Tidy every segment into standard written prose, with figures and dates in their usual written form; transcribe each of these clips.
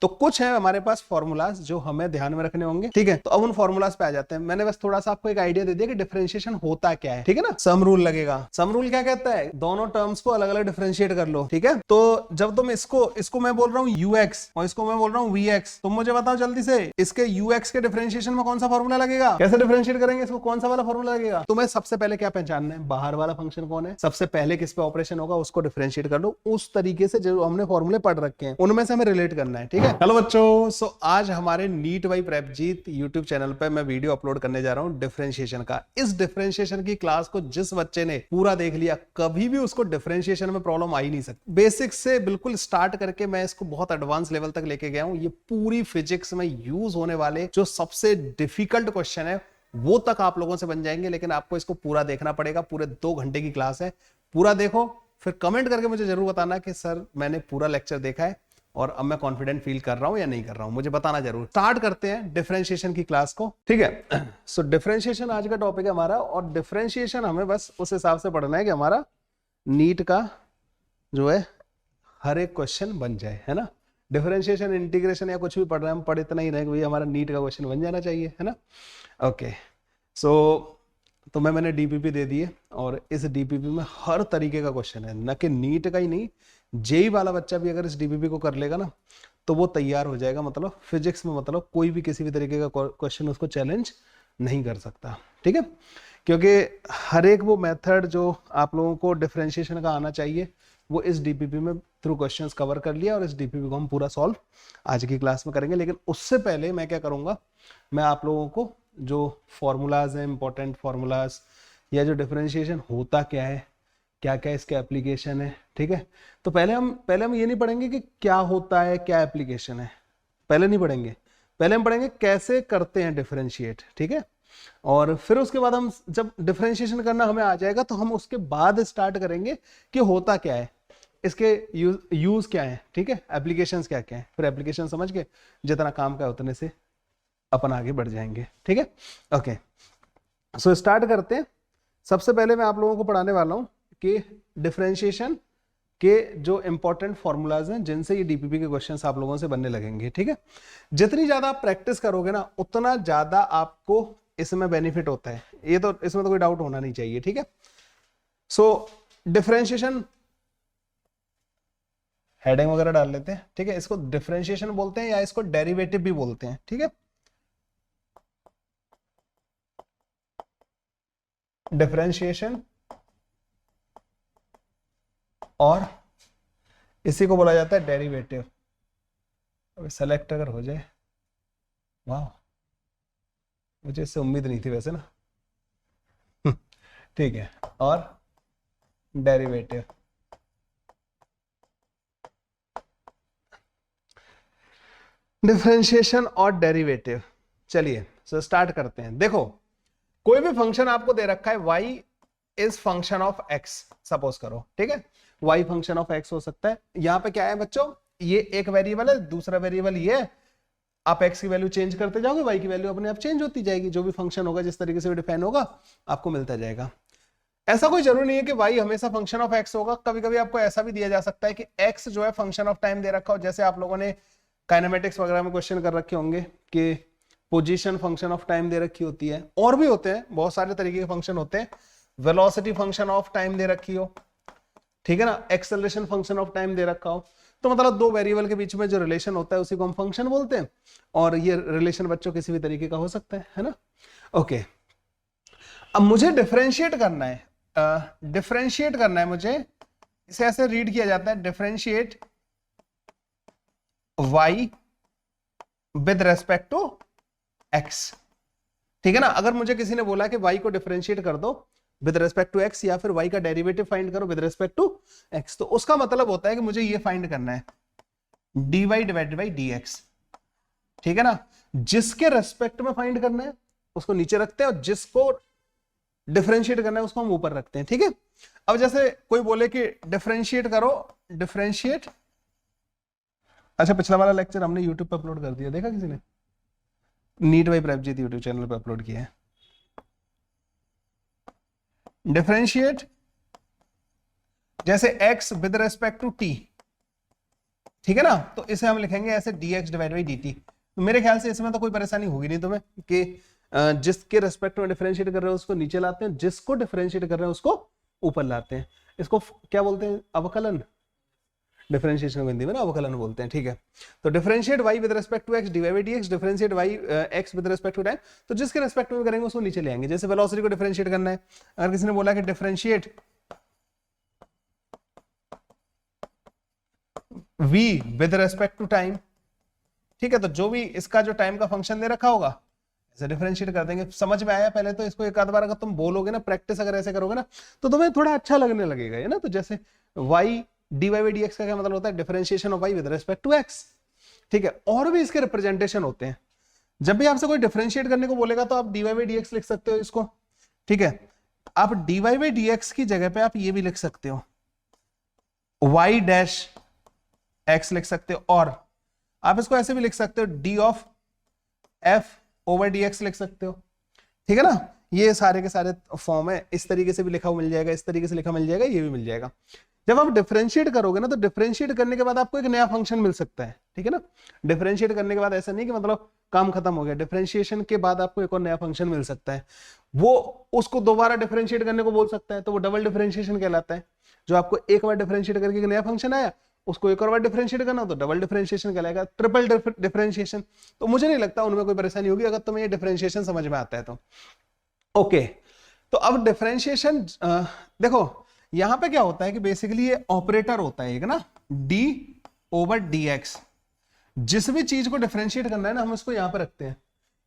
तो कुछ है हमारे पास फॉर्मूलाज जो हमें ध्यान में रखने होंगे, ठीक है। तो अब उन फॉर्मूलाज पे आ जाते हैं। मैंने बस थोड़ा सा आपको एक आइडिया दे दिया कि डिफरेंशिएशन होता क्या है, ठीक है ना। सम रूल लगेगा। सम रूल क्या कहता है, दोनों टर्म्स को अलग अलग डिफरेंशिएट कर लो, ठीक है। तो जब तुम इसको मैं बोल रहा हूँ ux और इसको मैं बोल रहा हूँ vx, तुम मुझे बताओ जल्दी से इसके ux के डिफरेंशिएशन में कौन सा फॉर्मूला लगेगा, कैसे डिफरेंशिएट करेंगे इसको, कौन सा वाला फॉर्मूला लगेगा। तुम्हें सबसे पहले क्या पहचानना है, बाहर वाला फंक्शन कौन है, सबसे पहले किस पे ऑपरेशन होगा उसको डिफरेंशिएट कर लो उस तरीके से जो हमने फॉर्मूले पढ़ रखे हैं उनमें से हमें रिलेट करना है, ठीक है। हेलो बच्चों, सो आज हमारे NEET by Prabhjeet YouTube channel पे मैं वीडियो अपलोड करने जा रहा हूं डिफरेंशिएशन का। इस डिफरेंशिएशन की क्लास को जिस बच्चे ने पूरा देख लिया कभी भी उसको डिफरेंशिएशन में प्रॉब्लम आ ही नहीं सकती। बेसिक से बिल्कुल स्टार्ट करके मैं इसको बहुत एडवांस लेवल तक लेके गया हूं। ये पूरी फिजिक्स में यूज होने वाले जो सबसे डिफिकल्ट क्वेश्चन है वो तक आप लोगों से बन जाएंगे, लेकिन आपको इसको पूरा देखना पड़ेगा। पूरे 2 घंटे की क्लास है, पूरा देखो, फिर कमेंट करके मुझे जरूर बताना कि सर मैंने पूरा लेक्चर देखा है और अब मैं कॉन्फिडेंट फील कर रहा हूं या नहीं कर रहा हूं, मुझे बताना जरूर। स्टार्ट करते हैं डिफरेंशिएशन की क्लास को, ठीक है। सो डिफरेंशिएशन आज का टॉपिक है हमारा, और डिफरेंशिएशन हमें बस उस हिसाब से पढ़ना है कि हमारा नीट का जो है हर एक क्वेश्चन बन जाए, है ना। डिफरेंशिएशन, इंटीग्रेशन या कुछ भी पढ़ रहे हैं हम, पढ़ इतना ही रहे कि भाई हमारा नीट का क्वेश्चन बन जाना चाहिए, है ना। ओके, सो तो मैंने डीपीपी दे दिए और इस डीपीपी में हर तरीके का क्वेश्चन है, न कि नीट का ही नहीं, जेई वाला बच्चा भी अगर इस डीपीपी को कर लेगा ना तो वो तैयार हो जाएगा। मतलब फिजिक्स में मतलब कोई भी किसी भी तरीके का क्वेश्चन उसको चैलेंज नहीं कर सकता, ठीक है। क्योंकि हर एक वो मेथड जो आप लोगों को डिफरेंशिएशन का आना चाहिए वो इस डीपीपी में थ्रू क्वेश्चंस कवर कर लिया, और इस डीपीपी को हम पूरा सॉल्व आज की क्लास में करेंगे। लेकिन उससे पहले मैं क्या करूंगा, मैं आप लोगों को जो फॉर्मूलाज हैं, इंपॉर्टेंट फॉर्मूलाज, या जो डिफरेंशिएशन होता क्या है, क्या क्या इसके एप्लीकेशन है, ठीक है। तो पहले हम ये नहीं पढ़ेंगे कि क्या होता है, क्या एप्लीकेशन है, पहले नहीं पढ़ेंगे। पहले हम पढ़ेंगे कैसे करते हैं डिफरेंशिएट, ठीक है। और फिर उसके बाद हम जब डिफरेंशिएशन करना हमें आ जाएगा तो हम उसके बाद स्टार्ट करेंगे कि होता क्या है, इसके यूज क्या है, ठीक है, एप्लीकेशंस क्या क्या है। फिर एप्लीकेशन समझ के जितना काम का है उतने से अपन आगे बढ़ जाएंगे, ठीक है। ओके, सो स्टार्ट करते हैं। सबसे पहले मैं आप लोगों को पढ़ाने वाला हूं कि डिफरेंशिएशन के जो इंपॉर्टेंट फॉर्मूलाज हैं जिनसे ये डीपीपी के क्वेश्चंस आप लोगों से बनने लगेंगे, ठीक है। जितनी ज्यादा आप प्रैक्टिस करोगे ना उतना ज्यादा आपको इसमें बेनिफिट होता है, ये तो इसमें तो कोई डाउट होना नहीं चाहिए, ठीक है। सो डिफरेंशिएशन हेडिंग वगैरह डाल लेते हैं, ठीक है। इसको डिफरेंशिएशन बोलते हैं या इसको डेरिवेटिव भी बोलते हैं, ठीक है। डिफरेंशिएशन और इसी को बोला जाता है डेरिवेटिव। अभी सेलेक्ट अगर हो जाए, वाह, मुझे इससे उम्मीद नहीं थी वैसे ना। ठीक है, और डेरिवेटिव, डिफरेंशिएशन और डेरिवेटिव। चलिए सो स्टार्ट करते हैं। देखो, कोई भी फंक्शन आपको दे रखा है y is function of x, suppose करो, ठीक है। y फंक्शन ऑफ x हो सकता है। यहां पे क्या है बच्चों, ये एक वेरिएबल है, दूसरा वेरिएबल ये है। आप x की वैल्यू चेंज करते जाओगे, y की वैल्यू अपने आप चेंज होती जाएगी। जो भी फंक्शन होगा जिस तरीके से डिफाइन होगा आपको मिलता जाएगा। ऐसा कोई जरूरी नहीं है कि y हमेशा फंक्शन ऑफ x होगा। कभी कभी आपको ऐसा भी दिया जा सकता है कि x जो है फंक्शन ऑफ टाइम दे रखा हो। जैसे आप लोगों ने काइनेमेटिक्स वगैरह में क्वेश्चन कर रखे होंगे कि पोजीशन फंक्शन ऑफ टाइम दे रखी होती है, और भी होते हैं, बहुत सारे तरीके के फंक्शन होते हैं। वेलोसिटी फंक्शन ऑफ टाइम दे रखी हो, ठीक है ना, एक्सेलरेशन फंक्शन ऑफ टाइम दे रखा हो। तो मतलब दो वेरिएबल के बीच में जो रिलेशन होता है उसी को हम फंक्शन बोलते हैं, और ये रिलेशन बच्चों किसी भी तरीके का हो सकता है ना। ओके, अब मुझे डिफरेंशिएट करना है, डिफरेंशिएट करना है मुझे। इसे ऐसे रीड किया जाता है, differentiate y with respect to x, ठीक है ना। अगर मुझे किसी ने बोला कि y को डिफरेंशिएट कर दो विद रेस्पेक्ट टू x, या फिर y का डेरिवेटिव फाइंड करो विद रेस्पेक्ट टू x, तो उसका मतलब होता है कि मुझे ये फाइंड करना है dy डिवाइडेड बाई dx, ठीक है ना। जिसके रेस्पेक्ट में फाइंड करना है उसको नीचे रखते हैं, और जिसको डिफरेंशिएट करना है उसको हम ऊपर रखते हैं, ठीक है। अब जैसे कोई बोले कि डिफरेंशिएट करो, डिफरेंशिएट, अच्छा पिछला वाला लेक्चर हमने यूट्यूब पे अपलोड कर दिया, देखा किसी ने? NEET by Prabhjeet YouTube channel पे अपलोड किया है। डिफरेंशिएट जैसे x with respect to t, ठीक है ना। तो इसे हम लिखेंगे ऐसे dx डिवाइड बाई dt। तो मेरे ख्याल से इसमें तो कोई परेशानी होगी नहीं तुम्हें कि जिसके रेस्पेक्ट में डिफरेंशिएट कर रहे हो उसको नीचे लाते हैं, जिसको डिफरेंशिएट कर रहे हैं उसको ऊपर लाते हैं। इसको क्या बोलते हैं? अवकलन। डिफरेंशिएशन को हिंदी में ना अवकलन बोलते हैं, ठीक है। तो differentiate y with respect to x dy by dx, differentiate y x with respect to time. तो जिसके रिस्पेक्ट में करेंगे उसको नीचे ले आएंगे। जैसे वेलोसिटी को डिफरेंशिएट करना है, अगर किसी ने बोला कि differentiate v with respect to time, ठीक है, तो जो भी इसका जो टाइम का फंक्शन दे रखा होगा ऐसे डिफरेंशिएट कर देंगे। समझ में आया? पहले तो इसको एक आध बार अगर तुम बोलोगे ना, प्रैक्टिस अगर ऐसे करोगे ना, तो तुम्हें थोड़ा अच्छा लगने लगेगा ये ना। तो जैसे y dy बाई dx का क्या मतलब होता है? Differentiation of y with respect to x, ठीक है। और भी इसके रिप्रेजेंटेशन होते हैं। जब भी आपसे कोई डिफरेंशिएट करने को बोलेगा तो आप dy बाई dx लिख सकते हो इसको, ठीक है। आप dy बाई dx की जगह पे आप ये भी लिख सकते हो, y डैश x लिख सकते हो, और आप इसको ऐसे भी लिख सकते हो d of f over dx लिख सकते हो, ठीक है ना। ये सारे के सारे फॉर्म है। इस तरीके से भी लिखा हुआ मिल जाएगा, इस तरीके से लिखा मिल जाएगा, ये भी मिल जाएगा। जब आप डिफरेंशिएट करोगे ना, तो डिफरेंशिएट करने के बाद आपको एक नया फंक्शन मिल सकता है, ठीक है ना। डिफरेंशिएट करने के बाद ऐसा नहीं कि मतलब काम खत्म हो गया, डिफरेंशिएशन के बाद आपको एक और नया फंक्शन मिल सकता है। वो उसको दोबारा डिफरेंशिएट करने को बोल सकता है, तो वो डबल डिफरेंशिएशन कहलाता है। जो आपको एक बार डिफरेंशिएट करके एक नया फंक्शन आया, उसको एक और बार डिफरेंशिएट करना हो तो डबल डिफरेंशिएशन कहलाएगा, ट्रिपल डिफरेंशिएशन। तो मुझे नहीं लगता उनमें कोई परेशानी होगी अगर तुम्हें ये डिफरेंशिएशन समझ में आता है तो। ओके, तो अब डिफरेंशिएशन देखो यहां पे क्या होता है कि बेसिकली ये ऑपरेटर होता है एक ना, d ओवर dx। जिस भी चीज को डिफरेंशिएट करना है ना, हम इसको यहां पे रखते हैं।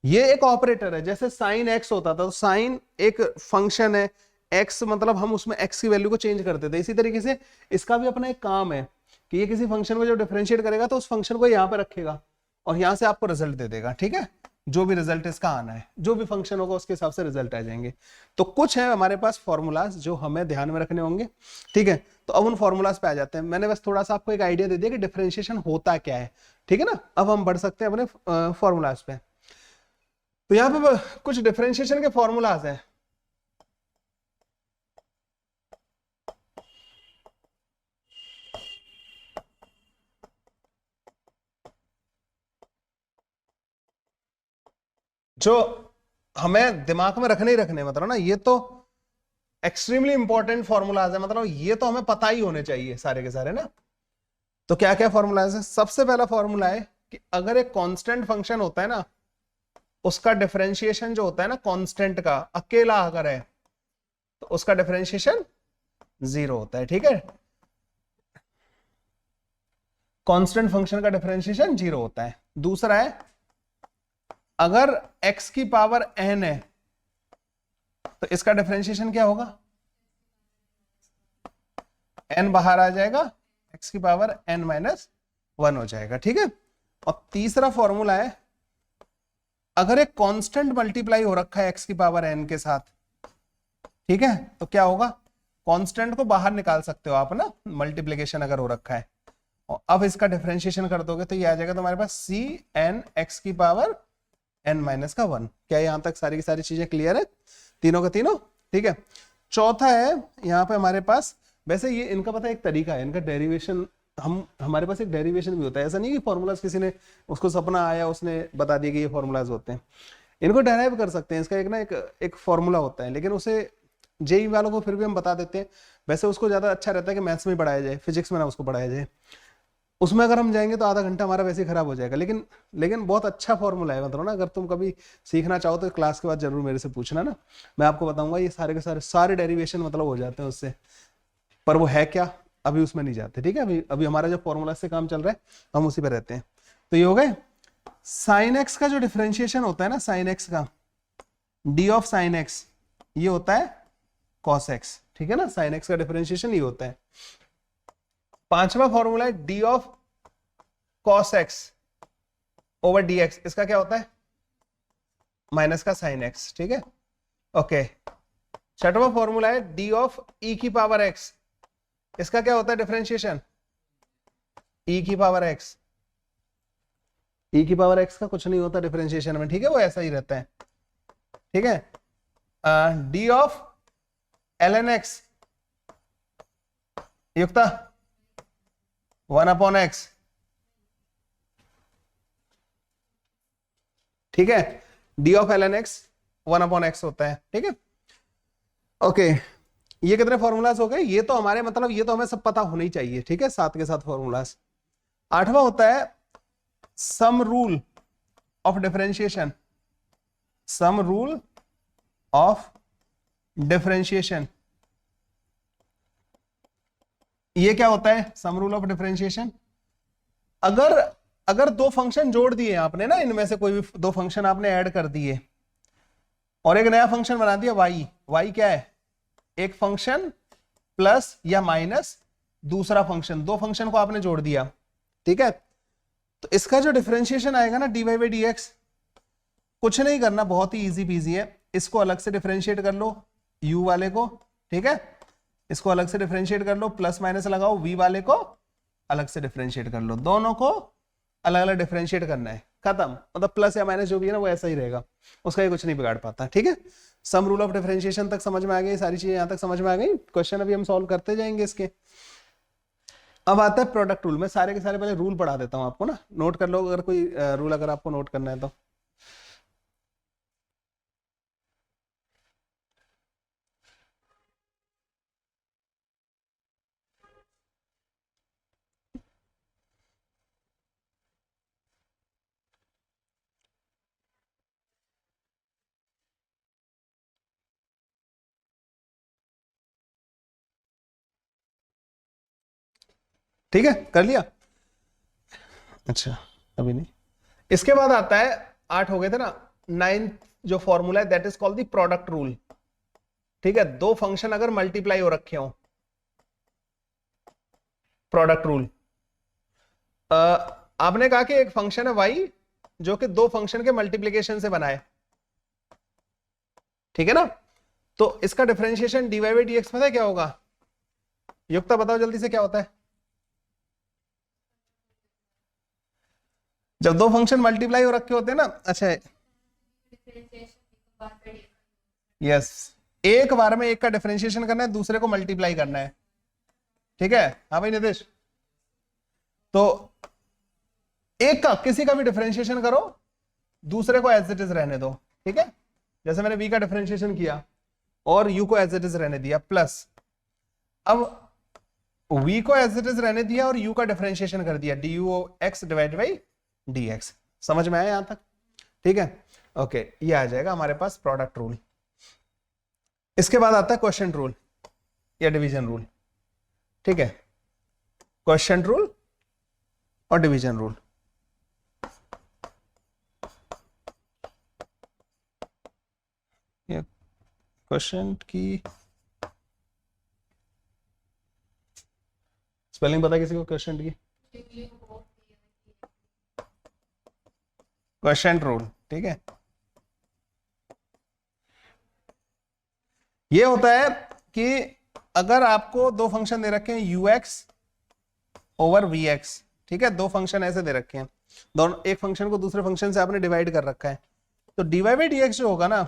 ये एक ऑपरेटर है। जैसे साइन x होता था, तो साइन एक फंक्शन है, x मतलब हम उसमें x की वैल्यू को चेंज करते थे। इसी तरीके से इसका भी अपना एक काम है कि ये किसी फंक्शन को जब डिफरेंशिएट करेगा तो उस फंक्शन को यहां पर रखेगा और यहां से आपको रिजल्ट दे देगा, ठीक है। जो भी रिजल्ट इसका आना है, जो भी फंक्शन होगा उसके हिसाब से रिजल्ट आ जाएंगे। तो कुछ है हमारे पास फॉर्मूलाज जो हमें ध्यान में रखने होंगे, ठीक है। तो अब उन फॉर्मूलाज पे आ जाते हैं। मैंने बस थोड़ा सा आपको एक आइडिया दे दिया कि डिफरेंशिएशन होता क्या है, ठीक है ना। अब हम बढ़ सकते हैं अपने फॉर्मूलाज पे। तो यहाँ पे कुछ डिफरेंशिएशन के फॉर्मूलाज हैं। जो हमें दिमाग में रखने ही रखने, मतलब ना ये तो एक्सट्रीमली इंपॉर्टेंट फॉर्मूलाज है, मतलब ये तो हमें पता ही होने चाहिए सारे के सारे ना। तो क्या क्या फॉर्मूलाज है? सबसे पहला फॉर्मूला है कि अगर एक कांस्टेंट फंक्शन होता है ना, उसका डिफरेंशिएशन जो होता है ना कांस्टेंट का, अकेला अगर है तो उसका डिफरेंशिएशन 0 होता है, ठीक है। कांस्टेंट फंक्शन का डिफरेंशिएशन 0 होता है। दूसरा है अगर x की पावर n है तो इसका डिफरेंशिएशन क्या होगा? n बाहर आ जाएगा, x की पावर n माइनस 1 हो जाएगा, ठीक है। और तीसरा फॉर्मूला है अगर एक कांस्टेंट मल्टीप्लाई हो रखा है x की पावर n के साथ, ठीक है, तो क्या होगा? कांस्टेंट को बाहर निकाल सकते हो आप ना, मल्टीप्लिकेशन अगर हो रखा है। और अब इसका डिफरेंशिएशन कर दोगे तो ये आ जाएगा तुम्हारे पास सी एन एक्स की पावर n माइनस का 1। क्या यहां तक सारी की सारी चीजें क्लियर है? तीनों का तीनों, ठीक है। चौथा है यहाँ पे हमारे पास, वैसे ये इनका पता है एक तरीका है, इनका डेरिवेशन, हमारे पास एक डेरिवेशन भी होता है। ऐसा नहीं कि फॉर्मूलाज किसी ने उसको सपना आया उसने बता दिया कि ये फॉर्मूलाज होते हैं, इनको डेराइव कर सकते हैं। इसका एक ना एक फॉर्मूला होता है, लेकिन उसे जेई वालों को फिर भी हम बता देते हैं। वैसे उसको ज्यादा अच्छा रहता है कि मैथ्स में पढ़ाया जाए, फिजिक्स में ना उसको पढ़ाया जाए। उसमें अगर हम जाएंगे तो आधा घंटा हमारा वैसे ही खराब हो जाएगा। लेकिन बहुत अच्छा फॉर्मूला है, मतलब ना अगर तुम कभी सीखना चाहो तो क्लास के बाद जरूर मेरे से पूछना ना, मैं आपको बताऊंगा। ये सारे के सारे डेरिवेशन मतलब हो जाते हैं उससे, पर वो है क्या अभी उसमें नहीं जाते, ठीक है। अभी हमारा जो फॉर्मूला से काम चल रहा है हम उसी पे रहते हैं। तो ये हो गए साइन एक्स का जो डिफरेंशिएशन होता है ना, साइन एक्स का डी ऑफ साइन एक्स, ये होता है कॉस एक्स, ठीक है ना। साइन एक्स का डिफरेंशिएशन ये होता है। पांचवा फॉर्मूला है d of cos x over D x, इसका क्या होता है? माइनस का साइन एक्स, ठीक है, ओके। छठवां फॉर्मूला है डी ऑफ ई की पावर एक्स, इसका क्या होता है डिफरेंशिएशन? ई की पावर एक्स। ई की पावर एक्स का कुछ नहीं होता डिफरेंशिएशन में, ठीक है, वो ऐसा ही रहता है, ठीक है। D of l N x युक्ता 1 अपॉन एक्स, ठीक है, d of l N x 1/x होता है, ठीक है। ओके, ये कितने फॉर्मूलाज हो गए, ये तो हमारे मतलब ये तो हमें सब पता होना ही चाहिए, ठीक है, साथ के साथ फॉर्मूलाज। आठवां होता है sum rule of differentiation, sum rule of differentiation. ये क्या होता है सम रूल ऑफ डिफरेंशिएशन? अगर अगर दो फंक्शन जोड़ दिए आपने ना, इनमें से कोई भी दो फंक्शन आपने ऐड कर दिए और एक नया फंक्शन बना दिया y, y क्या है, एक फंक्शन प्लस या माइनस दूसरा फंक्शन, दो फंक्शन को आपने जोड़ दिया, ठीक है। तो इसका जो डिफरेंशिएशन आएगा ना dy बाई डी एक्स, कुछ नहीं करना, बहुत ही इजी पीजी है। इसको अलग से डिफरेंशिएट कर लो u वाले को, ठीक है, इसको अलग से डिफरेंशिएट कर लो, प्लस माइनस लगाओ, v वाले को अलग से डिफरेंशिएट कर लो, दोनों को अलग अलग डिफरेंशिएट करना है, खत्म। मतलब प्लस या माइनस जो भी है ना वो ऐसा ही रहेगा, उसका ये कुछ नहीं बिगाड़ पाता, ठीक है। सम रूल ऑफ डिफरेंशिएशन तक समझ में आ गई, सारी चीजें यहां तक समझ में आ गई। क्वेश्चन अभी हम सॉल्व करते जाएंगे इसके। अब आता है प्रोडक्ट रूल। मैं सारे के सारे पहले रूल पढ़ा देता हूं आपको ना, नोट कर लो अगर कोई रूल अगर आपको नोट करना है तो। ठीक है, कर लिया? अच्छा, अभी नहीं। इसके बाद आता है, 8 हो गए थे ना, 9th जो फॉर्मूला है that is called the product rule, ठीक है। दो फंक्शन अगर मल्टीप्लाई हो रखे हो, प्रोडक्ट रूल। आपने कहा कि एक फंक्शन है y जो कि दो फंक्शन के मल्टीप्लीकेशन से बना है, ठीक है ना। तो इसका differentiation dy by D x पता है क्या होगा? युक्ता बताओ जल्दी से क्या होता है जब दो फंक्शन मल्टीप्लाई हो रखे होते हैं ना। अच्छा, यस, एक बार में एक का डिफरेंशिएशन करना है, दूसरे को मल्टीप्लाई करना है, ठीक है। हाँ भाई नितेश, तो एक का किसी का भी डिफरेंशिएशन करो, दूसरे को एज इट इज रहने दो, ठीक है। जैसे मैंने v का डिफरेंशिएशन किया और u को एज इट इज रहने दिया, प्लस अब v को एज इट इज रहने दिया और u का डिफरेंशिएशन कर दिया, du x divide by dx। समझ में आया यहां तक? ठीक है, ओके। ये आ जाएगा हमारे पास प्रोडक्ट रूल। इसके बाद आता है क्वेश्चन रूल या डिवीजन रूल, ठीक है। क्वेश्चन रूल और डिवीजन रूल। क्वेश्चन की स्पेलिंग पता है किसी को क्वेश्चन की? क्वेश्चन रूल, ठीक है। ये होता है कि अगर आपको दो फंक्शन दे रखे हैं ux ओवर vx, ठीक है, दो फंक्शन ऐसे दे रखे हैं, दोनों एक फंक्शन को दूसरे फंक्शन से आपने डिवाइड कर रखा है, तो dy बाई डी एक्स जो होगा ना,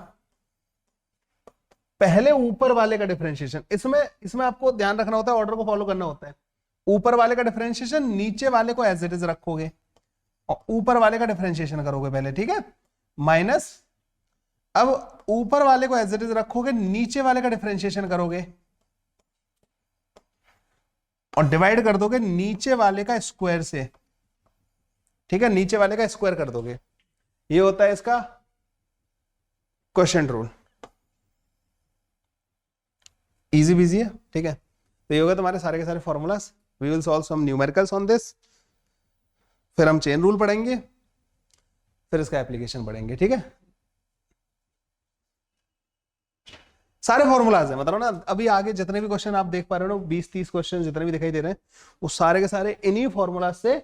पहले ऊपर वाले का डिफरेंशिएशन, इसमें आपको ध्यान रखना होता है, ऑर्डर को फॉलो करना होता है। ऊपर वाले का डिफरेंशिएशन नीचे वाले को एज इट इज रखोगे और ऊपर वाले का डिफरेंशिएशन करोगे पहले, ठीक है, माइनस, अब ऊपर वाले को एज इट इज रखोगे, नीचे वाले का डिफरेंशिएशन करोगे और डिवाइड कर दोगे नीचे वाले का स्क्वायर से, ठीक है, नीचे वाले का स्क्वायर कर दोगे। ये होता है इसका क्वेश्चन रूल। इजी बिजी है, ठीक है। तो ये होगा तुम्हारे सारे के सारे formulas. We will solve some numericals on this, फिर हम चेन रूल पढ़ेंगे, फिर इसका एप्लीकेशन पढ़ेंगे, ठीक है। सारे फॉर्मूलाज है, मतलब ना अभी आगे जितने भी क्वेश्चन आप देख पा रहे हो, 20-30 क्वेश्चन जितने भी दिखाई दे रहे हैं, वो सारे के सारे इन्हीं फॉर्मूलाज से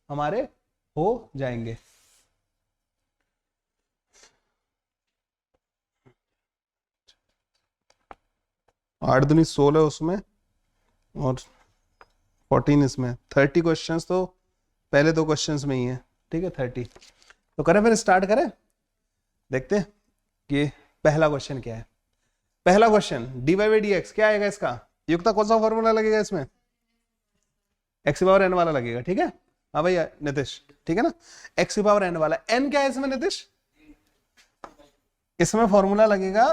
हमारे हो जाएंगे। आठ दूनी 16 उसमें और 14 इसमें, 30 क्वेश्चंस तो पहले दो क्वेश्चंस में ही है, ठीक है, 30। तो करें फिर, स्टार्ट करें, देखते हैं कि पहला क्वेश्चन क्या है। पहला question dy by D x क्या आएगा इसका? युक्ता कौन सा फॉर्मूला लगेगा इसमें? x की पावर n वाला लगेगा, ठीक है। हाँ भैया नितिश, ठीक है ना, x की पावर n वाला। n क्या है इसमें नितिश? इसमें फॉर्मूला लगेगा,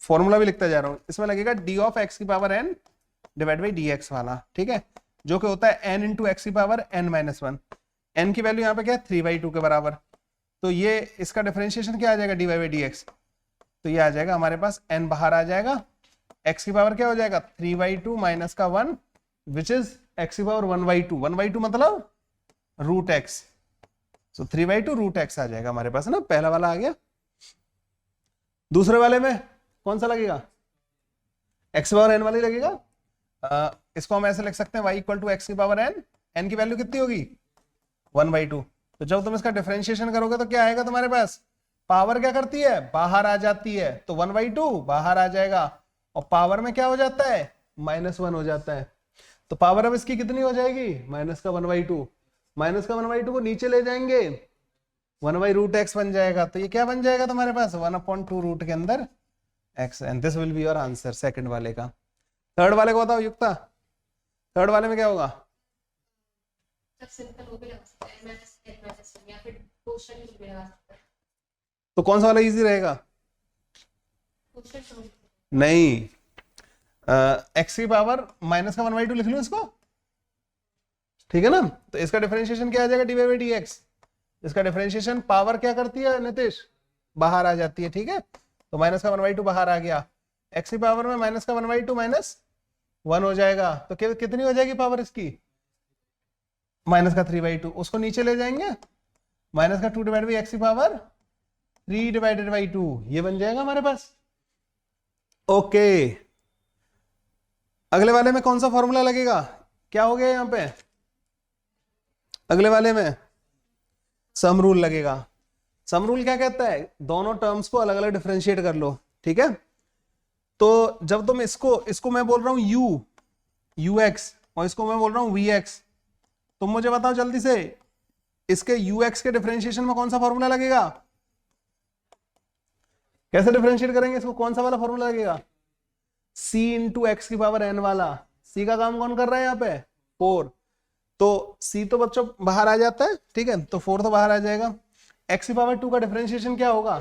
फॉर्मूला भी लिखता जा रहा हूं, इसमें लगेगा डी ऑफ एक्स की power n divide by D x वाला, ठीक है, जो कि होता है एन इंटू एक्स की power n minus one. N की वैल्यू यहाँ पे क्या है 3/2 के बराबर, तो ये इसका डिफरेंशिएशन क्या आ जाएगा d y by D x, तो ये आ जाएगा हमारे पास एन बाहर आ जाएगा, एक्स की पावर क्या हो जाएगा 3/2 माइनस का 1 विच इज एक्स की पावर 1/2, 1/2 मतलब रूट एक्स, सो 3/2 रूट एक्स आ जाएगा हमारे पास ना, पहला वाला आ गया। दूसरे वाले में कौन सा लगेगा, एक्स पावर एन वाली लगेगा, इसको हम ऐसे लिख सकते हैं y इक्वल टू एक्स की पावर एन, एन की वैल्यू कितनी होगी 1/2, तो जब तुम इसका डिफरेंशिएशन करोगे तो क्या आएगा तुम्हारे पास, पावर क्या करती है बाहर आ जाती है, तो 1/2 बाहर आ जाएगा, और पावर में क्या हो जाता है -1 हो जाता है, तो पावर अब इसकी कितनी हो जाएगी माइनस का 1/2, माइनस का 1/2 को नीचे ले जाएंगे 1/√x बन जाएगा, तो ये क्या बन जाएगा तुम्हारे पास 1/2 रूट के अंदर x, and this will be your answer second वाले का। थर्ड वाले को बताओ युक्ता, थर्ड वाले में क्या होगा, तो कौन सा वाला इजी रहेगा, नहीं एक्स की पावर माइनस का 1/2 लिख लो इसको, ठीक है ना, तो इसका डिफरेंशिएशन क्या आ जाएगा d y by D x, इसका डिफरेंशिएशन पावर क्या करती है नितिश बाहर आ जाती है, ठीक है, तो माइनस का 1/2 बाहर आ गया, एक्स की पावर में माइनस का 1/2 -1 हो जाएगा, तो कितनी हो जाएगी पावर इसकी माइनस का 3/2, उसको नीचे ले जाएंगे माइनस का 2 डिवाइड बाई एक्स की पावर 3 डिवाइडेड बाई 2, ये बन जाएगा हमारे पास। ओके अगले वाले में कौन सा फॉर्मूला लगेगा, क्या हो गया यहाँ पे, अगले वाले में सम रूल लगेगा। सम रूल क्या कहता है, दोनों टर्म्स को अलग अलग डिफरेंशिएट कर लो, ठीक है, तो जब तुम इसको मैं बोल रहा हूं यू एक्स और इसको मैं बोल रहा हूं वी एक्स, तुम मुझे बताओ जल्दी से इसके यू एक्स के डिफरेंशिएशन में कौन सा फॉर्मूला लगेगा, कैसे डिफरेंशिएट करेंगे इसको, कौन सा वाला फॉर्मूला लगेगा, c इंटू एक्स की पावर n वाला, c का काम कौन कर रहा है यहाँ पे 4, तो c तो बच्चों बाहर आ जाता है, ठीक है, तो 4 तो बाहर आ जाएगा, x की पावर 2 का डिफरेंशिएशन क्या होगा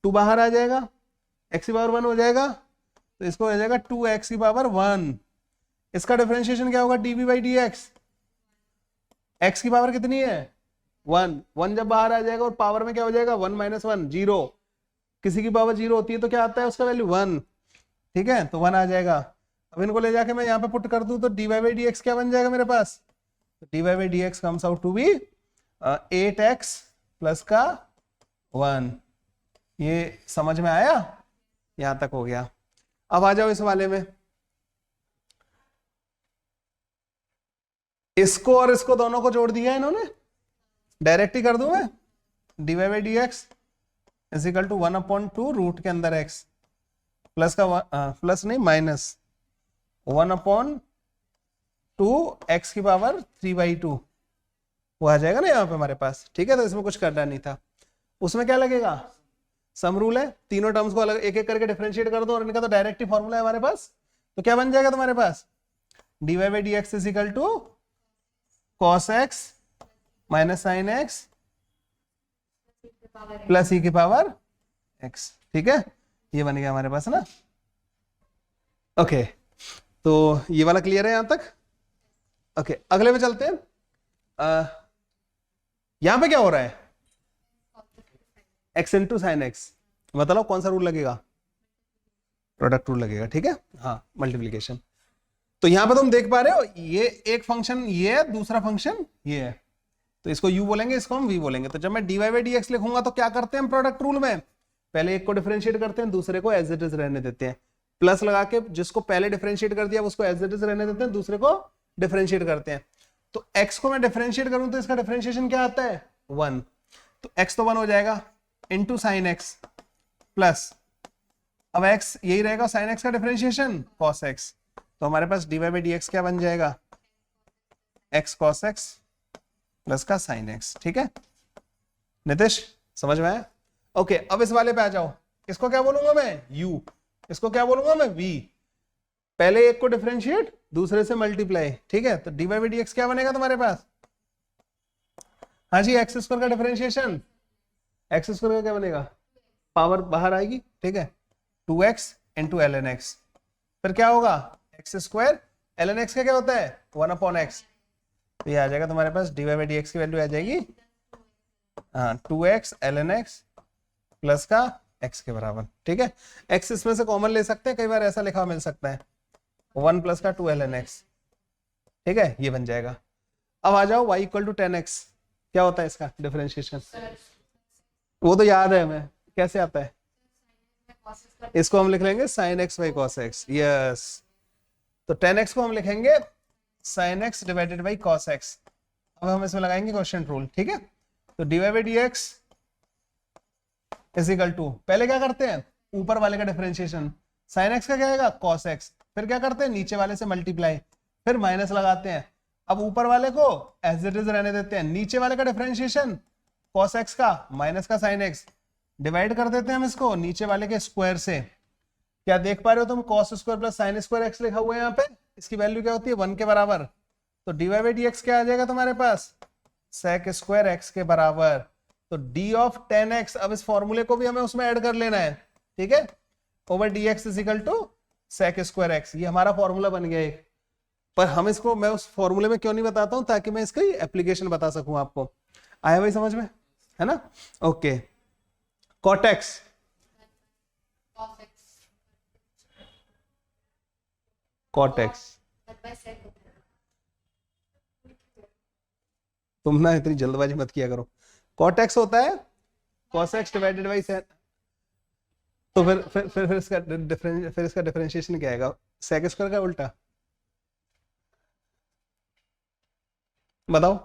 2 बाहर आ जाएगा, x की पावर 1 हो जाएगा, तो इसको हो जाएगा 2x की पावर 1, इसका डिफरेंशिएशन क्या होगा dv बाई dx, x की पावर कितनी है 1 जब बाहर आ जाएगा और पावर में क्या हो जाएगा 1 - 1 0, किसी की पावर 0 होती है तो क्या आता है उसका वैल्यू 1, ठीक है, तो 1 आ जाएगा। अब इनको ले जाके मैं यहाँ पे पुट कर दूं तो dy बाई dx क्या बन जाएगा मेरे पास, dy by dx comes out to be 8x plus का 1, ये समझ में आया, यहां तक हो गया। अब आ जाओ इस वाले में, इसको और इसको दोनों को जोड़ दिया इन्होंने, डायरेक्ट ही कर दूं मैं, dy by dx is equal to 1/2 root के अंदर x प्लस का प्लस नहीं माइनस 1/2 x की पावर 3/2, वो आ जाएगा ना यहाँ पे हमारे पास, ठीक है, तो इसमें कुछ करना नहीं था। उसमें क्या लगेगा, सम रूल है, तीनों टर्म्स को अलग एक एक करके डिफरेंशिएट कर दो और इनका तो डायरेक्ट ही फॉर्मूला है हमारे पास, तो क्या बन जाएगा तुम्हारे पास dy by dx is equal to cos x minus sin x plus e की पावर x, ठीक है, ये बन गया हमारे पास ना। ओके तो ये वाला क्लियर है यहां तक। ओके अगले में चलते हैं, यहां पे क्या हो रहा है x इंटू साइन एक्स, बताओ कौन सा रूल लगेगा, प्रोडक्ट रूल लगेगा, ठीक है, हाँ मल्टीप्लीकेशन। तो यहां पे तुम देख पा रहे हो ये एक फंक्शन ये है, दूसरा फंक्शन ये है, तो इसको u बोलेंगे, इसको हम v बोलेंगे। तो जब मैं dy बाई dx लिखूंगा तो क्या करते हैं हम प्रोडक्ट रूल में, पहले एक को डिफरेंशिएट करते हैं, दूसरे को एज इट इज रहने देते हैं, प्लस लगा के जिसको पहले डिफरेंशिएट कर दिया उसको एज इट इज रहने देते हैं, दूसरे को डिफरेंशिएट करते हैं। तो x को मैं डिफरेंशिएट करूं तो इसका डिफरेंशिएशन क्या आता है 1, तो x तो 1 हो जाएगा इंटू साइन एक्स प्लस, अब x यही रहेगा, साइन x का डिफरेंशिएशन cos x, तो हमारे पास dy बाई dx क्या बन जाएगा x cos x प्लस का साइन x, ठीक है नितिश समझ में आया। ओके अब इस वाले पे आ जाओ, इसको क्या बोलूंगा मैं u, इसको क्या बोलूंगा मैं v, पहले एक को डिफरेंशिएट दूसरे से मल्टीप्लाई, ठीक है, तो dy बाई dx क्या बनेगा तुम्हारे पास, हाँ जी x स्क्वायर का डिफरेंशिएशन एक्स स्क्वायर का क्या बनेगा, पावर बाहर आएगी, ठीक है, 2x इंटू ln x, फिर क्या होगा एक्स स्क्वायर, ln x का क्या होता है 1/x, तो ये आ जाएगा तुम्हारे पास dy/dx की वैल्यू आ जाएगी, हाँ 2x ln x प्लस का x के बराबर, ठीक है। x इसमें से कॉमन ले सकते हैं, कई बार ऐसा लिखा मिल सकता है 1 प्लस का 2 ln x, ठीक है, ये बन जाएगा। अब आ जाओ y इक्वल टू 10x, क्या होता है इसका डिफरेंशिएशन, वो तो याद है हमें, कैसे आता है, इसको हम लिख लेंगे sin x by cos x, yes, तो 10x को हम लिखेंगे sin x divided by cos x। अब हम इसमें लगाएंगे क्वेश्चन रूल, ठीक है, तो dy/dx इज इक्वल टू, पहले क्या करते हैं ऊपर वाले का डिफरेंशिएशन, sin x का क्या आएगा cos x, फिर क्या करते हैं नीचे वाले से मल्टीप्लाई, फिर माइनस लगाते हैं, अब ऊपर वाले को एज इट इज रहने देते हैं, नीचे वाले का डिफरेंशिएशन cos x का माइनस का sin x, डिवाइड कर देते हैं हम इसको नीचे वाले के स्क्वायर से, क्या देख पा रहे हो तुम, cos square plus sin square x लिखा हुआ है यहाँ पे, इसकी वैल्यू क्या होती है 1 के बराबर, तो dy/dx क्या आ जाएगा तुम्हारे पास sec स्क्वायर x के बराबर, तो d ऑफ 10x, अब इस फॉर्मूले को भी हमें उसमें ऐड कर लेना है, ठीक है, over dx is equal to sec square x, ये हमारा फॉर्मूला बन गया एक, पर हम इसको, मैं उस फॉर्मूले में क्यों नहीं बताता हूं, ताकि मैं इसका एप्लीकेशन बता सकूं आपको, आया भाई समझ में, है ना, ओके, cot x तुम ना इतनी जल्दबाजी मत किया करो, cot x होता है cos x divided by sin, तो फिर इसका डिफरेंशिएशन क्या आएगा, sec स्क्वायर का उल्टा, बताओ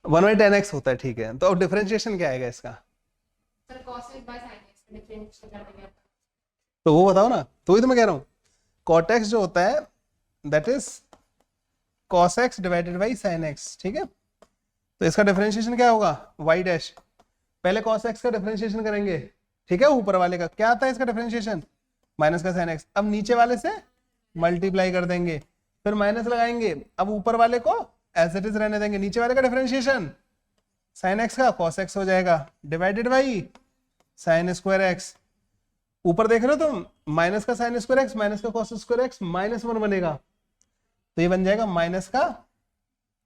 1/10x होता है, ठीक है, तो अब डिफरेंशिएशन क्या आएगा इसका, तो वो बताओ ना, तो वही तो मैं कह रहा हूं, cot x जो होता है that is cos x divided by sin x, ठीक है, तो इसका डिफरेंशिएशन क्या होगा y डैश, पहले cos x का डिफरेंशिएशन करेंगे, ठीक है, ऊपर वाले का क्या आता है इसका डिफरेंशिएशन माइनस का sin x, अब नीचे वाले से मल्टीप्लाई कर देंगे, फिर माइनस लगाएंगे, अब ऊपर वाले को एज इट इज रहने देंगे, नीचे वाले का डिफरेंशिएशन sin x का cos x हो जाएगा divided by sin square x, ऊपर देख रहे हो तुम माइनस का sin स्क्वायर x माइनस का cos स्क्वायर x -1 बनेगा, तो ये बन जाएगा माइनस का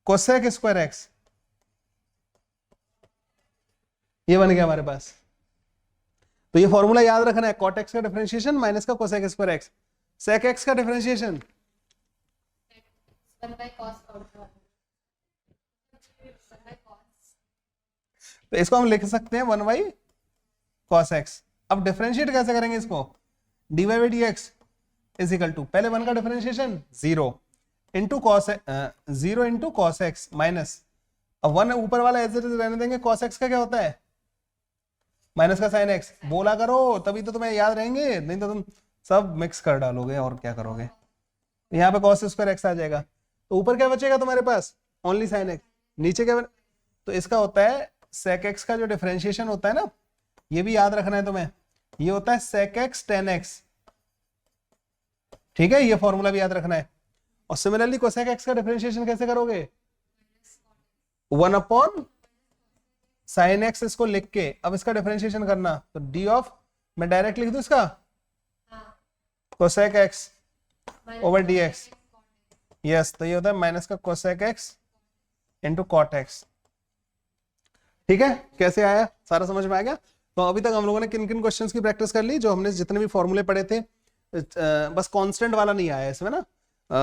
कोसेक स्क्वायर एक्स, ये बन गया हमारे पास, तो ये फॉर्मूला याद रखना है, cot x का डिफरेंशिएशन माइनस का cosec square x, sec x का डिफरेंशिएशन तो इसको हम लिख सकते हैं 1 cos x, अब डिफरेंशिएट कैसे करेंगे इसको, dy/dx इज इक्वल टू, पहले 1 का differentiation 0 into cos x minus, अब 1 ऊपर वाला एज इट इज रहने देंगे, cos x का क्या होता है माइनस का sin x, बोला करो तभी तो तुम्हें याद रहेंगे, नहीं तो तुम सब मिक्स कर डालोगे और क्या करोगे, यहाँ पे cos स्क्वायर x आ जाएगा, तो ऊपर क्या बचेगा तुम्हारे पास ओनली sin x, नीचे क्या तो इसका होता है sec x का जो डिफरेंशिएशन होता है ना, ये भी याद रखना है तुम्हें, ये होता है sec x tan x, ठीक है, ये फॉर्मूला भी याद रखना है, और सिमिलरली कोसेक x का डिफरेंशिएशन कैसे करोगे 1 sin x, इसको लिख के अब इसका डिफरेंशिएशन करना, तो d ऑफ, मैं डायरेक्ट लिख दूं इसका cosec x over dx, yes, तो ये होता है माइनस का cosec x into cot x, ठीक है, कैसे आया सारा समझ में आ गया। तो अभी तक हम लोगों ने किन किन क्वेश्चंस की प्रैक्टिस कर ली, जो हमने जितने भी फॉर्मूले पढ़े थे, बस कांस्टेंट वाला नहीं आया इसमें ना,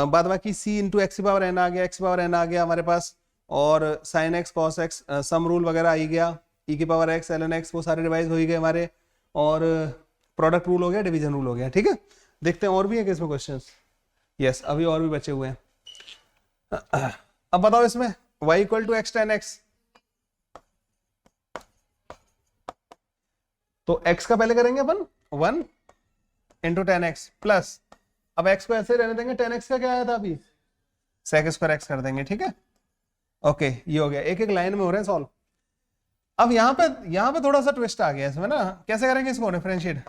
बाद बाकी c into x power n आ गया, एक्स पावर एन आ गया हमारे पास, और sine x cos x sum rule वगैरह आ ही गया, ई की power x L N x, वो सारे रिवाइज हो ही गए हमारे, और प्रोडक्ट रूल हो गया, डिवीजन रूल हो गया, ठीक है। देखते हैं और भी है कि इसमें क्वेश्चन, यस अभी और भी बचे हुए हैं। अब बताओ इसमें y equal to x tan x, तो x का पहले करेंगे अपन 1 इंटू टेन एक्स प्लस, अब x को ऐसे रहने देंगे, टेन एक्स का क्या आया था अभी सेक स्क्वायर एक्स कर देंगे, ठीक है, ओके ये हो गया, एक एक लाइन में हो रहे हैं सॉल्व। अब यहाँ पे थोड़ा सा ट्विस्ट आ गया इसमें ना, कैसे करेंगे इसको डिफरेंशिएट,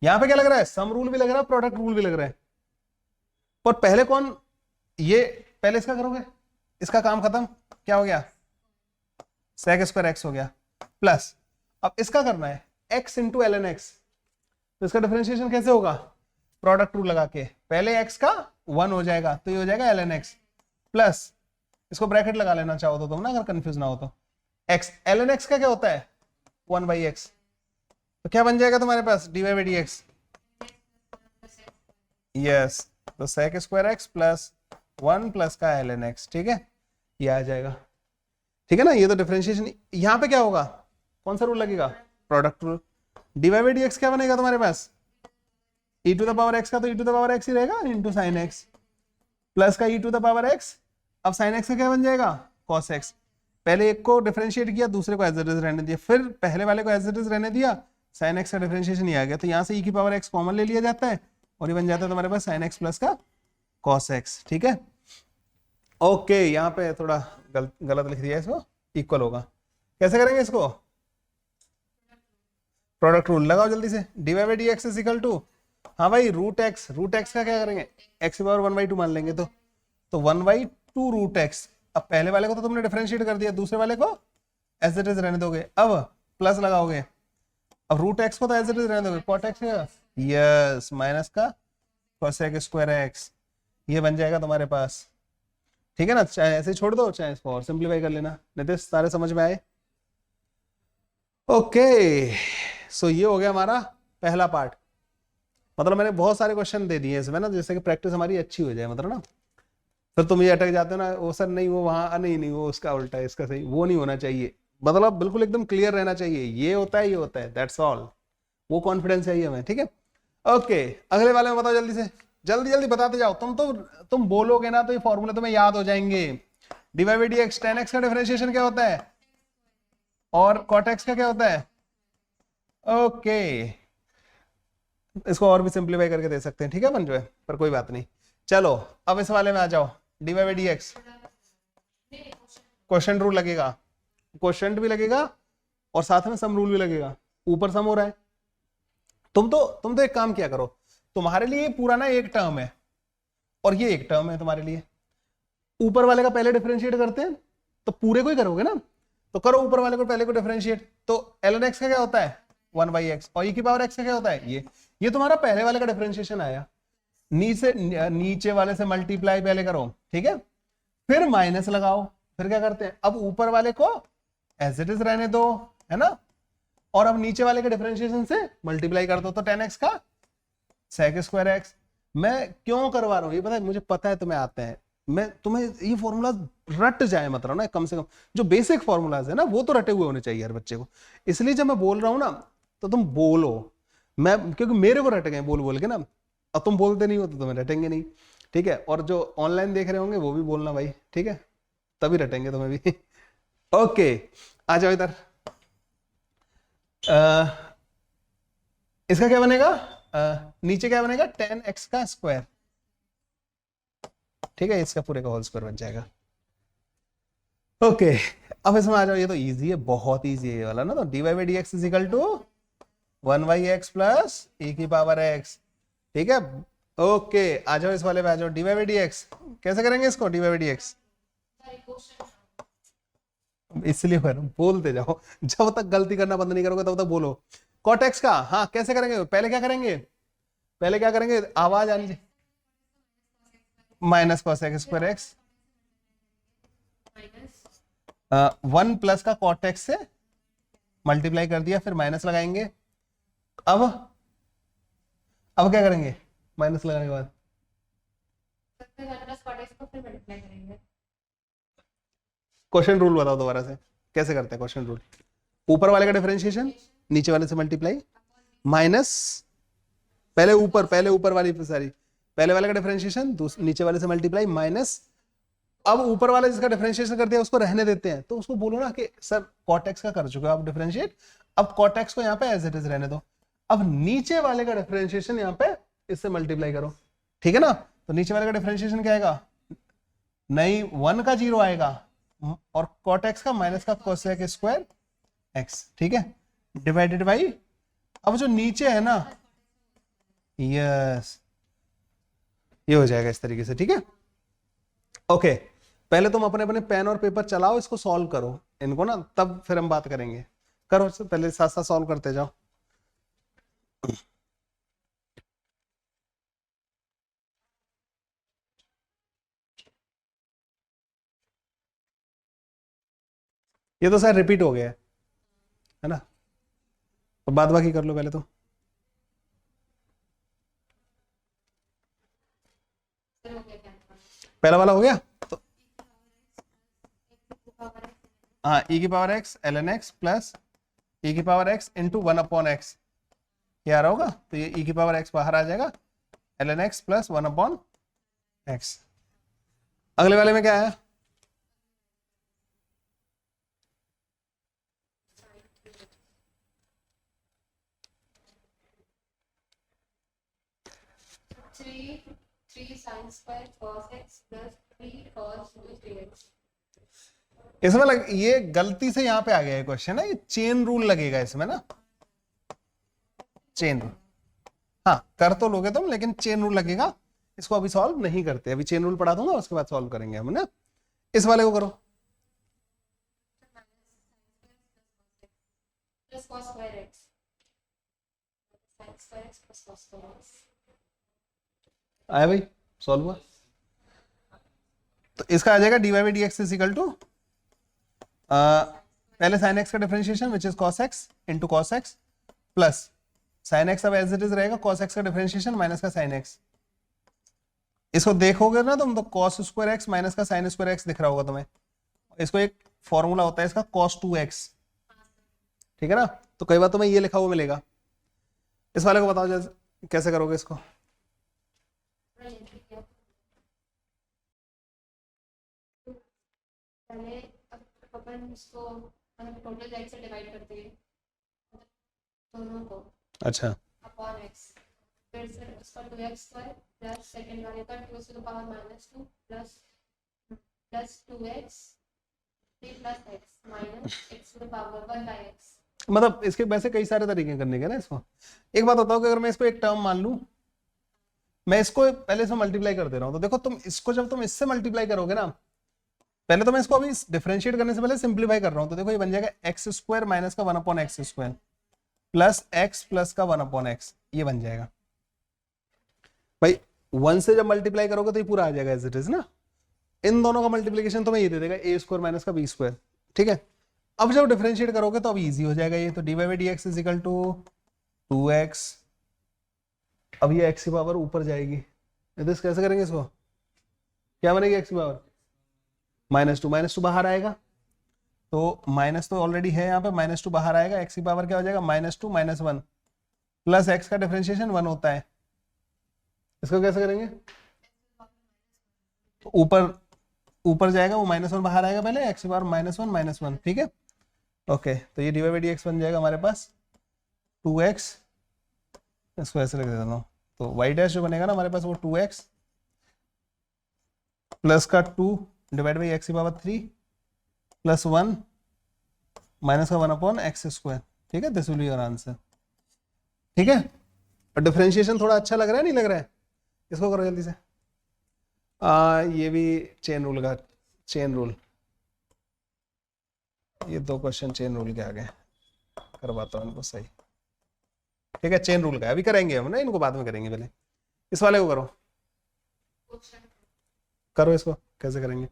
यहाँ पे क्या लग रहा है सम रूल भी लग रहा है, प्रोडक्ट रूल भी लग रहा है, पर पहले कौन, ये पहले इसका करोगे, इसका काम खत्म, क्या हो गया sec स्क्वायर x हो गया प्लस, अब इसका करना है x into l N x, तो इसका डिफरेंशिएशन कैसे होगा, प्रोडक्ट रूल लगा के, पहले x का 1 हो जाएगा तो ये हो जाएगा एल एन एक्स प्लस, इसको ब्रैकेट लगा लेना चाहो तो तुम ना, अगर कंफ्यूज ना हो तो, x एल एन एक्स का क्या होता है 1/x, तो क्या बन जाएगा तुम्हारे पास dy by D x, yes, तो sec square x plus 1 plus का एल एन एक्स, ठीक है, ये आ जाएगा, ठीक है ना। ये तो डिफरेंशिएशन, यहां पे क्या होगा, कौन सा रूल लगेगा, product rule, dy by D x क्या बनेगा तुम्हारे पास, e to the power x का तो e to the power x ही रहेगा इंटू साइन x प्लस का e to the power x, अब साइन x का क्या बन जाएगा cos x, पहले एक को डिफरेंशिएट किया दूसरे को एज इट इज रहने दिया, फिर पहले वाले को एज इट इज रहने दिया, साइन x का डिफरेंशिएशन ही आ गया, तो यहाँ से e की पावर x कॉमन ले लिया जाता है और ये बन जाता है तुम्हारे पास साइन x प्लस का cos x, ठीक है। ओके, यहाँ पे थोड़ा गलत लिख दिया, इसको इक्वल होगा, कैसे करेंगे इसको, प्रोडक्ट रूल लगाओ जल्दी से, dy by D x is equal to, हाँ भाई रूट एक्स का क्या करेंगे x की पावर 1/2 मान लेंगे, तो 1/2 रूट एक्स, अब पहले वाले को तो तुमने डिफरेंशिएट कर दिया, दूसरे वाले को एज इट इज रहने दोगे, अब प्लस लगाओगे, अब रूट एक्स को तो एज इट इज रहने दोगे, कॉट एक्स, यस, माइनस का कोसेक स्क्वायर एक्स, ये बन जाएगा तुम्हारे पास, ठीक है ना, चाहे ऐसे छोड़ दो चाहे इसको और सिंप्लीफाई कर लेना। नितिश सारे समझ में आए, ओके, सो ये हो गया हमारा पहला पार्ट, मतलब मैंने बहुत सारे क्वेश्चन दे दिए इसमें ना, जैसे कि प्रैक्टिस हमारी अच्छी हो जाए, मतलब ना, फिर तुम ये अटक जाते हो ना, वो सर नहीं वो वहां नहीं वो उसका उल्टा है इसका सही, वो नहीं होना चाहिए, मतलब बिल्कुल एकदम क्लियर रहना चाहिए, ये होता है ये होता है, दैट्स ऑल, वो कॉन्फिडेंस चाहिए हमें, ठीक है। ओके, अगले वाले में बताओ जल्दी से, जल्दी जल्दी बताते जाओ, तुम बोलोगे ना तो ये फॉर्मूले तुम्हें याद हो जाएंगे, dy by D x, tan x का डिफरेंशिएशन क्या होता है और cot x का क्या होता है, ओके, इसको और भी सिंप्लीफाई करके दे सकते हैं, ठीक है बन जो है, पर कोई बात नहीं। चलो अब इस वाले में आ जाओ, dy by D x, question rule लगेगा, क्वेश्चन भी लगेगा और साथ में सम रूल भी लगेगा, ऊपर सम हो रहा है, तुम तो एक काम किया करो, तुम्हारे लिए पूरा ना एक टर्म है और ये एक टर्म है तुम्हारे लिए, ऊपर वाले का पहले डिफरेंशिएट करते हैं तो पूरे को ही करोगे ना, तो करो ऊपर वाले को पहले को डिफरेंशिएट, तो ln x का क्या होता है 1/x और e की पावर x का क्या होता है ये तुम्हारा पहले वाले का डिफरेंशिएशन आया, नीचे वाले से मल्टीप्लाई पहले करो, ठीक है, फिर माइनस लगाओ, फिर क्या करते हैं, अब ऊपर वाले को एज इट इज रहने दो, है ना, और अब नीचे वाले के डिफरेंशिएशन से मल्टीप्लाई कर दो, तो tan x का sec स्क्वायर x, मैं क्यों करवा रहा हूं ये पता है, मुझे पता है तुम्हें आते हैं, मैं तुम्हें ये फॉर्मूला रट जाए, मतलब ना कम से कम जो बेसिक फॉर्मूलाज है ना वो तो रटे हुए होने चाहिए हर बच्चे को, इसलिए जब मैं बोल रहा हूं ना तो तुम बोलो, मैं क्योंकि मेरे को रट गए बोल बोल के ना, अब तुम बोलते नहीं हो तो तुम्हें रटेंगे नहीं, ठीक है, और जो ऑनलाइन देख रहे होंगे वो भी बोलना भाई, ठीक है, तभी रटेंगे तुम्हें भी। ओके, आ जाओ इधर, इसका क्या बनेगा, नीचे क्या बनेगा tan x का स्क्वायर, ठीक है, इसका पूरे का होल स्क्वायर बन जाएगा। ओके, अब इसमें आ जाओ, ये तो इजी है, बहुत इजी है ये वाला ना, तो dy by D x is equal to 1/x plus e की पावर x, ठीक है। ओके, आ जाओ इस वाले पे आ जाओ, dy बाई डी एक्स कैसे करेंगे इसको, dy बाई डी एक्स, इसलिए बोलते जाओ, जब तक गलती करना बंद नहीं करोगे तब तक बोलो। cot x का, हाँ कैसे करेंगे, पहले क्या करेंगे, पहले क्या करेंगे, आवाज आनी चाहिए, minus cos x square x, 1 plus का cot x से मल्टीप्लाई कर दिया, फिर माइनस लगाएंगे, अब क्या करेंगे माइनस लगाने के बाद, क्वेश्चन रूल बताओ दोबारा से कैसे करते हैं क्वेश्चन रूल, ऊपर वाले का डिफरेंशिएशन नीचे वाले से मल्टीप्लाई, माइनस पहले ऊपर वाली सारी, पहले वाले का डिफरेंशिएशन नीचे वाले से मल्टीप्लाई, माइनस अब ऊपर वाले जिसका डिफरेंशिएशन कर दिया उसको रहने देते हैं, तो उसको बोलो ना कि सर cot x का कर चुके हो आप डिफरेंशिएट, अब cot x को यहाँ पे एज इट इज रहने दो, अब नीचे वाले का डिफरेंशिएशन यहाँ पे इससे मल्टीप्लाई करो, ठीक है ना, तो नीचे वाले का डिफरेंशिएशन क्या आएगा, नहीं 1 का 0 आएगा और cot x का माइनस का cosec स्क्वायर x, ठीक है, डिवाइडेड बाई, अब जो नीचे है ना, यस, ये हो जाएगा इस तरीके से, ठीक है। ओके, पहले तुम अपने अपने पेन और पेपर चलाओ, इसको सॉल्व करो, इनको ना, तब फिर हम बात करेंगे। करो, पहले साथ साथ सॉल्व करते जाओ। ये तो शायद रिपीट हो गया है ना, तो बाद बाकी कर लो पहले तो। पहला वाला हो गया तो हाँ, e की power x ln x plus e की पावर x इंटू 1/x, ये आ रहा होगा, तो ये e की पावर x बाहर आ जाएगा, ln x प्लस 1/x। अगले वाले में क्या आया? इसमें ये गलती से यहाँ पे आ गया है क्वेश्चन है, ये चेन रूल लगेगा इसमें ना, चेन रूल। हाँ कर तो लोगे तुम, लेकिन चेन रूल लगेगा। इसको अभी सॉल्व नहीं करते, अभी चेन रूल पढ़ा दूंगा, उसके बाद सॉल्व करेंगे हम ना। इस वाले को करो। आया भाई, सॉल्व हुआ। तो इसका आ जाएगा dy by D x is equal to पहले साइन एक्स का differentiation which is cos x into cos x plus sine x अब एज इट इज रहेगा, कॉस एक्स का डिफरेंशिएशन माइनस का साइन एक्स। इसको देखोगे ना तुम तो कॉस स्क्वायर एक्स माइनस का साइन स्क्वायर एक्स दिख रहा होगा तुम्हें। इसको एक फॉर्मूला होता है इसका कॉस 2x, ठीक है ना, तो कई बार तुम्हें ये लिखा हुआ मिलेगा। इस वाले को बताओ जैसे कैसे करोगे इसको। पहले अपन इसको टोटल x से डिवाइड करते हैं दोनों को, अच्छा, अपॉन x, फिर से उसका 2x स्क्वायर प्लस सेकंड वाले का 2 to the power -2 plus 2x plus x minus x to the power 1/x। मतलब इसके वैसे कई सारे तरीके करने के ना इसको। एक बात बताओ कि अगर मैं इसको एक टर्म मान लूं, मैं इसको पहले से मल्टीप्लाई कर दे रहा हूं, तो देखो तुम इसको जब तुम इससे मल्टीप्लाई करोगे ना, पहले तो मैं इसको अभी डिफरेंशिएट करने से पहले सिंप्लीफाई कर रहा हूं, तो देखो ये बन जाएगा एक्स स्क्वायर माइनस का 1/x square plus x plus का 1/x, ये बन जाएगा भाई। 1 से जब मल्टीप्लाई करोगे तो ये पूरा आ जाएगा एज इट इज ना। इन दोनों का मल्टीप्लीकेशन तुम्हें ये दे देगा ए स्क्वायर माइनस का बी स्क्वायर, ठीक है। अब जब डिफरेंशिएट करोगे तो अब इजी हो जाएगा ये, तो d by D x is equal to 2x। अब ये x की पावर ऊपर जाएगी, दिस कैसे करेंगे इसको, क्या बनेगी x की पावर -2 बाहर आएगा, तो माइनस तो ऑलरेडी है यहाँ पे, -2 बाहर आएगा, x की पावर क्या हो जाएगा -2 -1 प्लस x का डिफरेंशिएशन 1 होता है। इसको कैसे करेंगे, तो ऊपर जाएगा वो -1 बाहर आएगा पहले, x की पावर -1 -1, ठीक है। ओके, तो ये डी बाई डी एक्स बन जाएगा हमारे पास 2x, इसको ऐसे लिख देता हूँ, तो y डैश जो बनेगा ना हमारे पास वो 2x प्लस का 2 डिवाइड बाई एक्स की पावर 3 प्लस 1 माइनस का 1/x स्क्वायर, ठीक है। This will be your answer, ठीक है। और डिफरेंशिएशन थोड़ा अच्छा लग रहा है, नहीं लग रहा है, इसको करो जल्दी से। ये भी चेन रूल का, चेन रूल, ये 2 क्वेश्चन चेन रूल के आ गए, करवाता हूँ इनको सही, ठीक है। चेन रूल का अभी करेंगे हम ना, इनको बाद में करेंगे, पहले इस वाले को करो। करो इसको, कैसे करेंगे।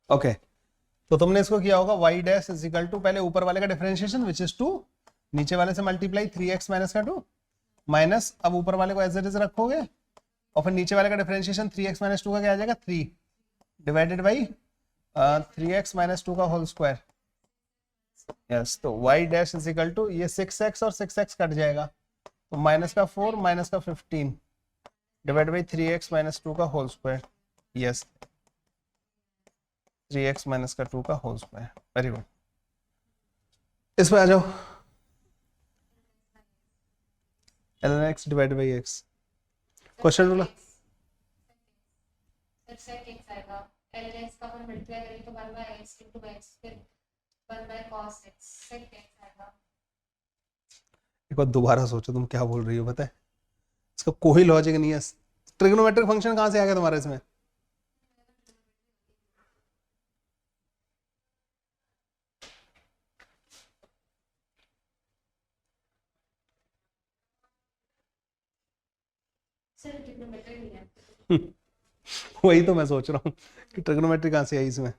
ओके, तो तुमने इसको किया होगा y dash is equal to पहले ऊपर वाले का डिफरेंशिएशन विच इज 2, नीचे वाले से मल्टीप्लाई 3x माइनस का 2 माइनस, अब ऊपर वाले को एज इट इज रखोगे और फिर नीचे वाले का डिफरेंशिएशन 3x माइनस 2 का क्या आ जाएगा 3 डिवाइडेड बाई 3x माइनस 2 का होल स्क्वायर। यस, तो y dash is equal to ये 6x और 6x कट जाएगा, तो माइनस का 4 माइनस का 15 डिवाइड बाई 3x माइनस 2 का whole square. Yes, 3x minus का 2 का होल स्क्वायर, वेरी गुड। इस पे आ जाओ, ln x divide by x, question बोला एक बार दोबारा सोचो तुम क्या बोल रही हो, पता है इसका कोई लॉजिक नहीं है, ट्रिग्नोमेट्रिक फंक्शन कहां से आ गया तुम्हारे इसमें? सर ट्रिग्नोमेट्री नहीं है। वही तो मैं सोच रहा हूँ कि ट्रिग्नोमेट्री कहां से आई इसमें।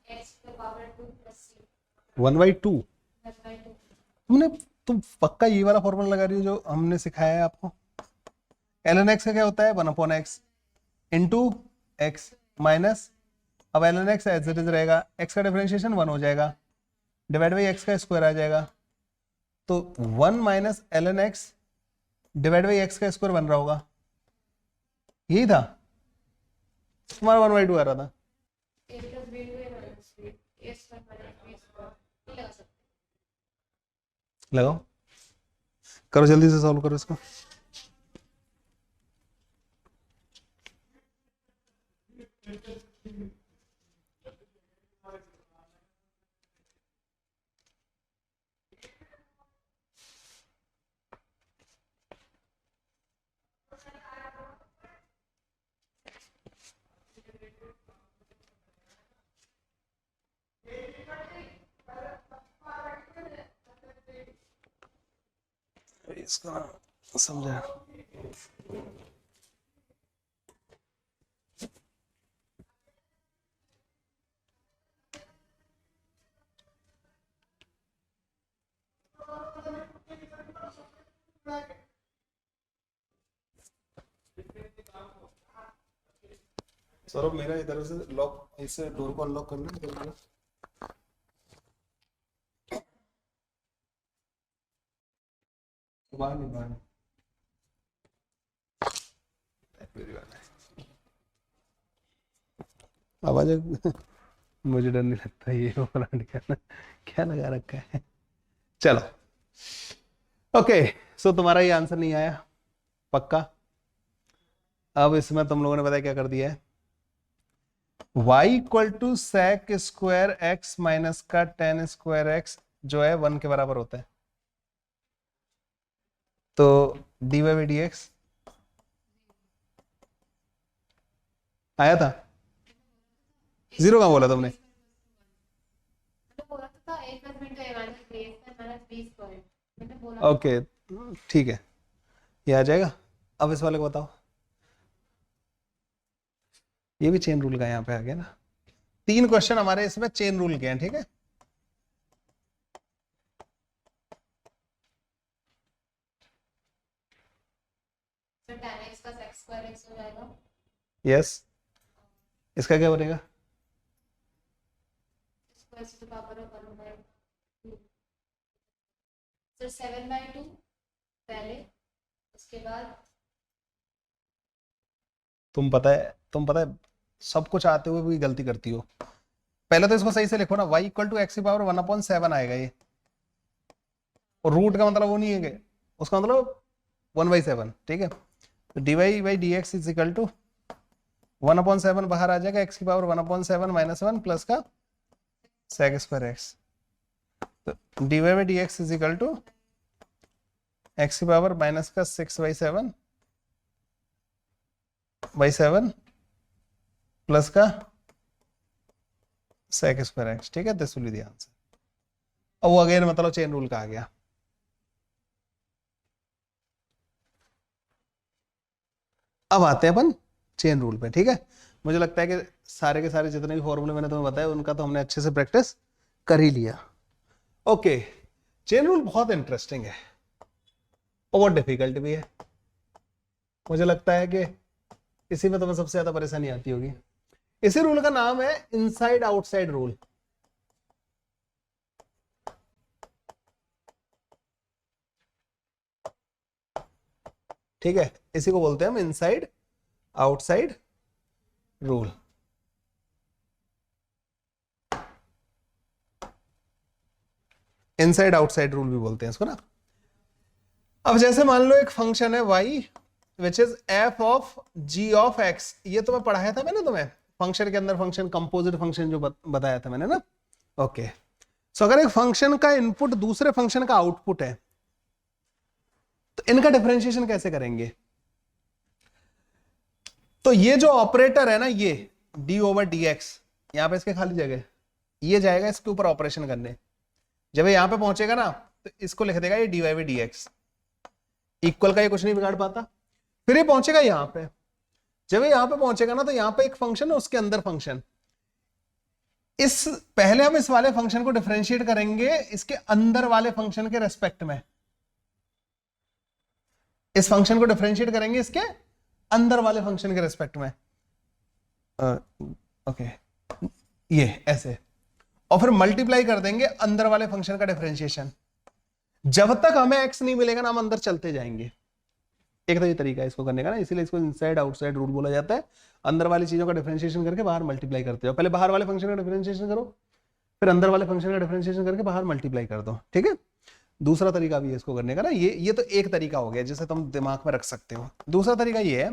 x to the power 2 plus c 1/2। 1/2। तुम पक्का ये वाला फॉर्मूला लगा रही हो जो हमने सिखाया है आपको? ln x का क्या होता है? 1/x इंटू एक्स माइनस, अब ln x as it is रहेगा, x का डिफरेंशिएशन 1 हो जाएगा, डिवाइड बाई x का स्क्वायर आ जाएगा, तो 1 minus ln x divide by x का स्क्वायर बन रहा होगा। यही था तुम्हारा 1/2 आ रहा था। a plus b into a minus b a square minus b square नहीं लगा सकते। लगाओ, करो जल्दी से सॉल्व करो इसको। इसका समझा। सौरभ मेरा इधर से लॉक, इसे डोर को अनलॉक करना है। बाहर नहीं, बाहर नहीं। आवाज मुझे डर नहीं लगता ये ब्रांड क्या लगा रखा है। चलो ओके, सो तुम्हारा ये आंसर नहीं आया पक्का। अब इसमें तुम लोगों ने बताया क्या कर दिया है, y equal to sec square x minus का tan स्क्वायर x जो है 1 के बराबर होता है, तो dy बाई dx आया था। जीरो कहाँ बोला तुमने? मैंने बोला तो था a plus b into a minus b a square minus b square मैंने बोला। ओके ठीक है, ये आ जाएगा। अब इस वाले को बताओ, ये भी चेन रूल का यहाँ पे आ गया ना। 3 क्वेश्चन हमारे इसमें चेन रूल के हैं, ठीक है। तो tan x का sec square x हो जाएगा। यस, इसका क्या बनेगा? square to the power of 1/2। Sir 7/2 पहले, उसके बाद तुम पता है सब कुछ आते हुए भी गलती करती हो। पहले तो इसको सही से लिखो ना, y इक्वल टू एक्स की पावर 1/7 आएगा ये, और रूट का मतलब वो नहीं है कि उसका मतलब 1/7, ठीक है। तो dy by dx is equal to 1/7 बाहर आ जाएगा, x की पावर 1/7 माइनस 1 प्लस का sec स्क्वायर x, तो dy by dx is equal to x की पावर माइनस का 6/7 बाई 7 प्लस का sec स्क्वायर x, ठीक है। This will be the answer. अब वो अगेन मतलब चेन रूल का आ गया। अब आते हैं अपन चेन रूल पे, ठीक है। मुझे लगता है कि सारे के सारे जितने भी फॉर्मूले मैंने तुम्हें बताया उनका तो हमने अच्छे से प्रैक्टिस कर ही लिया। ओके, चेन रूल बहुत इंटरेस्टिंग है और बहुत डिफिकल्ट भी है। मुझे लगता है कि इसी में तुम्हें सबसे ज्यादा परेशानी आती होगी। इसी रूल का नाम है इनसाइड आउटसाइड रूल। ठीक है, इसी को बोलते हैं हम inside outside rule. Inside outside rule भी बोलते हैं इसको ना। अब जैसे मान लो एक फंक्शन है y which is f of g of x. ये तुम्हें पढ़ाया था मैंने तुम्हें, फंक्शन के अंदर फंक्शन, कंपोजिट फंक्शन जो बताया था मैंने ना। ओके सो अगर एक फंक्शन का इनपुट दूसरे फंक्शन का आउटपुट है तो इनका डिफरेंशिएशन कैसे करेंगे? तो ये जो ऑपरेटर है ना, ये डी ओवर डी एक्स, यहां पे इसके खाली जगह, ये जाएगा इसके ऊपर ऑपरेशन करने। जब ये यहां पे पहुंचेगा ना तो इसको लिख देगा ये d y by D x. Equal का ये कुछ नहीं बिगाड़ पाता। फिर ये पहुंचेगा यहां पे, जब ये यहां पे पहुंचेगा ना तो यहां पे एक फंक्शन है, उसके अंदर फंक्शन, इस पहले हम इस वाले फंक्शन को डिफरेंशिएट करेंगे इसके अंदर वाले फंक्शन के रेस्पेक्ट में। इस फंक्शन को डिफरेंशिएट करेंगे इसके अंदर वाले फंक्शन के रेस्पेक्ट में। ओके ये ऐसे, और फिर मल्टीप्लाई कर देंगे अंदर वाले फंक्शन का डिफरेंशिएशन। जब तक हमें एक्स नहीं मिलेगा ना हम अंदर चलते जाएंगे। एक तो ये तरीका है इसको करने का ना, इसीलिए इसको इनसाइड आउटसाइड रूल बोला जाता है। अंदर वाली चीजों का डिफरेंशिएशन करके बाहर मल्टीप्लाई करते हो। पहले बाहर वाले फंक्शन का डिफरेंशिएशन करो, फिर अंदर वाले फंक्शन का डिफरेंशिएशन करके बाहर मल्टीप्लाई कर दो। ठीक है, दूसरा तरीका भी है इसको करने का ना। ये तो एक तरीका हो गया जिसे तुम दिमाग में रख सकते हो। दूसरा तरीका ये है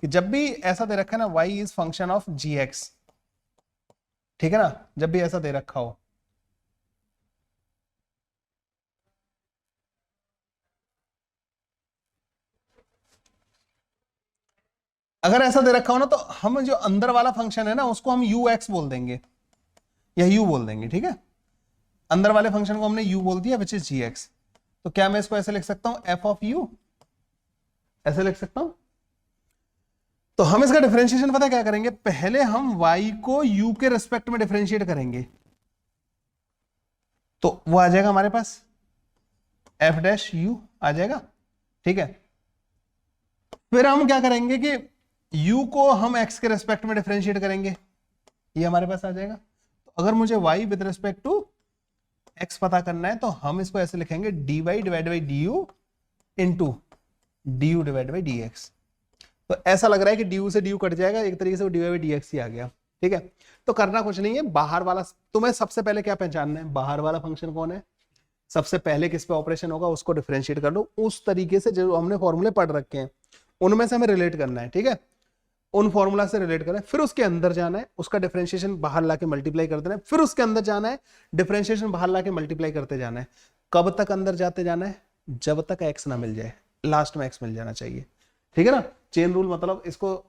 कि जब भी ऐसा दे रखा है ना, y is function of g x, ठीक है ना, जब भी ऐसा दे रखा हो, अगर ऐसा दे रखा हो ना तो हम जो अंदर वाला फंक्शन है ना उसको हम यू एक्स बोल देंगे या यू बोल देंगे। ठीक है, अंदर वाले फंक्शन को हमने यू बोल दिया विच इज जी एक्स। तो क्या मैं इसको ऐसे लिख सकता हूं, एफ ऑफ यू, ऐसे लिख सकता हूं। तो हम इसका डिफरेंशिएशन पता क्या करेंगे, पहले हम y को u के रिस्पेक्ट में डिफरेंशिएट करेंगे तो वो आ जाएगा हमारे पास f डैश u आ जाएगा। ठीक है, फिर हम क्या करेंगे कि u को हम x के रिस्पेक्ट में डिफरेंशिएट करेंगे, ये हमारे पास आ जाएगा। तो अगर मुझे y with respect to x पता करना है तो हम इसको ऐसे लिखेंगे dy divide by du into du divide by dx। तो ऐसा लग रहा है कि du से du कट जाएगा, एक तरीके से वो dy बाई dx ही आ गया। ठीक है, तो करना कुछ नहीं है, बाहर वाला तुम्हें सबसे पहले क्या पहचानना है, बाहर वाला फंक्शन कौन है, सबसे पहले किस पे ऑपरेशन होगा उसको डिफरेंशिएट कर लो। उस तरीके से जो हमने फॉर्मूले पढ़ रखे हैं उनमें से हमें रिलेट करना है। ठीक है, उन फॉर्मूला से रिलेट करना है, फिर उसके अंदर जाना है, उसका डिफरेंशिएशन बाहर लाके मल्टीप्लाई कर देना है, फिर उसके अंदर जाना है, डिफरेंशिएशन बाहर लाके मल्टीप्लाई करते जाना है। कब तक अंदर जाते जाना है, जब तक एक्स ना मिल जाए, लास्ट में एक्स मिल जाना चाहिए। ठीक है ना, चेन रूल मतलब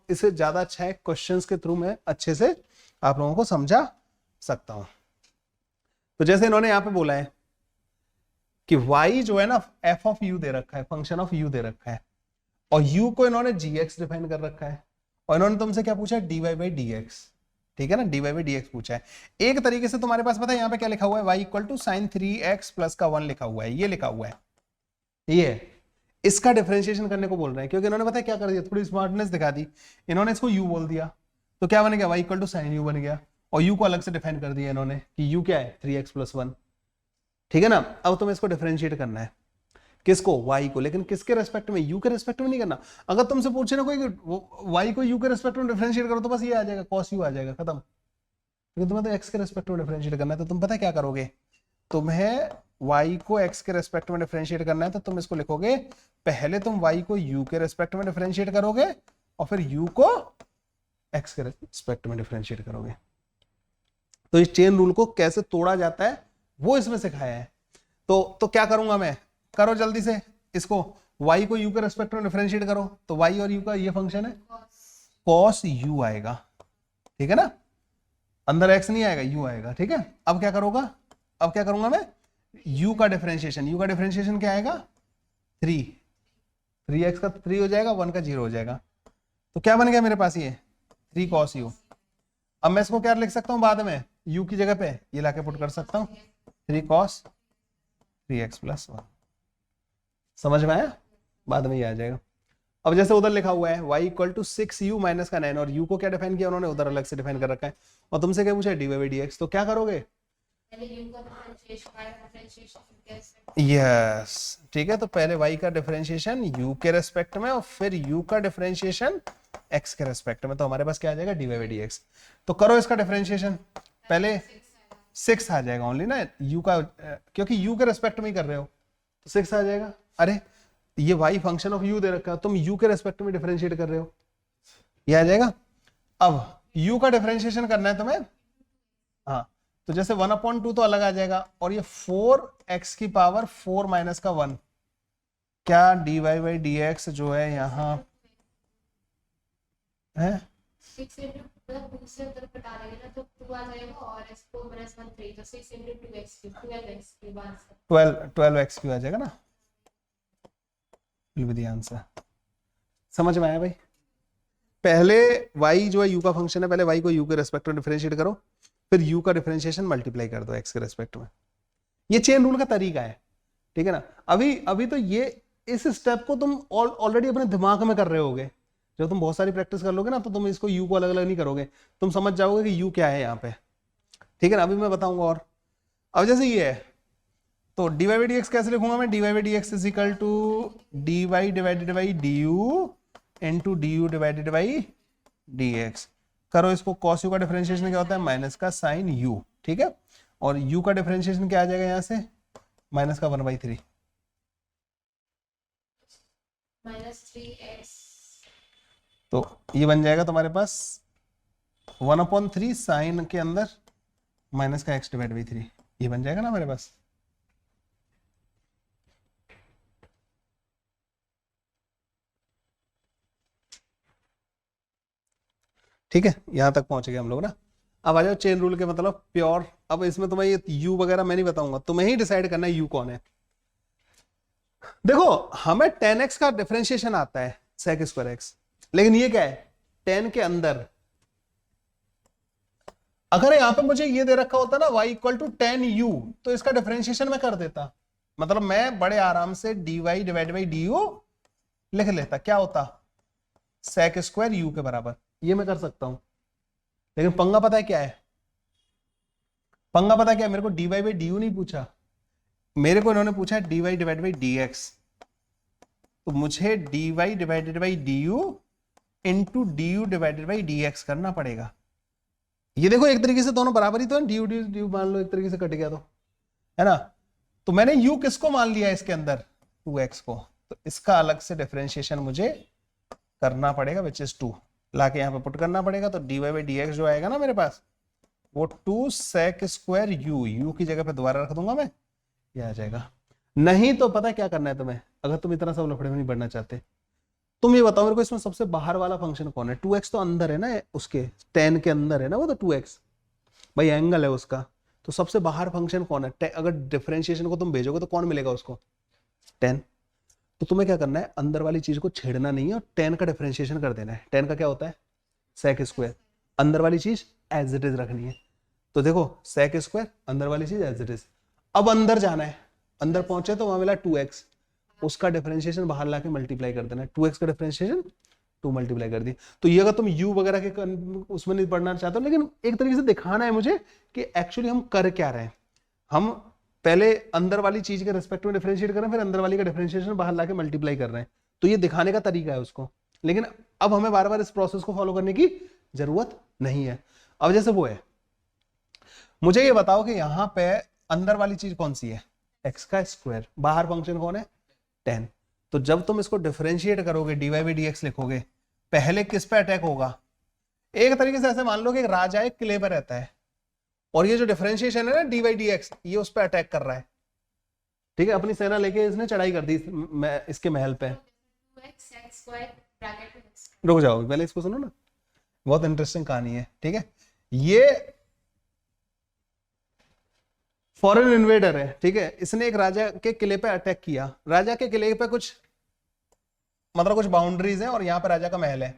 इससे ज्यादा अच्छा है, क्वेश्चंस के थ्रू मैं अच्छे से आप लोगों को समझा सकता हूं। तो जैसे इन्होंने यहां पे बोला है कि y जो है ना f ऑफ u दे रखा है, फंक्शन ऑफ u दे रखा है, और u को इन्होंने gx डिफाइन कर रखा है, और इन्होंने तुमसे क्या पूछा है, dy बाई dx। ठीक है ना, dy बाई dx पूछा है। एक तरीके से तुम्हारे पास पता है यहाँ पे क्या लिखा हुआ है, y equal to sine 3x plus का 1 लिखा हुआ है, ये लिखा हुआ है, ये इसका डिफरेंशिएशन करने को बोल रहे हैं, क्योंकि इन्होंने पता है क्या कर दिया, थोड़ी स्मार्टनेस दिखा दी, इन्होंने इसको u बोल दिया तो क्या बन गया, y equal to sine u बन गया, और u को अलग से डिफाइन कर दिया इन्होंने कि u क्या है, 3x प्लस 1। ठीक है ना, अब तुम्हें इसको डिफरेंशिएट करना है, किसको, y को, लेकिन किसके रेस्पेक्ट में, u के रेस्पेक्ट में नहीं करना। अगर तुमसे पूछे ना कोई y को u के रेस्पेक्ट में डिफरेंशिएट करो तो बस ये आ जाएगा, cos u आ जाएगा, खत्म। लेकिन तुम्हें तो x के रेस्पेक्ट में डिफरेंशिएट करना है, तो तुम पता क्या करोगे, तुम्हें y को x के रेस्पेक्ट में डिफरेंशिएट करना है तो तुम इसको लिखोगे, पहले तुम y को u के रेस्पेक्ट में डिफरेंशिएट करोगे और फिर u को x के रेस्पेक्ट में डिफरेंशिएट करोगे। तो इस चेन रूल को कैसे तोड़ा जाता है वो इसमें सिखाया है। तो क्या करूंगा मैं, करो जल्दी से इसको, y को u के रेस्पेक्ट में डिफरेंशिएट करो तो y और u का ये फंक्शन है cos u आएगा। ठीक है ना, अंदर x नहीं आएगा, u आएगा। ठीक है, अब क्या करूंगा, अब क्या करूंगा मैं, u का डिफरेंशिएशन क्या आएगा, 3x का 3 हो जाएगा, 1 का 0 हो जाएगा। तो क्या बन गया मेरे पास, ये 3 cos u। अब मैं इसको क्या लिख सकता हूं बाद में, u की जगह पे ये लाके पुट कर सकता हूं, 3 cos 3x प्लस 1। समझ में आया, बाद में ये आ जाएगा। अब जैसे उधर लिखा हुआ है y equal to 6u minus का 9, और u को क्या डिफाइन किया उन्होंने, उधर अलग से डिफाइन कर रखा है, और तुमसे क्या पूछा, dy बाई dx। तो क्या करोगे, यस ठीक है, तो पहले y का डिफरेंशिएशन u के रेस्पेक्ट में और फिर u का डिफरेंशिएशन x के रेस्पेक्ट में, तो हमारे पास क्या आ जाएगा, dy बाई dx। तो करो इसका डिफरेंशिएशन, पहले 6 आ जाएगा ओनली ना, u का, क्योंकि u के रेस्पेक्ट में ही कर रहे हो तो 6 आ जाएगा। अरे ये y फंक्शन ऑफ u दे रखा है, तुम u के रेस्पेक्ट में डिफरेंशिएट कर रहे हो, ये आ जाएगा। अब u का डिफरेंशिएशन करना है तुम्हें, हाँ, तो जैसे 1/2 तो अलग आ जाएगा, और ये 4x की पावर 4 माइनस का 1, क्या dy बाई dx जो है यहाँ है 6 into मतलब 2 से उधर घटा देंगे ना तो 2 आ जाएगा और x 4 minus 1 3 तो 6 into 2x cube 12x cube answer 12x क्यों आ जाएगा ना, विल बी द आंसर। समझ में आया भाई? पहले y जो है u का फंक्शन है, पहले y को u के रेस्पेक्ट में डिफरेंशिएट करो, फिर u का डिफरेंशिएशन मल्टीप्लाई कर दो x के रेस्पेक्ट में। ये चेन रूल का तरीका है, ठीक है ना। अभी तो ये इस स्टेप को तुम ऑलरेडी अपने दिमाग में कर रहे होगे, जब तुम बहुत सारी प्रैक्टिस कर लोगे ना तो तुम इसको u को अलग अलग नहीं करोगे, तुम समझ जाओगे कि u क्या है यहाँ पे, ठीक है ना। अभी मैं बताऊंगा। और अब जैसे ये है तो dy बाई dx कैसे लिखूंगा मैं, dy by dx is equal to dy divided by du into du divided by dx। करो इसको, cos u का डिफरेंशिएशन क्या होता है, माइनस का साइन u, ठीक है। और u का डिफरेंशिएशन क्या आ जाएगा यहाँ से, माइनस का 1/3, -3x तो ये बन जाएगा तुम्हारे पास 1/3 साइन के अंदर माइनस का x डिवाइड बाई 3, ये बन जाएगा ना हमारे पास। ठीक है, यहां तक पहुंच गए हम लोग ना। अब आ जाओ चेन रूल के मतलब प्योर। अब इसमें तुम्हें ये u वगैरह मैं नहीं बताऊंगा, तुम्हें ही डिसाइड करना है u कौन है। देखो हमें 10x का डिफरेंशिएशन आता है sec स्क्वायर x, लेकिन ये क्या है 10 के अंदर। अगर यहां पे मुझे ये दे रखा होता ना y इक्वल टू 10u, तो इसका डिफरेंशिएशन मैं कर देता, मतलब मैं बड़े आराम से dy डिवाइड बाई du लिख लेता, क्या होता sec स्क्वायर u के बराबर, ये मैं कर सकता हूं। लेकिन पंगा पता है क्या है, पंगा पता है क्या है, मेरे को dy बाई du नहीं पूछा, मेरे को इन्होंने पूछा dy डिवाइड बाई dx, तो मुझे dy divided by du into du divided by dx करना पड़ेगा। ये देखो एक तरीके से दोनों बराबर ही तो है, du मान लो एक तरीके से कट गया तो, है ना। तो मैंने u किसको मान लिया इसके अंदर, 2x को, तो इसका अलग से डिफरेंशिएशन मुझे करना पड़ेगा, विच इज 2, लाके यहाँ पे पुट करना पड़ेगा। तो dy बाई dx जो आएगा ना मेरे पास, वो 2 sec स्क्वायर u की जगह पे दोबारा रख दूंगा मैं, ये आ जाएगा। नहीं तो पता क्या करना है तुम्हें, अगर तुम इतना सब लफड़े में नहीं बढ़ना चाहते, तुम ये बताओ मेरे को इसमें सबसे बाहर वाला फंक्शन कौन है। 2x तो अंदर है ना, उसके 10 के अंदर है ना वो, तो 2x भाई एंगल है उसका, तो सबसे बाहर फंक्शन कौन है। अगर डिफरेंशिएशन को तुम भेजोगे तो कौन मिलेगा उसको, 10। तो तुम्हें क्या करना है, अंदर वाली चीज को छेड़ना नहीं है और 10 का डिफरेंशिएशन कर देना है। 10 का क्या होता है sec स्क्वायर, अंदर वाली चीज एज इट इज रखनी है। तो देखो sec स्क्वायर, अंदर वाली चीज एज इट इज। अब अंदर जाना है, अंदर पहुंचे तो वहां मिला 2x, उसका डिफरेंशिएशन बाहर लाके मल्टीप्लाई कर देना है, 2x का डिफरेंशिएशन 2 मल्टीप्लाई कर दी। तो ये अगर तुम u वगैरह के उसमें नहीं पढ़ना चाहते हो, लेकिन एक तरीके से दिखाना है मुझे कि एक्चुअली हम कर क्या रहे हैं। हम पहले अंदर वाली चीज के रिस्पेक्ट में डिफरेंशिएट कर रहे हैं, फिर अंदर वाली का डिफरेंशिएशन बाहर लाके मल्टीप्लाई कर रहे हैं, तो ये दिखाने का तरीका है उसको। लेकिन अब हमें बार बार इस प्रोसेस को फॉलो करने की जरूरत नहीं है। अब जैसे वो है, मुझे ये बताओ कि यहाँ पे अंदर वाली चीज कौन सी है, x का स्क्वायर, बाहर फंक्शन कौन है 10। तो जब तुम इसको डिफरेंशिएट करोगे, dy बाई dx लिखोगे, पहले किस पे अटैक होगा। एक तरीके से ऐसे मान लो कि एक राजा एक किले पर रहता है और ये जो डिफरेंशिएशन है ना dy बाई dx, ये उस पर अटैक कर रहा है, ठीक है। अपनी सेना लेके इसने चढ़ाई कर दी इसके महल पे। रुक जाओ पहले इसको सुनो ना, बहुत इंटरेस्टिंग कहानी है, ठीक है। ये फॉरेन इन्वेडर है, ठीक है, इसने एक राजा के किले पे अटैक किया। राजा के किले पे कुछ मतलब कुछ बाउंड्रीज हैं और यहाँ पे राजा का महल है।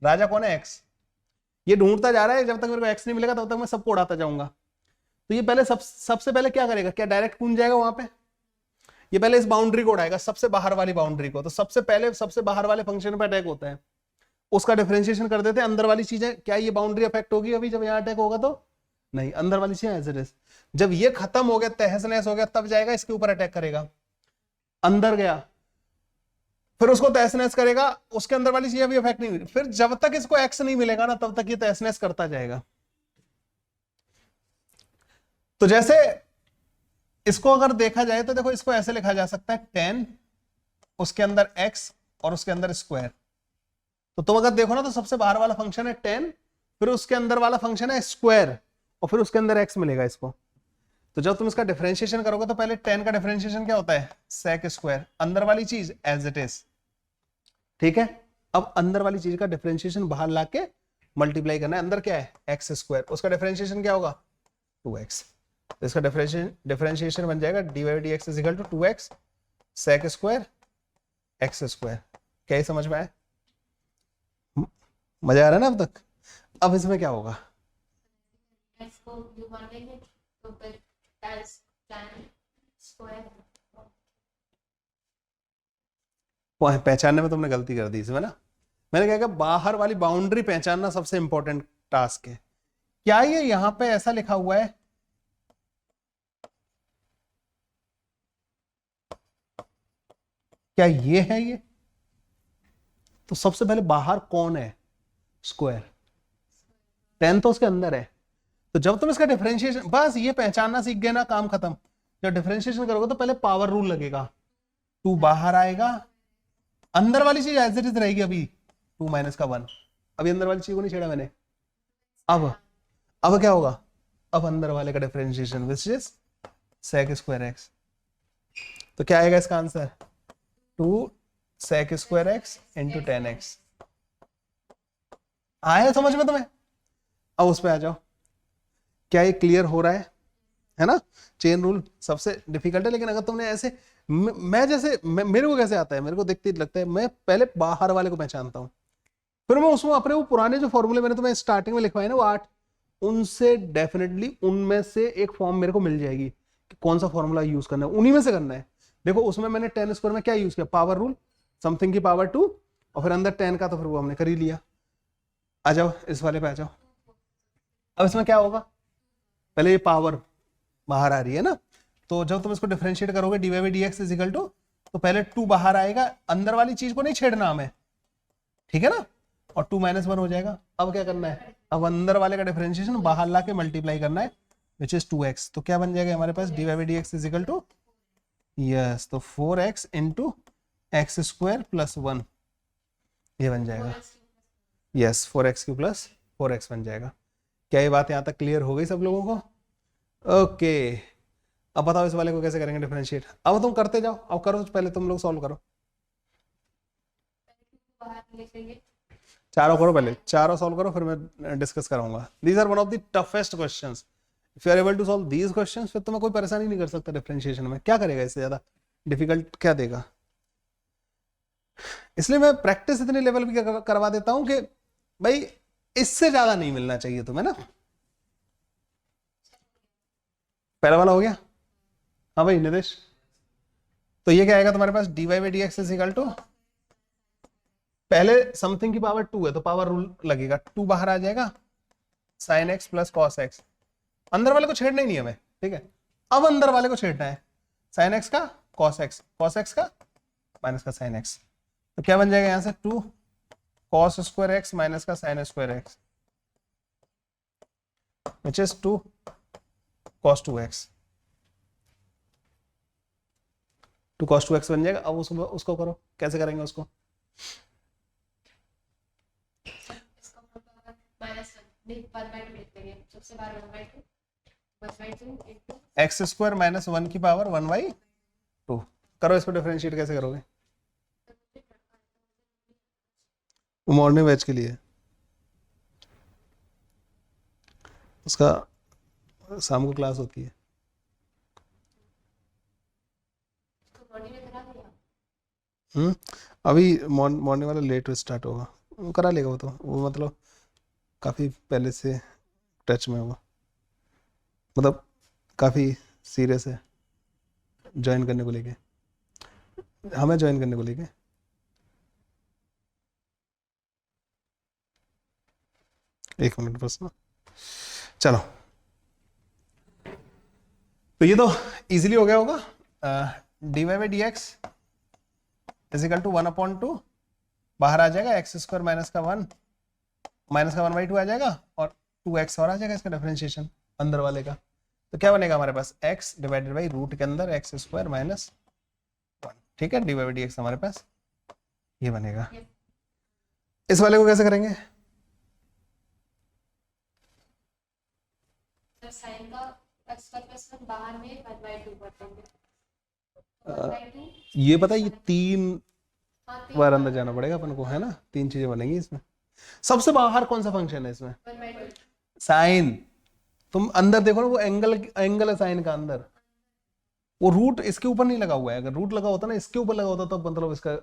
राजा कौन है, एक्स। ये ढूंढता जा रहा है, जब तक मेरे को एक्स नहीं मिलेगा तब तक मैं सबको उड़ाता जाऊंगा। तो ये पहले सबसे पहले क्या करेगा, क्या डायरेक्ट कूद जाएगा वहां पे, ये पहले इस बाउंड्री को उड़ाएगा, सबसे बाहर वाली बाउंड्री को। तो सबसे पहले सबसे बाहर वाले फंक्शन पे अटैक होता है, उसका डिफरेंशिएशन कर देते हैं। अंदर वाली चीजें, क्या ये बाउंड्री अफेक्ट होगी अभी जब यहाँ अटैक होगा, तो नहीं, अंदर वाली चीजें एज इट इज। जब ये खत्म हो गया, तहस नहस हो गया, तब जाएगा इसके ऊपर अटैक करेगा। अंदर गया, फिर उसको तहस नहस करेगा, उसके अंदर वाली चीजें भी अफेक्ट नहीं हुई। फिर जब तक इसको एक्स नहीं मिलेगा ना, तब तक ये तहस नहस करता जाएगा। तो जैसे इसको अगर देखा जाए तो देखो, इसको ऐसे लिखा जा सकता है 10 उसके अंदर x और उसके अंदर स्क्वायर। तो तुम अगर देखो ना तो सबसे बाहर वाला फंक्शन है 10, फिर उसके अंदर वाला फंक्शन है स्क्वायर, और फिर उसके अंदर x मिलेगा इसको। तो जब तुम इसका डिफरेंशिएशन करोगे तो पहले 10 का डिफरेंशिएशन क्या होता है, sec स्क्वायर, अंदर वाली चीज एज इट इज, ठीक है। अब अंदर वाली चीज का डिफरेंशिएशन बाहर लाके मल्टीप्लाई करना है, अंदर क्या है एक्स स्क्वायर, उसका डिफरेंशिएशन क्या होगा 2x। तो इसका डिफरेंशिएशन बन जाएगा dy by dx is equal to 2x sec square x square. क्या ये समझ में आया? मजा आ रहा है ना अब तक? अब इसमें क्या होगा, x को u मान लेंगे तो फिर tan स्क्वायर। पहचानने में तुमने गलती कर दी इसमें ना। मैंने कहा कि बाहर वाली बाउंड्री पहचानना सबसे इंपॉर्टेंट टास्क है। क्या ये यहां पे ऐसा लिखा हुआ है, क्या ये है ये? तो सबसे पहले बाहर कौन है, स्क्वायर, 10 तो उसके अंदर है। तो जब तुम इसका डिफरेंशिएशन, बस ये पहचानना सीख गए ना, काम खत्म। जब डिफरेंशिएशन करोगे तो पहले पावर रूल लगेगा, 2 बाहर आएगा, अंदर वाली चीज एज इट इज रहेगी अभी 2 माइनस का 1। अभी अंदर वाली चीज को नहीं छेड़ा मैंने। अब क्या होगा, अब अंदर वाले का differentiation which is sec square x। तो क्या आएगा इसका answer, 2 sec square x into 10x। आया समझ में तुम्हें? अब उस पर आ जाओ, क्या ये क्लियर हो रहा है ना? चेन रूल सबसे डिफिकल्ट है, लेकिन अगर तुमने ऐसे मेरे को कैसे आता है, मेरे को देखते ही लगता है मैं पहले बाहर वाले को पहचानता हूं, फिर मैं उसमें अपने वो पुराने जो फॉर्मूले मैंने तुम्हें स्टार्टिंग में लिखवाए ना वो 8, उनसे डेफिनेटली उनमें से एक फॉर्म मेरे को मिल जाएगी कि कौन सा फॉर्मूला यूज करना है, उन्हीं में से करना है। देखो उसमें मैंने 10 स्क्वायर में क्या यूज किया, पावर रूल, समथिंग की पावर 2, और फिर अंदर 10 का, तो फिर वो हमने कर ही लिया। आ जाओ इस वाले पे आ जाओ। अब इसमें क्या होगा, पहले ये पावर बाहर आ रही है ना, तो जब तुम इसको डिफरेंशिएट करोगे dy by dx is equal to, तो पहले 2 बाहर आएगा, अंदर वाली चीज को नहीं छेड़ना हमें, ठीक है ना, और 2 माइनस 1 हो जाएगा। अब क्या करना है, अब अंदर वाले का डिफरेंशिएशन बाहर ला के मल्टीप्लाई करना है विच इज 2x। तो क्या बन जाएगा हमारे पास, dy by dx is equal to, yes, तो 4x into x square plus 1, ये बन जाएगा, yes 4x Q plus 4x बन जाएगा। क्या ये बात यहाँ तक क्लियर हो गई सब लोगों को? ओके, अब बताओ इस वाले को कैसे करेंगे डिफरेंशिएट। अब तुम करते जाओ, अब करो, पहले तुम लोग सॉल्व करो, चारों करो, पहले चारों सॉल्व करो, फिर मैं डिस्कस कराऊंगा। These are one of the toughest questions, if you are able to solve these questions फिर तुम्हें कोई परेशानी नहीं कर सकता डिफरेंशिएशन में। क्या करेगा इससे ज्यादा डिफिकल्ट, क्या देगा? इसलिए मैं प्रैक्टिस इतने लेवल की करवा देता हूं कि भाई इससे ज्यादा नहीं मिलना चाहिए तुम्हें ना। पहला वाला हो गया, हाँ भाई निदेश। तो ये क्या आएगा तुम्हारे पास, dy by dx is equal to, पहले समथिंग की पावर 2 है तो पावर रूल लगेगा, 2 बाहर आ जाएगा, sin x plus cos x। अंदर वाले को छेड़ना ही नहीं हमें, ठीक है। अब अंदर वाले को छेड़ना है, sin x का cos x का माइनस का sin x। तो क्या बन जाएगा यहां से, 2 cos स्क्वायर x माइनस का sin square x which is 2 cos 2x। 2 cos 2x बन जाएगा। अब उसको करो, कैसे करेंगे उसको, एक्स स्क्वायर माइनस 1 की पावर 1/2 करो। इसको डिफरेंशिएट कैसे करोगे, मॉर्निंग बैच के लिए, उसका शाम को क्लास होती है। अभी मॉर्निंग वाला लेट स्टार्ट होगा, वो करा लेगा वो, तो वो मतलब काफ़ी पहले से टच में होगा, मतलब काफ़ी सीरियस है ज्वाइन करने को लेके, हमें ज्वाइन करने को लेके। एक मिनट बस ना, चलो। तो ये तो इजीली हो गया होगा, dy by dx is equal to 1/2, बाहर आ जाएगा एक्स स्क्वायर माइनस का 1 1/2 आ जाएगा, और 2x और आ जाएगा इसका डिफरेंशिएशन अंदर वाले का। तो क्या बनेगा हमारे पास, x डिवाइडेड बाई रूट के अंदर एक्स स्क्वायर माइनस 1, ठीक ठीक है, dy बाई dx हमारे पास ये बनेगा। इस वाले को कैसे करेंगे? साइन का x स्क्वायर प्लस 1 बाहर में 1/2 कर देंगे। 1/2 ये पता है, ये 3 हाँ बार अंदर जाना पड़ेगा अपन को, है ना, 3 चीजें बनेंगी इसमें। सबसे बाहर कौन सा फंक्शन है इसमें? 1/2 साइन। तुम अंदर देखो ना, वो एंगल है साइन का अंदर, वो रूट इसके ऊपर नहीं लगा हुआ है। अगर रूट लगा होता ना, इसके ऊपर लगा होता तो मतलब इसका,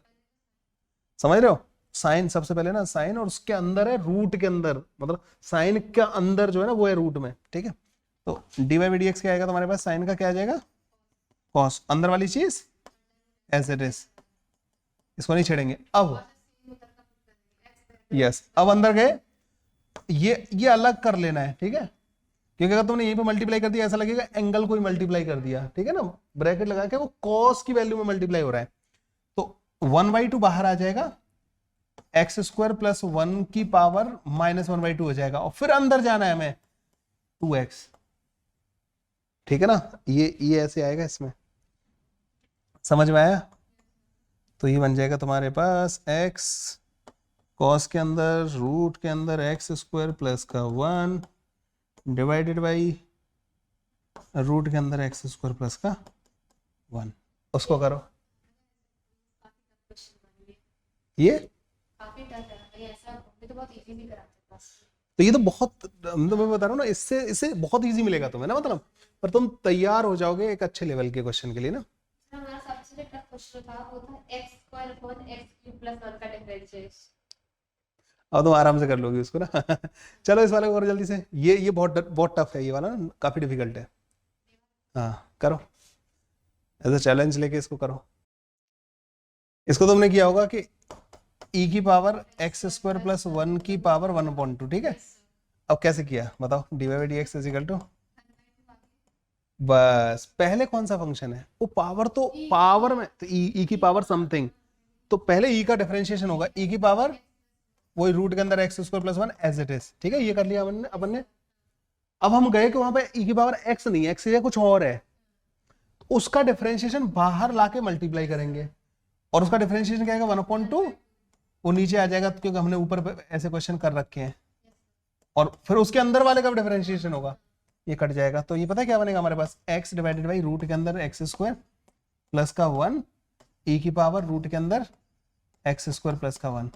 समझ रहे हो? साइन सबसे पहले ना साइन, और उसके अंदर है रूट के अंदर, मतलब साइन के अंदर जो है ना वो है रूट में, ठीक है। तो dy बाई dx क्या आएगा तुम्हारे पास? साइन का क्या आ जाएगा? कॉस। अंदर वाली चीज एज इट इज, इसको नहीं छेड़ेंगे। अब यस, अब अंदर गए, ये अलग कर लेना है, ठीक है, क्योंकि अगर तुमने यहीं पे मल्टीप्लाई कर दिया ऐसा लगेगा एंगल को ही मल्टीप्लाई कर दिया, ठीक है ना, ब्रैकेट लगा के वो कॉस की वैल्यू में मल्टीप्लाई हो रहा है। तो 1/2 बाहर आ जाएगा, एक्स स्क्वायर प्लस 1 की पावर माइनस 1/2 हो जाएगा, और फिर अंदर जाना है हमें 2x, ठीक है ना। ये ऐसे आएगा इसमें, समझ में आया? तो ये बन जाएगा तुम्हारे पास x कॉस के अंदर रूट के अंदर एक्स स्क्वायर प्लस का 1 डिवाइडेड बाई रूट के अंदर एक्स स्क्वायर प्लस का 1। उसको करो, ये काफी टफ है ये, ऐसा ये तो बहुत इजी भी कराते हैं बस। तो ये तो बहुत, मैं बता रहा हूँ ना, इससे बहुत इजी मिलेगा तुम्हें ना, मतलब, पर तुम तैयार हो जाओगे एक अच्छे लेवल के क्वेश्चन के लिए ना। हमारा सबसे टफ क्वेश्चन था वो था x square upon x cube plus 1 का डिफरेंशिएशन। अब तुम आराम से कर लोगे उसको ना। चलो इस वाले को करो जल्दी से, ये बहुत टफ है, ये वाला ना काफी डिफिकल्ट है। हाँ करो, एज अ चैलेंज लेके इसको करो। इसको तुमने किया होगा कि e की पावर एक्स स्क्वायर प्लस 1 की पावर 1/2, ठीक है। अब कैसे किया बताओ? dy by dx is equal to, बस पहले कौन सा फंक्शन है वो पावर, तो पावर में तो e की पावर समथिंग, तो पहले e का डिफरेंशिएशन होगा, e की पावर वही रूट के अंदर x square plus 1 as it is, ठीक है, ये कर लिया अपन ने। अब हम गए कि वहां पे e की पावर x नहीं है, x या कुछ और है, उसका डिफरेंशिएशन बाहर लाके मल्टीप्लाई करेंगे, और उसका डिफरेंशिएशन क्या आएगा? 1/2, वो नीचे आ जाएगा क्योंकि हमने ऊपर ऐसे क्वेश्चन कर रखे हैं, और फिर उसके अंदर वाले का डिफरेंशिएशन होगा, ये कट जाएगा। तो ये पता है क्या बनेगा हमारे पास? x डिवाइडेड बाई रूट के अंदर एक्स स्क्वायर प्लस का 1 e की पावर रूट के अंदर एक्स स्क्वायर प्लस का 1,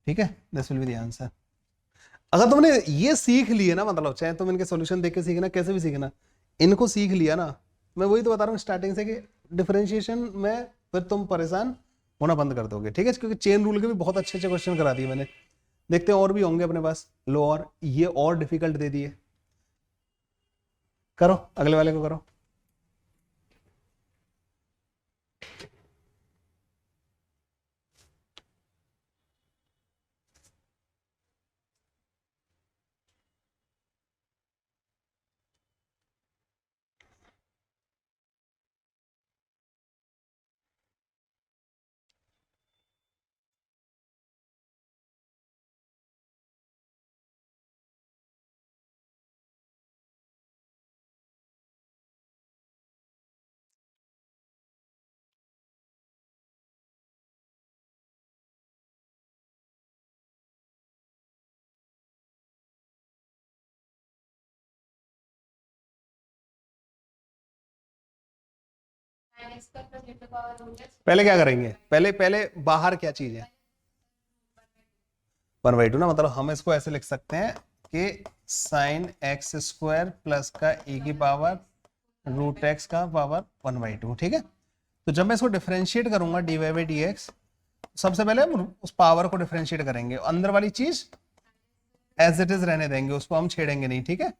ठीक है, this will be the answer. अगर तुमने ये सीख लिए ना, मतलब चाहे तुम इनके सॉल्यूशन देख के सीखना, कैसे भी सीखना, इनको सीख लिया ना, मैं वही तो बता रहा हूँ स्टार्टिंग से कि डिफरेंशिएशन में फिर तुम परेशान होना बंद कर दोगे, ठीक है, क्योंकि चेन रूल के भी बहुत अच्छे क्वेश्चन करा दिए मैंने। देखते हैं और भी होंगे अपने पास। लो, और ये और डिफिकल्ट दे दिए। करो अगले वाले को करो। पहले क्या करेंगे? पहले बाहर क्या चीज है? 1/2 ना, मतलब हम इसको ऐसे लिख सकते हैं कि साइन एक्स स्क्वायर प्लस का e की पावर रूट एक्स का पावर 1/2, ठीक है। तो जब मैं इसको डिफरेंशिएट करूंगा dy बाई dx, सबसे पहले हम उस पावर को डिफरेंशिएट करेंगे, अंदर वाली चीज एज इट इज रहने देंगे, उसको हम छेड़ेंगे नहीं, ठीक है,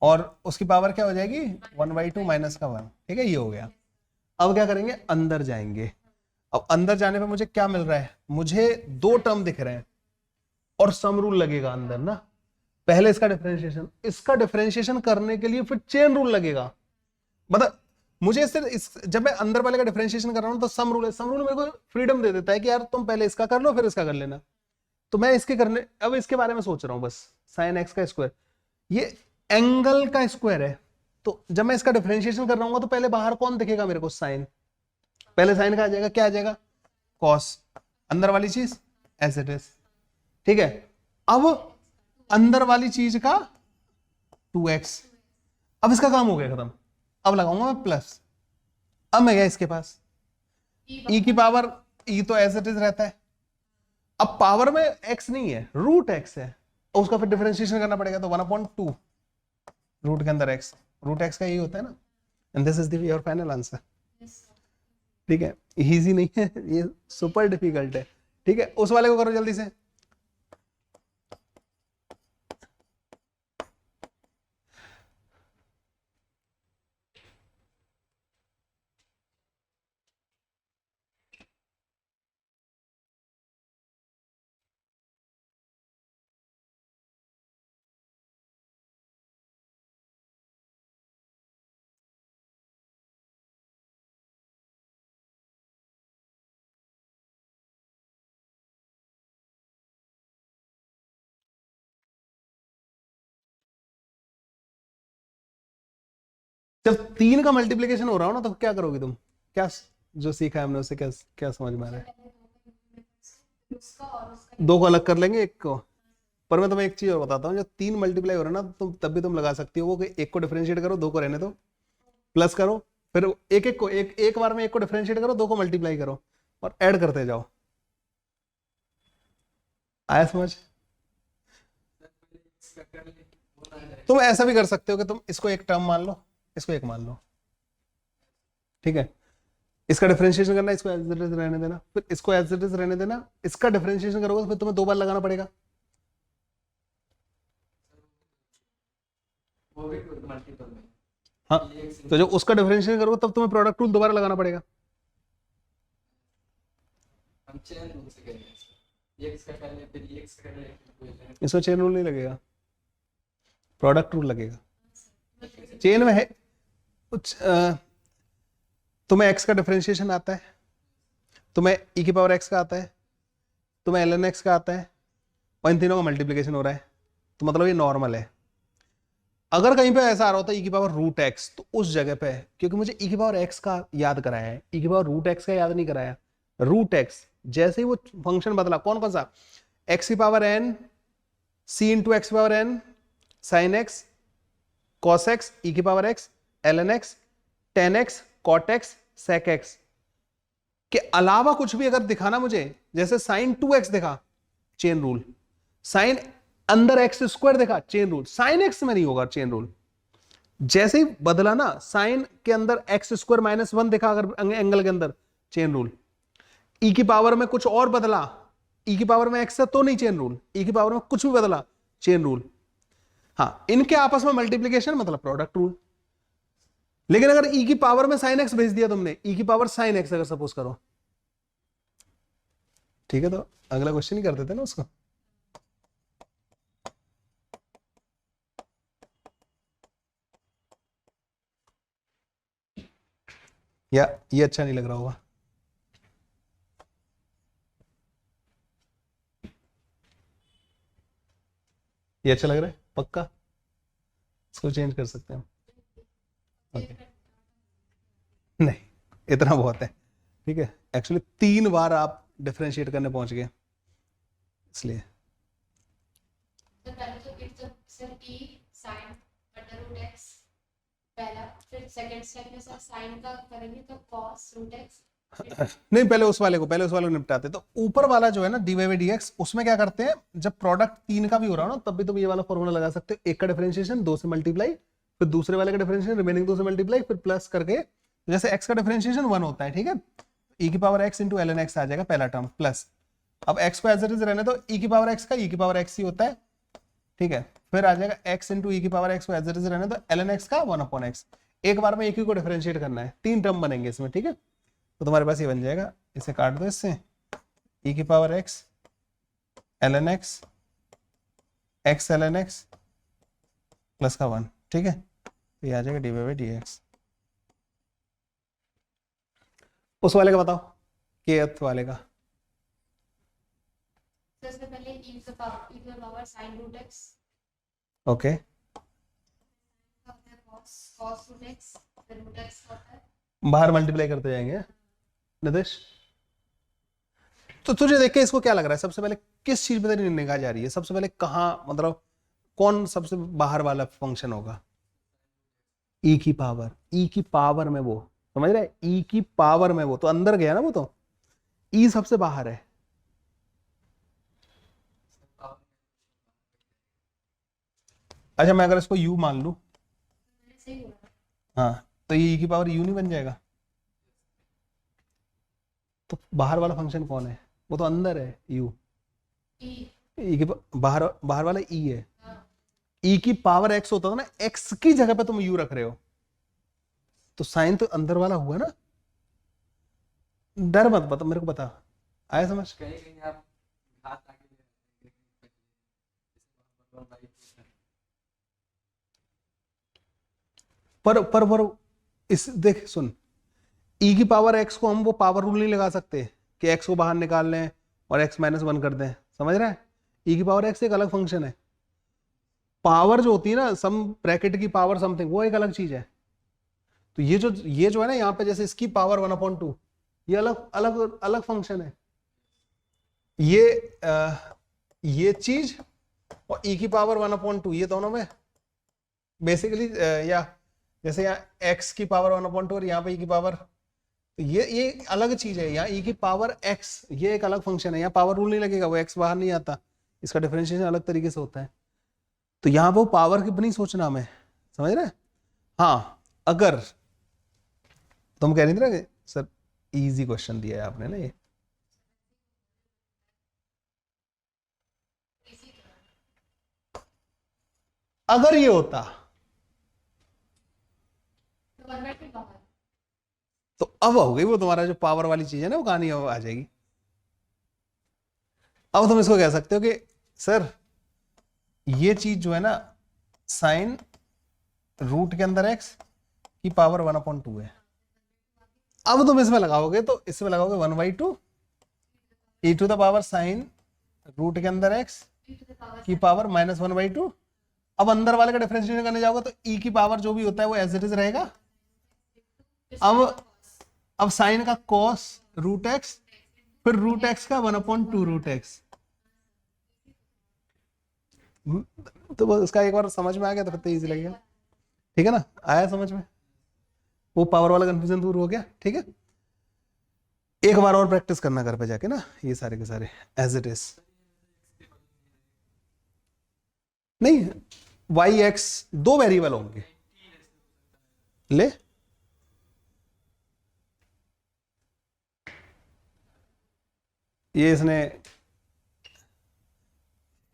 और उसकी पावर क्या हो जाएगी? 1/2 माइनस का 1, ठीक है, ये हो गया। अब क्या करेंगे? अंदर जाएंगे। अब अंदर जाने पे मुझे क्या मिल रहा है? मुझे 2 टर्म दिख रहे हैं, और सम रूल लगेगा अंदर ना। पहले इसका डिफरेंशिएशन करने के लिए फिर चेन रूल लगेगा, मतलब मुझे जब मैं अंदर वाले का डिफरेंशिएशन कर रहा हूं तो सम रूल है, सम रूल मेरे को फ्रीडम दे देता है कि यार तुम पहले इसका कर लो फिर इसका कर लेना। तो मैं अब इसके बारे में सोच रहा हूं बस, साइन एक्स का स्क्वायर, ये एंगल का स्क्वायर है, तो जब मैं इसका डिफरेंशिएशन कर रहा हूँ तो पहले बाहर कौन दिखेगा मेरे को? साइन। पहले साइन का आ जाएगा, क्या आ जाएगा, कॉस, अंदर वाली चीज एज इट इज, ठीक है। अब अंदर वाली चीज का 2x, अब इसका काम हो गया खत्म। अब लगाऊंगा मैं प्लस, अब मैं गया इसके पास, e की पावर, e तो एज इट इज रहता है, अब पावर में x नहीं है, रूट x है, और उसका फिर डिफरेंशिएशन करना पड़ेगा, तो 1/2 रूट के अंदर x, रूट x का यही होता है ना, and this is your final answer. ठीक है, इजी नहीं है ये, सुपर डिफिकल्ट है। ठीक है, उस वाले को करो जल्दी से। जब 3 का मल्टीप्लीकेशन हो रहा हो ना, तो क्या करोगे तुम, क्या जो सीखा है हमने उससे क्या क्या समझ में आ रहा है? उसका और उसका 2 को अलग कर लेंगे, 1 को, पर मैं तुम्हें एक चीज और बताता हूँ, जब 3 मल्टीप्लाई हो रहा है ना, तुम तब भी तुम लगा सकती हो वो कि 1 को डिफरेंशिएट करो, 2 को रहने दो, प्लस करो, फिर एक एक को एक बार में 1 को डिफरेंशिएट करो, 2 को मल्टीप्लाई करो और ऐड करते जाओ। आया समझ? तुम ऐसा भी कर सकते हो कि तुम इसको एक टर्म मान लो, इसको एक मान लो, ठीक है, इसका डिफरेंशिएशन करना, इसको एज इट इज रहने देना, फिर इसको एज इट इज रहने देना, इसका डिफरेंशिएशन करोगे तो फिर तुम्हें 2 बार लगाना पड़ेगा। वो भी मल्टीपल में। हाँ, तो जब उसका डिफरेंशिएशन करोगे तब तुम्हें प्रोडक्ट रूल दोबारा लगाना पड़ेगा। हम चेन रूल से करेंगे, x का पहले फिर x का पहले, इसमें चेन रूल नहीं लगेगा, प्रोडक्ट रूल लगेगा। चेन में है कुछ, तुम्हें x का डिफरेंशिएशन आता है, तुम्हें e की पावर x का आता है, तुम्हें ln x का आता है, और इन तीनों का मल्टीप्लीकेशन हो रहा है, तो मतलब ये नॉर्मल है। अगर कहीं पे ऐसा आ रहा होता है e की पावर रूट x, तो उस जगह पे, क्योंकि मुझे e की पावर x का याद कराया है, e की पावर रूट x का याद नहीं कराया, रूट x जैसे ही वो फंक्शन बदला, कौन कौन सा, x की power n, c into x की power n, sine x, cos x, e की power x, ln x, tan x, cot x, sec x के अलावा कुछ भी अगर दिखाना मुझे, जैसे साइन 2x दिखा, चेन रूल, साइन अंदर एक्स स्क्वायर देखा, चेन रूल, साइन एक्स में नहीं होगा चेन रूल, जैसे ही बदला ना, साइन के अंदर एक्स स्क्वायर -1 देखा अगर एंगल के अंदर, चेन रूल, ई की पावर में कुछ और बदला, ई की पावर में एक्स है तो नहीं चेन रूल, ई की पावर में कुछ भी बदला, चेन रूल। हाँ, इनके आपस में मल्टीप्लीकेशन मतलब प्रोडक्ट रूल। लेकिन अगर ई की पावर में साइन एक्स भेज दिया तुमने, ई की पावर साइन एक्स अगर सपोज करो, ठीक है, तो अगला क्वेश्चन ही कर देते ना उसको। या ये अच्छा नहीं लग रहा होगा, ये अच्छा लग रहा है पक्का, इसको चेंज कर सकते हैं हम। ओके, नहीं इतना बहुत है, ठीक है, एक्चुअली 3 बार आप डिफरेंशिएट करने पहुंच गए, इसलिए तो पहले तो it's sir t sin √x पहला, फिर सेकंड स्टेप में सर sin का करेंगे तो cos √x, नहीं, पहले उस वाले को निपटाते। तो ऊपर वाला जो है ना dy बाई dx, उसमें क्या करते हैं, जब प्रोडक्ट 3 का भी हो रहा हो ना, तब भी तुम ये वाला फॉर्मूला लगा सकते हो, एक का डिफरेंशिएशन 2 से मल्टीप्लाई, फिर दूसरे वाले का डिफरेंशिएशन रिमेनिंग 2 से मल्टीप्लाई, फिर प्लस करके, जैसे x का डिफरेंशिएशन 1 होता है, ठीक है, e की power x into ln x आ जाएगा पहला टर्म, प्लस, अब x को एज इट इज रहने दो, e की पावर x का e की पावर x ही होता है, ठीक है, फिर आ जाएगा x इंटू e की पावर x को एज इट इज रहने दो, ln x का 1/x, एक बार में एक ही को डिफरेंशिएट करना है, 3 टर्म बनेंगे इसमें, ठीक है, तो तुम्हारे पास ये बन जाएगा, इसे काट दो इससे, e की power x ln x x ln x plus का 1, ठीक है, तो ये आ जाएगा dy बाई dx। उस वाले का बताओ, kth वाले का। सबसे पहले e to the power sin √x okay, का होता है cos √x, फिर √x होता है, बाहर मल्टीप्लाई करते जाएंगे, निदेश, तो तुझे देख के इसको क्या लग रहा है, सबसे पहले किस चीज पे तेरी निगाह जा रही है, सबसे पहले कहाँ, मतलब कौन सबसे बाहर वाला फंक्शन होगा? ई की पावर में वो, समझ रहे, ई की पावर में वो तो अंदर गया ना, वो तो ई सबसे बाहर है। अच्छा मैं अगर इसको यू मान लूं, सही बोला। हाँ, तो ये ई की पावर यू नहीं बन जाएगा? तो बाहर वाला फंक्शन कौन है? वो तो अंदर है यू। ई ई के बाहर बाहर वाला ई है। हाँ ई की पावर एक्स होता था ना, एक्स की जगह पे तुम यू रख रहे हो, तो साइन तो अंदर वाला हुआ ना। डर मत, बता मेरे को, बता, आया समझ? कहीं कहीं आप घात आगे ले रहे हैं, पर इस देख सुन, ई की पावर एक्स को हम वो पावर रूल नहीं लगा सकते कि एक्स को बाहर निकाल लें और एक्स -1 कर दें, समझ रहा है? ई की पावर एक्स एक अलग फंक्शन है। पावर जो होती है ना, सम ब्रैकेट की पावर समथिंग, वो एक अलग चीज है। तो ये जो है ना यहाँ पे, जैसे इसकी पावर 1/2, ये अलग अलग अलग फंक्शन है। ये चीज और ई की पावर 1/2, ये दोनों में बेसिकली या जैसे यहाँ एक्स की पावर 1/2 और यहाँ पे ई की पावर, तो ये अलग चीज है। यहाँ ई की पावर एक्स, ये एक अलग फंक्शन है, यहाँ पावर रूल नहीं लगेगा, वो एक्स बाहर नहीं आता, इसका डिफरेंशिएशन अलग तरीके से होता है। तो यहाँ वो पावर की नहीं सोचना हमें, समझ रहे? हाँ, अगर तुम कह रही थी ना कि सर इजी क्वेश्चन दिया है आपने ना, ये अगर ये होता तो 1/2 बाहर। तो अब हो गई वो तुम्हारा जो पावर वाली चीज है ना, वो कहानी अब आ जाएगी। अब तुम इसको कह सकते हो कि सर ये चीज जो है ना, साइन रूट के अंदर एक्स की पावर 1/2 है। अब तुम इसमें लगाओगे तो इसमें लगाओगे 1/2 e to the power sine root के अंदर एक्स की पावर -1/2। अब अंदर वाले का डिफरेंशिएशन करने जाओगे तो ई की पावर जो भी होता है वो एज इट इज रहेगा। अब साइन का कॉस रूट एक्स, फिर रूट एक्स का 1/2 रूट एक्स। तो वो उसका एक बार समझ में आ गया तो फिर तो इजी लगेगा, ठीक है ना? आया समझ में? वो पावर वाला कंफ्यूजन दूर हो गया, ठीक है? एक बार और प्रैक्टिस करना घर पे जाके ना, ये सारे के सारे एज इट इज। नहीं, वाई एक्स दो वेरिएबल होंगे, ले ये इसने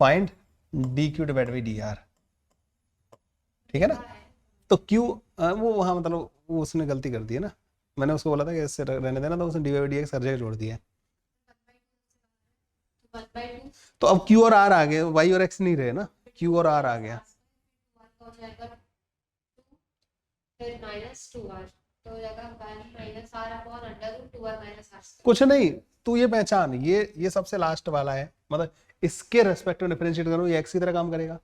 find D Q divide by D R, ठीक है ना? तो क्यू वो वहां मतलब वो उसने गलती कर दी है ना, मैंने उसको बोला था कि इससे रहने देना, तो उसने डी बाई डी एक्स हर जगह जोड़ दिया है। 1/2 तो अब क्यू और आर आ गए, वाई और एक्स नहीं रहे ना, क्यू और आर आ गया। हो जाएगा 2 फिर -2r, तो हो जाएगा 1 - r/√2r - r²। कुछ नहीं, तू ये पहचान, ये सबसे लास्ट वाला है, मतलब इसके रेस्पेक्ट में डिफरेंशिएट करो, ये एक्स की तरह काम करेगा,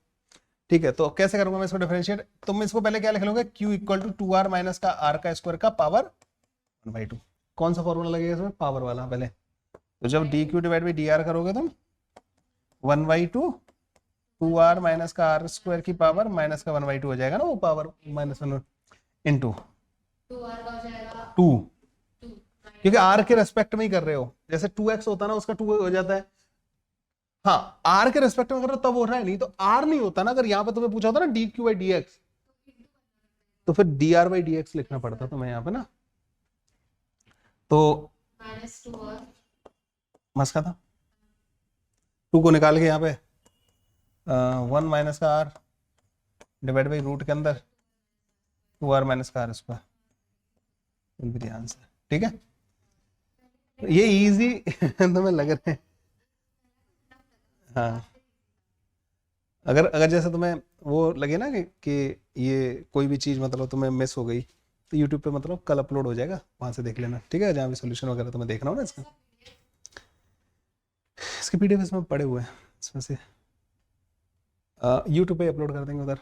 ठीक है? तो कैसे करूंगा मैं इसको डिफरेंशिएट? तुम इसको पहले क्या लिख लोगे, q = 2r - का r का स्क्वायर का पावर 1/2। कौन सा फॉर्मूला लगेगा इसमें? पावर वाला पहले। तो जब dq डिवाइड बाई dr करोगे तुम 1/2 2r - का r स्क्वायर की पावर माइनस का 1/2 हो जाएगा ना, वो पावर -1 इंटू 2r का हो जाएगा 2, 2 क्योंकि r के रेस्पेक्ट में ही कर रहे हो। जैसे 2x होता है ना, उसका 2 हो जाता है। हाँ, r के रेस्पेक्ट में कर रहे हो तब हो रहा है, नहीं तो r नहीं होता ना। अगर यहाँ पे तुम्हें पूछा होता ना dq बाई dx, तो फिर dr बाई dx लिखना पड़ता तुम्हें यहाँ पे ना। तो -2r मस्का था, 2 को निकाल के यहाँ पे 1 माइनस का r डिवाइड बाई रूट के अंदर 2r - का r स्क्वायर, आंसर, ठीक है? ये इजी तुम्हें लग रहे हैं? हाँ, अगर जैसे तुम्हें वो लगे ना कि ये कोई भी चीज मतलब तुम्हें मिस हो गई, तो यूट्यूब पे मतलब कल अपलोड हो जाएगा, वहां से देख लेना, ठीक है? जहाँ भी सोल्यूशन वगैरह तुम्हें देखना हो ना, इसके पीडीएफ इसमें पड़े हुए हैं, इसमें से यूट्यूब पे अपलोड कर देंगे उधर।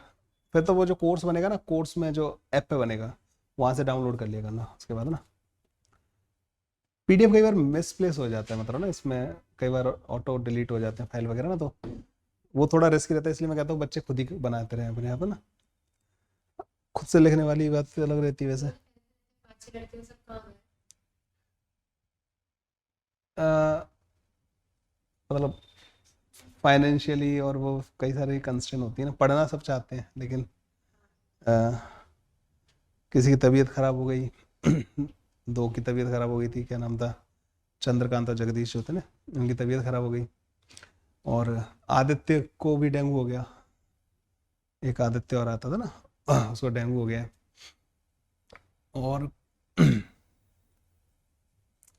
फिर तो वो जो कोर्स बनेगा ना, कोर्स में जो ऐप पे बनेगा, वहां से डाउनलोड कर लिया करना उसके बाद ना। PDF कई बार मिसप्लेस हो जाता है, मतलब ना इसमें कई बार ऑटो डिलीट हो जाते हैं फाइल वगैरह ना, तो वो थोड़ा रिस्की रहता है, इसलिए मैं कहता हूँ बच्चे खुद ही बनाते रहे अपने यहाँ पर ना, खुद से लिखने वाली बात अलग रहती है वैसे। अच्छे लड़के को सब काम है। मतलब फाइनेंशियली और वो कई सारी कंस्ट्रेंट होती है ना, पढ़ना सब चाहते हैं लेकिन किसी की तबीयत खराब हो गई दो की तबीयत खराब हो गई थी, क्या नाम था, चंद्रकांत और जगदीश जो थे ना, उनकी तबीयत खराब हो गई, और आदित्य को भी डेंगू हो गया, एक आदित्य और आता था ना उसको डेंगू हो गया, और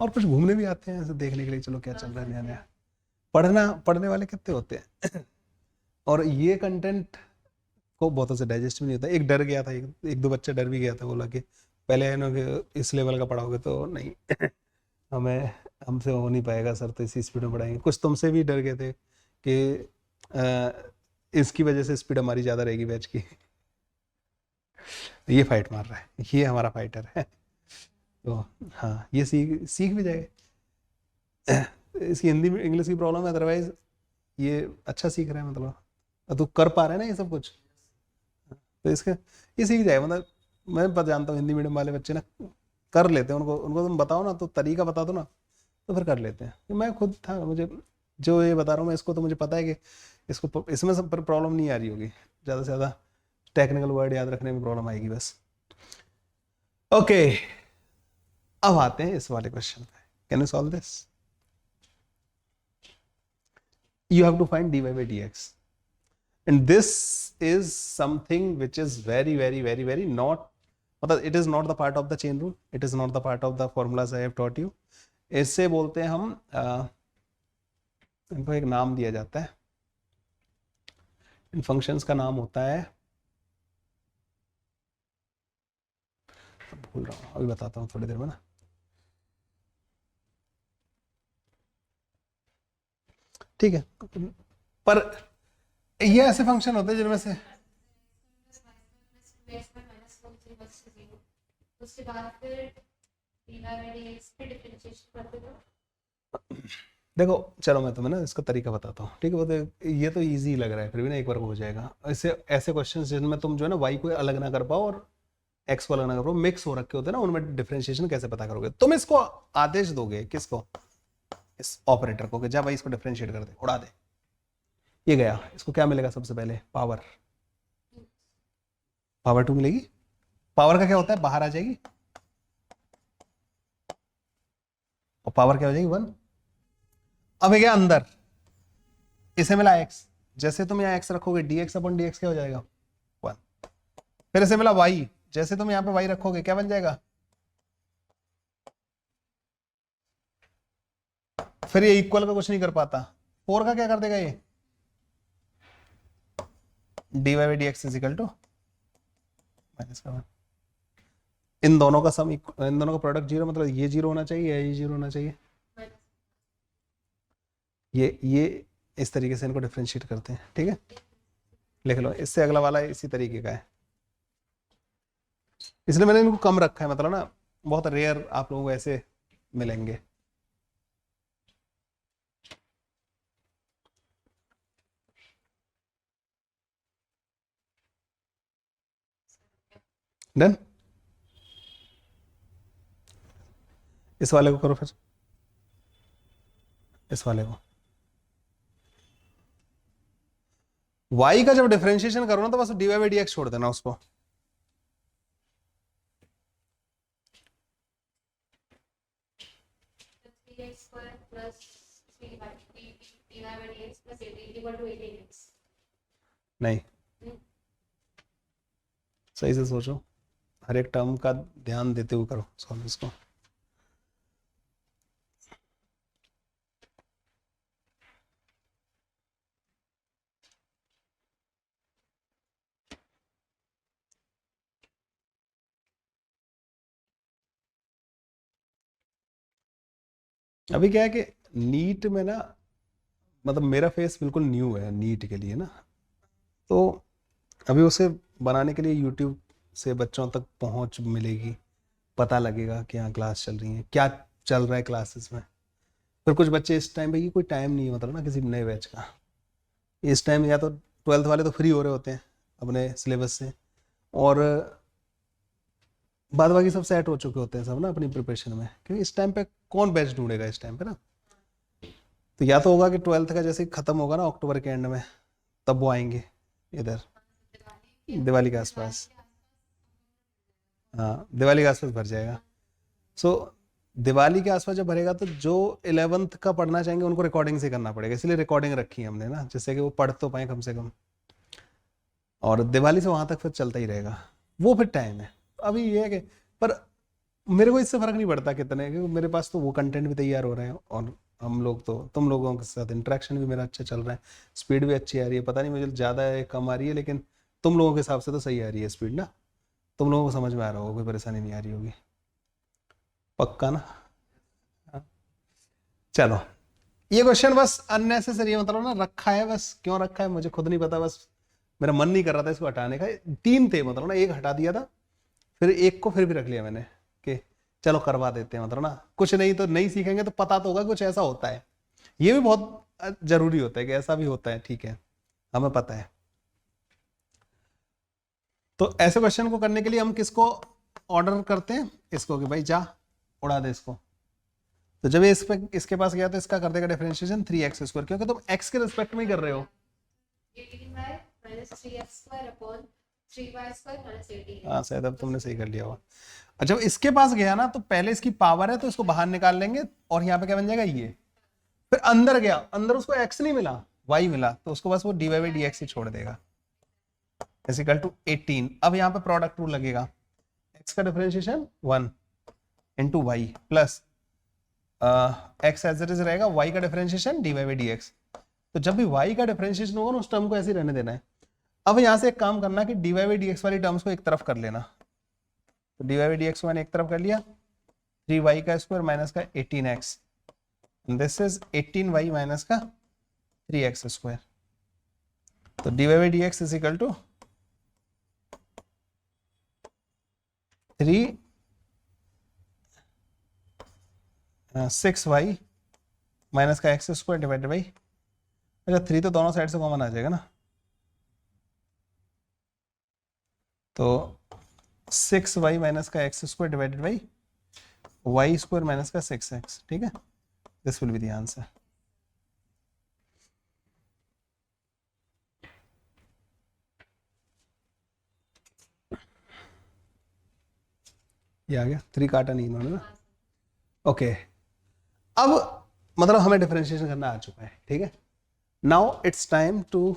और कुछ घूमने भी आते हैं ऐसे देखने के लिए, चलो क्या चल रहा है नया नया। पढ़ने वाले कितने होते हैं और ये कंटेंट को बहुतों से डाइजेस्ट भी नहीं होता। एक डर गया था, एक दो बच्चा डर भी गया था, बोला कि पहले इस लेवल का पढ़ाओगे तो नहीं हमें हमसे हो नहीं पाएगा सर, तो इसी स्पीड में पढ़ाएंगे। कुछ तुमसे भी डर गए थे कि इसकी वजह से स्पीड हमारी ज़्यादा रहेगी बैच की। ये फाइट मार रहा है, ये हमारा फाइटर है। तो हाँ, ये सीख भी जाएगा। इसकी हिंदी में इंग्लिश की प्रॉब्लम है, अदरवाइज ये अच्छा सीख रहा है, मतलब तू कर पा रहा है ना ये सब कुछ, तो इसके ये सीख जाएगा। मतलब मैं जानता हूँ हिंदी मीडियम वाले बच्चे ना कर लेते हैं, उनको तुम बताओ ना, तो तरीका बता दो ना, तो फिर कर लेते हैं। मैं खुद था, मुझे जो ये बता रहा हूँ मैं इसको, तो मुझे पता है कि इसको इसमें सब प्रॉब्लम नहीं आ रही होगी, ज़्यादा से ज़्यादा टेक्निकल वर्ड याद रखने में प्रॉब्लम आएगी बस। ओके, अब आते हैं इस वाले क्वेश्चन पे। Can you solve this? You have to find dy by dx, and this is something which is very not, it is not the part of the chain rule, it is not the part of the formulas I have taught you. इससे बोलते हैं हम इनको एक नाम दिया जाता है, इन फंक्शंस का नाम होता है, भूल रहा हूँ अभी बताता हूँ थोड़ी देर में ना। ठीक है, पर ये ऐसे फंक्शन होते हैं जिनमें से उसके बाद फिर डिफरेंशिएशन करते हो। देखो चलो मैं तुम्हें ना इसका तरीका बताता हूँ, ठीक है? वो तो ये तो इजी लग रहा है, फिर भी ना एक बार हो जाएगा। ऐसे ऐसे क्वेश्चन जिनमें तुम जो है ना y को अलग ना कर पाओ और x को अलग ना कर पाओ, मिक्स हो रखे होते हैं ना, उनमें डिफरेंशिएशन कैसे पता करोगे? तुम इसको आदेश दोगे, किसको? इस ऑपरेटर को, कि जा भाई इसको डिफरेंशिएट कर दे, उड़ा दे। ये गया, इसको क्या मिलेगा? सबसे पहले पावर 2 मिलेगी। पावर का क्या होता है? बाहर आ जाएगी, और पावर क्या हो जाएगी? 1। अब है क्या अंदर, इसे मिला x, जैसे तुम यहाँ x रखोगे dx अपन dx क्या हो जाएगा? 1। फिर इसे मिला y, जैसे तुम यहाँ पे y रखोगे क्या बन जाएगा? फिर ये इक्वल का कुछ नहीं कर पाता, 4 का क्या कर देगा? ये dy by dx is equal to -1। इन दोनों का सम, इन दोनों का प्रोडक्ट 0, मतलब ये 0 होना चाहिए या ये 0 होना चाहिए। ये इस तरीके से इनको डिफरेंशिएट करते हैं, ठीक है? लिख लो, इससे अगला वाला इसी तरीके का है, इसलिए मैंने इनको कम रखा है, मतलब ना बहुत रेयर आप लोगों को ऐसे मिलेंगे। डन? इस वाले को करो, फिर इस वाले को। y का जब डिफरेंशिएशन करो ना, तो बस dy by dx छोड़ देना उसको। नहीं, सही से सोचो, हर एक टर्म का ध्यान देते हुए करो सॉल्व इसको। अभी क्या है कि नीट में ना, मतलब मेरा फेस बिल्कुल न्यू है नीट के लिए ना, तो अभी उसे बनाने के लिए यूट्यूब से बच्चों तक पहुंच मिलेगी, पता लगेगा कि हाँ क्लास चल रही है, क्या चल रहा है क्लासेस में। फिर कुछ बच्चे इस टाइम पे, ये कोई टाइम नहीं है मतलब ना किसी नए बैच का, इस टाइम या तो 12th वाले तो फ्री हो रहे होते हैं अपने सिलेबस से, और बाद बाकी सब सेट हो चुके होते हैं सब ना अपनी प्रिपरेशन में, क्योंकि इस टाइम पे कौन बैच ढूंढेगा इस टाइम पे ना। तो या तो होगा कि 12th का जैसे ही खत्म होगा ना अक्टूबर के एंड में, तब वो आएंगे इधर दिवाली के आसपास। हाँ दिवाली के आसपास भर जाएगा। सो दिवाली के आसपास जब भरेगा तो जो 11th का पढ़ना चाहेंगे उनको रिकॉर्डिंग से करना पड़ेगा, इसलिए रिकॉर्डिंग रखी है हमने ना, जिससे कि वो पढ़ तो पाए कम से कम, और दिवाली से वहां तक फिर चलता ही रहेगा, वो फिर टाइम है। अभी ये है कि पर मेरे को इससे फर्क नहीं पड़ता कितने, क्योंकि मेरे पास तो वो कंटेंट भी तैयार हो रहे हैं, और हम लोग तो तुम लोगों के साथ इंटरेक्शन भी मेरा अच्छा चल रहा है, स्पीड भी अच्छी आ रही है, पता नहीं मुझे ज़्यादा है कम आ रही है, लेकिन तुम लोगों के हिसाब से तो सही आ रही है स्पीड ना, तुम लोगों को समझ में आ रहा होगा, कोई परेशानी नहीं आ रही होगी, पक्का ना। हाँ। चलो ये क्वेश्चन बस अननेसेसरी है, मतलब ना रखा है, बस क्यों रखा है मुझे खुद नहीं पता, बस मेरा मन नहीं कर रहा था इसको हटाने का। 3 थे मतलब ना, एक हटा दिया था, फिर एक को फिर भी रख लिया मैंने कि चलो करवा देते हैं, मतलब ना कुछ नहीं तो नहीं सीखेंगे तो पता तो होगा कुछ ऐसा होता है, ये भी बहुत जरूरी होता है कि ऐसा भी होता है, ठीक है हमें पता है। तो ऐसे क्वेश्चन को करने के लिए हम किसको ऑर्डर करते हैं, इसको कि भाई जा उड़ा दे इसको। तो जब ये इसके पास गया तो इसका कर देगा डिफरेंशिएशन 3x स्क्वायर, क्योंकि तुम x के रिस्पेक्ट में ही कर रहे हो। 18y minus 3x square upon 3y square minus 18। हाँ शायद अब तुमने सही कर लिया होगा। अच्छा जब इसके पास गया ना तो पहले इसकी पावर है तो इसको बाहर निकाल लेंगे, और यहाँ पे क्या बन जाएगा ये, फिर अंदर गया, अंदर उसको x नहीं मिला y मिला, तो उसको बस वो dy/dx ही छोड़ देगा, इज इक्वल टू 18। अब यहाँ पे प्रोडक्ट रूल लगेगा, x का differentiation 1 into y plus x as it is रहेगा, y का डिफरेंशिएशन dy/dx। तो जब भी y का डिफरेंशिएशन होगा ना उस टर्म को ऐसे ही रहने देना है। अब यहां से एक काम करना कि dy/dx वाली टर्म्स को एक तरफ कर लेना, तो dy/dx को मैंने एक तरफ कर लिया, 3y का स्क्वायर माइनस का 18x, this is 18y minus का 3x स्क्वायर। तो dy/dx is equal to 6y minus का x स्क्वायर डिवाइडेड बाई, अच्छा 3 तो दोनों साइड से कॉमन आ जाएगा ना, तो 6y माइनस का x square divided by y square minus का 6x, ठीक है, this will be the answer. ये आ गया, 3 काटा नहीं इन्होंने ना, ओके। अब मतलब हमें डिफरेंशिएशन करना आ चुका है, ठीक है। Now it's time to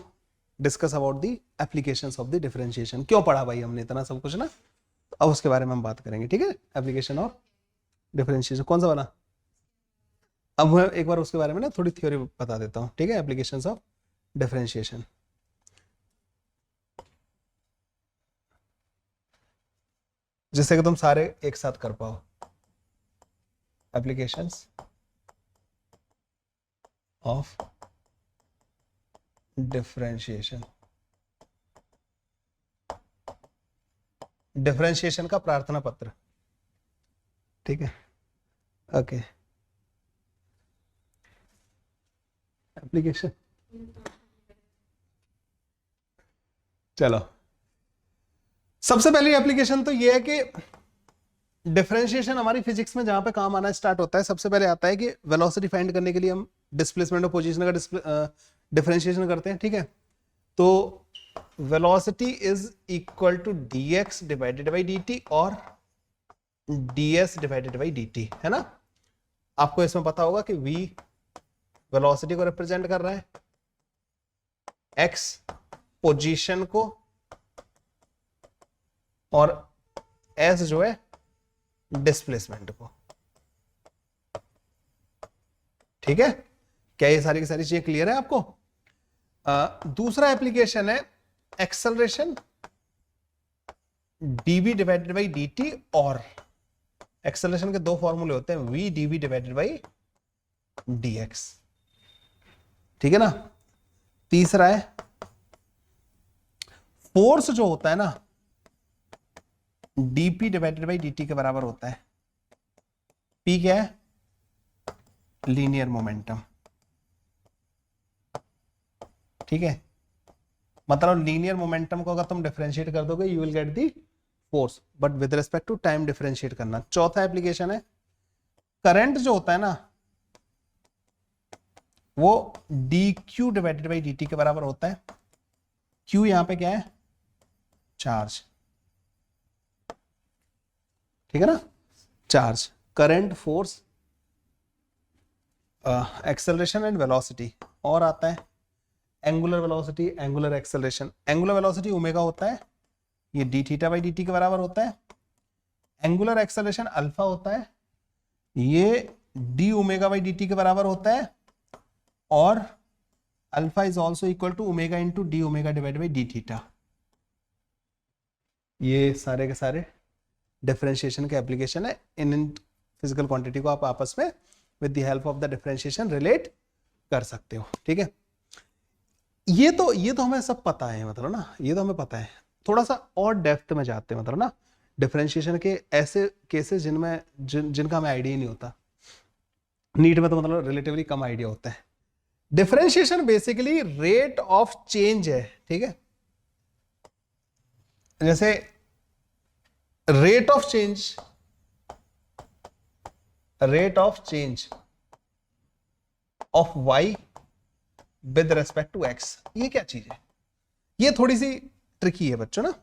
discuss about the applications of the differentiation. क्यों पढ़ा भाई हमने इतना सब कुछ ना, तो अब उसके बारे में हम बात करेंगे, ठीक है। एप्लीकेशन ऑफ डिफरेंशिएशन कौन सा वाला, अब मैं एक बार उसके बारे में ना थोड़ी थ्योरी बता देता हूँ, ठीक है। एप्लीकेशंस ऑफ डिफरेंशिएशन, जिससे कि तुम सारे एक साथ कर पाओ। एप्लीकेशंस ऑफ डिफरेंशिएशन, डिफरेंशिएशन का प्रार्थना पत्र, ठीक है, ओके। एप्लीकेशन, चलो सबसे पहली एप्लीकेशन तो ये है कि डिफरेंशिएशन हमारी फिजिक्स में जहां पे काम आना स्टार्ट होता है, सबसे पहले आता है कि वेलोसिटी फाइंड करने के लिए हम डिस्प्लेसमेंट और पोजीशन का डिफरेंशिएशन करते हैं, ठीक है। तो velocity is equal to dx divided by dt और ds डिवाइडेड बाई dt, है ना। आपको इसमें पता होगा कि v वेलोसिटी को रिप्रेजेंट कर रहा है, x पोजीशन को, और s जो है डिस्प्लेसमेंट को, ठीक है। क्या ये सारी की सारी चीजें क्लियर है आपको। दूसरा एप्लीकेशन है acceleration dv divided by dt, और एक्सेलरेशन के दो फॉर्मूले होते हैं, v dv divided by dx, ठीक है ना। तीसरा है फोर्स जो होता है ना, dp डिवाइडेड बाई dt के बराबर होता है। p क्या है, लीनियर मोमेंटम, ठीक है। मतलब लीनियर मोमेंटम को अगर तुम डिफरेंशिएट कर दोगे you will get the force, but with respect to time differentiate करना। चौथा एप्लीकेशन है करंट जो होता है ना वो D Q divided by D t के बराबर होता है। क्यू यहां पे क्या है, चार्ज, ठीक है ना, charge, current, force, acceleration and velocity. और आता है angular velocity, angular acceleration. Angular velocity omega होता है, ये D theta by D t के बराबर होता है। एंगुलर एक्सेलरेशन अल्फा होता है, ये d omega by D t के बराबर होता है। और alpha is also equal to omega into d omega divide by d theta. ये सारे के सारे डिफरेंशिएशन के एप्लीकेशन है। इन फिजिकल क्वांटिटी को आप आपस में with the help of the differentiation relate कर सकते हो, ठीक है। ये तो हमें सब पता है, मतलब ना ये तो हमें पता है। थोड़ा सा और डेप्थ में जाते हैं, मतलब ना डिफरेंशिएशन के ऐसे केसेस जिनका हमें आइडिया ही नहीं होता। नीट में तो मतलब रिलेटिवली कम आइडिया होता है। Differentiation basically rate of change है, ठीक है। जैसे rate of change of y with respect to x, ये क्या चीज है? ये थोड़ी सी ट्रिकी है बच्चों ना।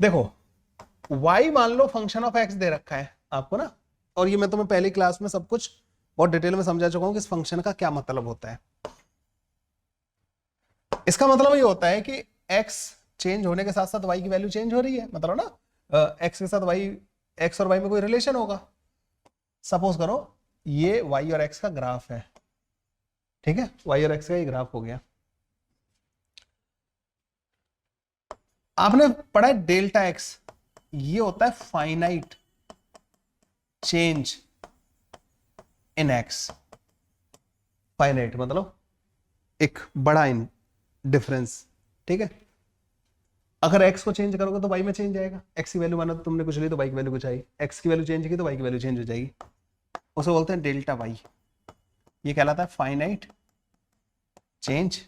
देखो y मान लो फंक्शन ऑफ x दे रखा है आपको ना, और ये मैं तुम्हें पहली क्लास में सब कुछ बहुत डिटेल में समझा चुका हूं कि इस फंक्शन का क्या मतलब होता है। इसका मतलब ये होता है कि x चेंज होने के साथ साथ y की वैल्यू चेंज हो रही है, मतलब ना x के साथ y, x और y में कोई रिलेशन होगा। सपोज करो ये y और x का ग्राफ है, ठीक है, y और x का ये ग्राफ हो गया। आपने पढ़ा है डेल्टा x, ये होता है finite change in x। Finite मतलब एक बड़ा इन डिफरेंस, ठीक है। अगर x को चेंज करोगे तो y में चेंज आएगा। x की वैल्यू मानो तुमने कुछ ली तो y की वैल्यू कुछ आई, x की वैल्यू चेंज की तो y की वैल्यू चेंज हो जाएगी। उसे बोलते हैं डेल्टा y। ये कहलाता है फाइनाइट चेंज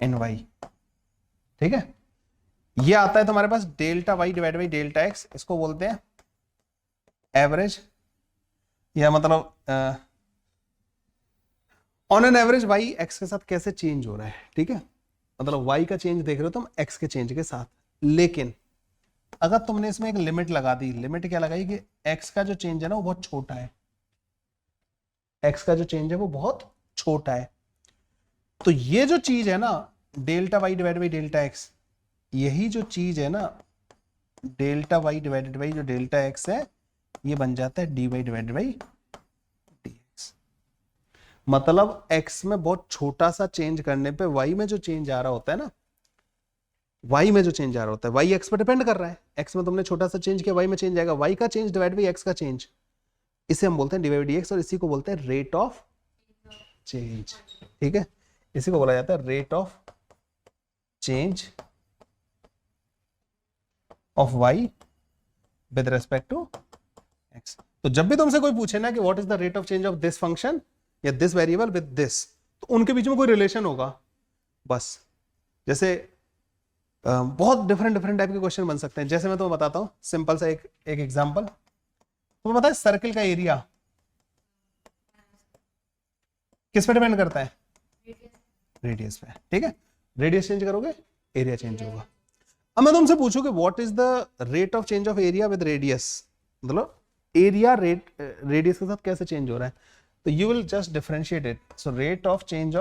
इन y, ठीक है। ये आता है तुम्हारे पास delta y divide by delta x, इसको बोलते हैं एवरेज, या मतलब on an average y x के साथ कैसे चेंज हो रहा है, ठीक है। मतलब y का चेंज देख रहे हो तुम x के चेंज के साथ। लेकिन अगर तुमने इसमें एक लिमिट लगा दी, लिमिट क्या लगाई कि x का जो चेंज है ना वो बहुत छोटा है, x का जो चेंज है वो बहुत छोटा है। तो ये जो चीज है ना delta y divide by delta x, यही जो चीज है ना डेल्टा y डिवाइडेड बाई जो डेल्टा x है, ये बन जाता है dy डिवाइडेड बाई dx। मतलब x में बहुत छोटा सा चेंज करने पे y में जो चेंज आ रहा होता है ना, y में जो चेंज आ रहा होता है, y x पर डिपेंड कर रहा है। x में तुमने छोटा सा चेंज किया, y में चेंज आएगा। y का चेंज डिवाइड बाई x का चेंज, इसे हम बोलते हैं dy बाई dx, और इसी को बोलते हैं रेट ऑफ चेंज, ठीक है। इसी को बोला जाता है rate of change of y with respect to x। तो जब भी तुमसे कोई पूछे ना कि what is the rate of change of this function या दिस वेरिएबल विद दिस, तो उनके बीच में कोई रिलेशन होगा बस। जैसे बहुत डिफरेंट टाइप के क्वेश्चन बन सकते हैं। जैसे मैं तुम्हें बताता हूं सिंपल सा एक एग्जांपल। तुम्हें पता है सर्कल का एरिया किस पे डिपेंड करता है? रेडियस पे, ठीक है। रेडियस चेंज करोगे एरिया चेंज होगा। अब मैं तुमसे पूछूं कि what is the rate of change of area with radius, मतलब एरिया रेडियस के साथ कैसे चेंज हो रहा है, तो you will just differentiate it. So rate of change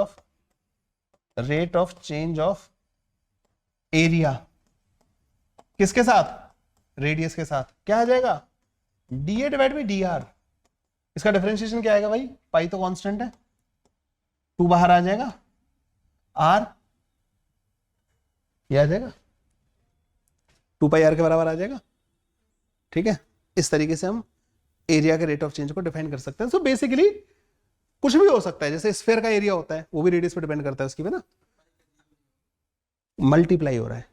of area किसके साथ? रेडियस के साथ। क्या आ जाएगा? dA divide by dr। इसका डिफरेंशिएशन क्या आएगा भाई? पाई तो कांस्टेंट है, 2 बाहर आ जाएगा, r ये आ जाएगा 2 पाई r के बराबर आ जाएगा, ठीक है। इस तरीके से हम एरिया के रेट ऑफ चेंज को डिफाइन कर सकते हैं। सो बेसिकली कुछ भी हो सकता है। जैसे स्फीयर का एरिया होता है वो भी रेडियस पे डिपेंड करता है उसकी भी ना, मल्टीप्लाई हो रहा है।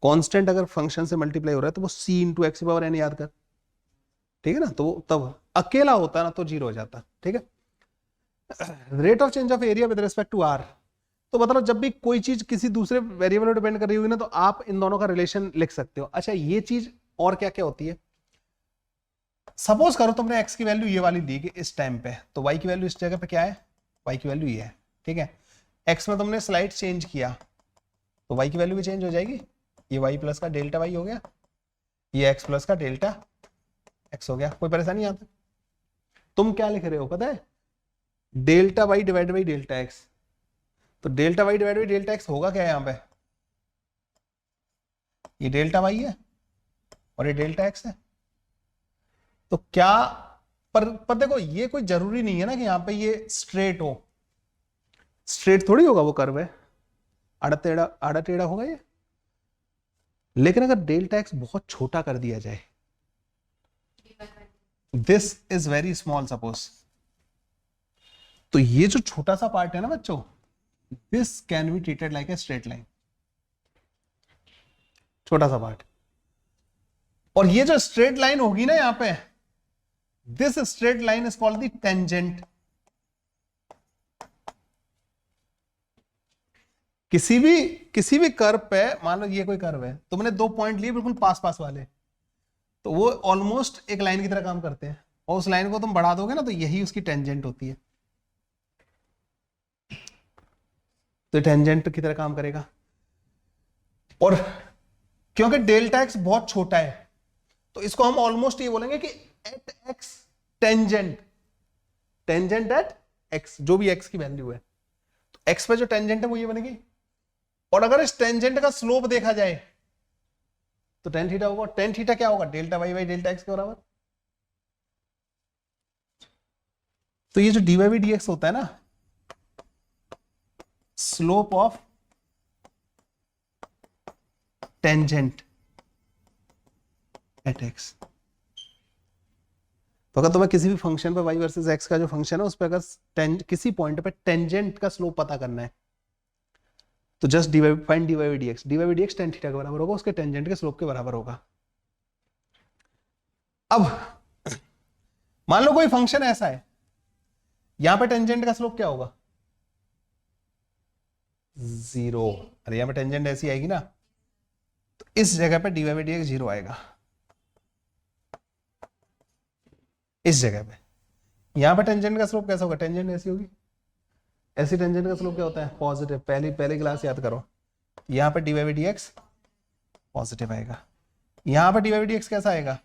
कांस्टेंट अगर फंक्शन से मल्टीप्लाई हो रहा है तो वो c इंटू एक्स की पावर n याद कर, ठीक है ना, तो तब अकेला होता ना तो 0 हो जाता, ठीक है। Rate of change of area with respect to r, तो मतलब जब भी कोई चीज किसी दूसरे वेरिएबल पर डिपेंड कर रही होगी ना, तो आप इन दोनों का रिलेशन लिख सकते हो। अच्छा, ये चीज और क्या क्या होती है, सपोज करो तुमने x की वैल्यू ये वाली दी कि इस टाइम पे, तो y की वैल्यू इस जगह पे क्या है, y की वैल्यू ये है, ठीक है। x में तुमने स्लाइड चेंज किया तो y की वैल्यू भी चेंज हो जाएगी, ये y प्लस का डेल्टा y हो गया, ये x प्लस का डेल्टा x हो गया, कोई परेशानी यहाँ पे। तुम क्या लिख रहे हो पता है, delta y divide by delta x, तो delta y divide by delta x होगा क्या यहाँ पे, ये डेल्टा y है और ये डेल्टा x है। तो क्या पर देखो ये कोई जरूरी नहीं है ना कि यहाँ पे ये स्ट्रेट हो, स्ट्रेट थोड़ी होगा, वो कर्व है, आड़ा टेढ़ा होगा ये। लेकिन अगर डेल्टा एक्स बहुत छोटा कर दिया जाए, this is very small suppose, तो ये जो छोटा सा पार्ट है ना बच्चों, this can be treated like a straight line, छोटा सा पार्ट। और ये जो स्ट्रेट लाइन होगी ना यहाँ पे, this straight line is called the tangent. किसी भी कर्व पे, मान लो ये कोई कर्व है, तुमने 2 पॉइंट लिए बिल्कुल पास पास वाले, तो वो ऑलमोस्ट एक लाइन की तरह काम करते हैं, और उस लाइन को तुम बढ़ा दोगे ना तो यही उसकी टेंजेंट होती है, तो टेंजेंट की तरह काम करेगा। और क्योंकि डेल्टा एक्स बहुत छोटा है, तो इसको हम ऑलमोस्ट ये बोलेंगे कि at x tangent, tangent at x, जो भी एक्स की वैल्यू है, तो एक्स पे जो टेंजेंट है वो ये बनेगी। और अगर इस टेंजेंट का स्लोप देखा जाए तो टेन थीटा होगा, टेन थीटा क्या होगा, delta y by delta x के बराबर। तो ये जो dy बाई डी एक्स होता है ना, slope of tangent at x. तो अगर तुम्हें किसी भी फंक्शन पे y वर्सेस x का जो फंक्शन है उस पर अगर किसी पॉइंट पे टेंजेंट का स्लोप पता करना है, तो just find dy by dx, dy by dx tan theta के बराबर होगा, उसके टेंजेंट के स्लोप के बराबर होगा। अब मान लो कोई फंक्शन ऐसा है, यहां पे टेंजेंट का स्लोप क्या होगा, 0। अरे यहां पे टेंजेंट ऐसी आएगी ना, तो इस जगह पे dy बाई dx 0 आएगा, इस जगह पे। यहां पे टेंजेंट का स्लोप कैसा होगा, टेंजेंट ऐसी होगी, ऐसी टेंजेंट का स्लोप क्या होता है, पॉजिटिव। पहली क्लास याद करो, यहां पे dy बाई dx पॉजिटिव आएगा, यहां पे dy बाई dx कैसा आएगा,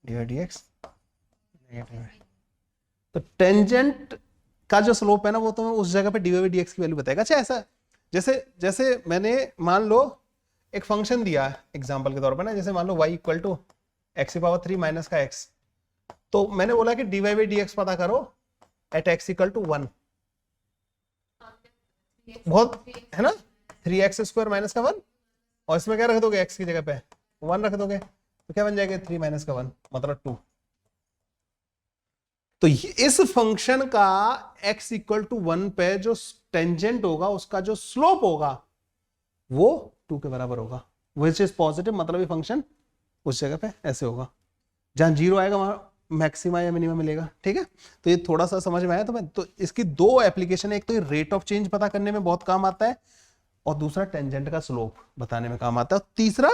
dy बाई dx नेगेटिव है। तो टेंजेंट का जो स्लोप है ना, वो तुम्हें उस जगह पे dy बाई dx की वैल्यू बताएगा। अच्छा, ऐसा जैसे मैंने मान लो एक फंक्शन दिया एग्जांपल के तौर पर ना, जैसे मान लो y इक्वल टू x की पावर 3 माइनस का x, तो मैंने बोला कि dy बाई dx पता करो एट x इक्वल टू 1, बहुत है ना, 3x स्क्वायर माइनस का 1, और इसमें क्या रख दोगे, x की जगह पे 1 रख दोगे, तो क्या बन जाएगा 3 माइनस का 1 मतलब 2। तो इस फंक्शन का x इक्वल टू 1 पे जो टेंजेंट होगा, उसका जो स्लोप होगा वो 2 के बराबर होगा, विच इज पॉजिटिव, मतलब ये फंक्शन उस जगह पे ऐसे होगा, जहां 0 आएगा वहां मैक्सिमा या मिनिमम मिलेगा, ठीक है। तो ये थोड़ा सा समझ में आया तुम्हें। तो इसकी 2 एप्लीकेशन है, एक तो ये रेट ऑफ चेंज पता करने में बहुत काम आता है, और दूसरा टेंजेंट का स्लोप बताने में काम आता है, और तीसरा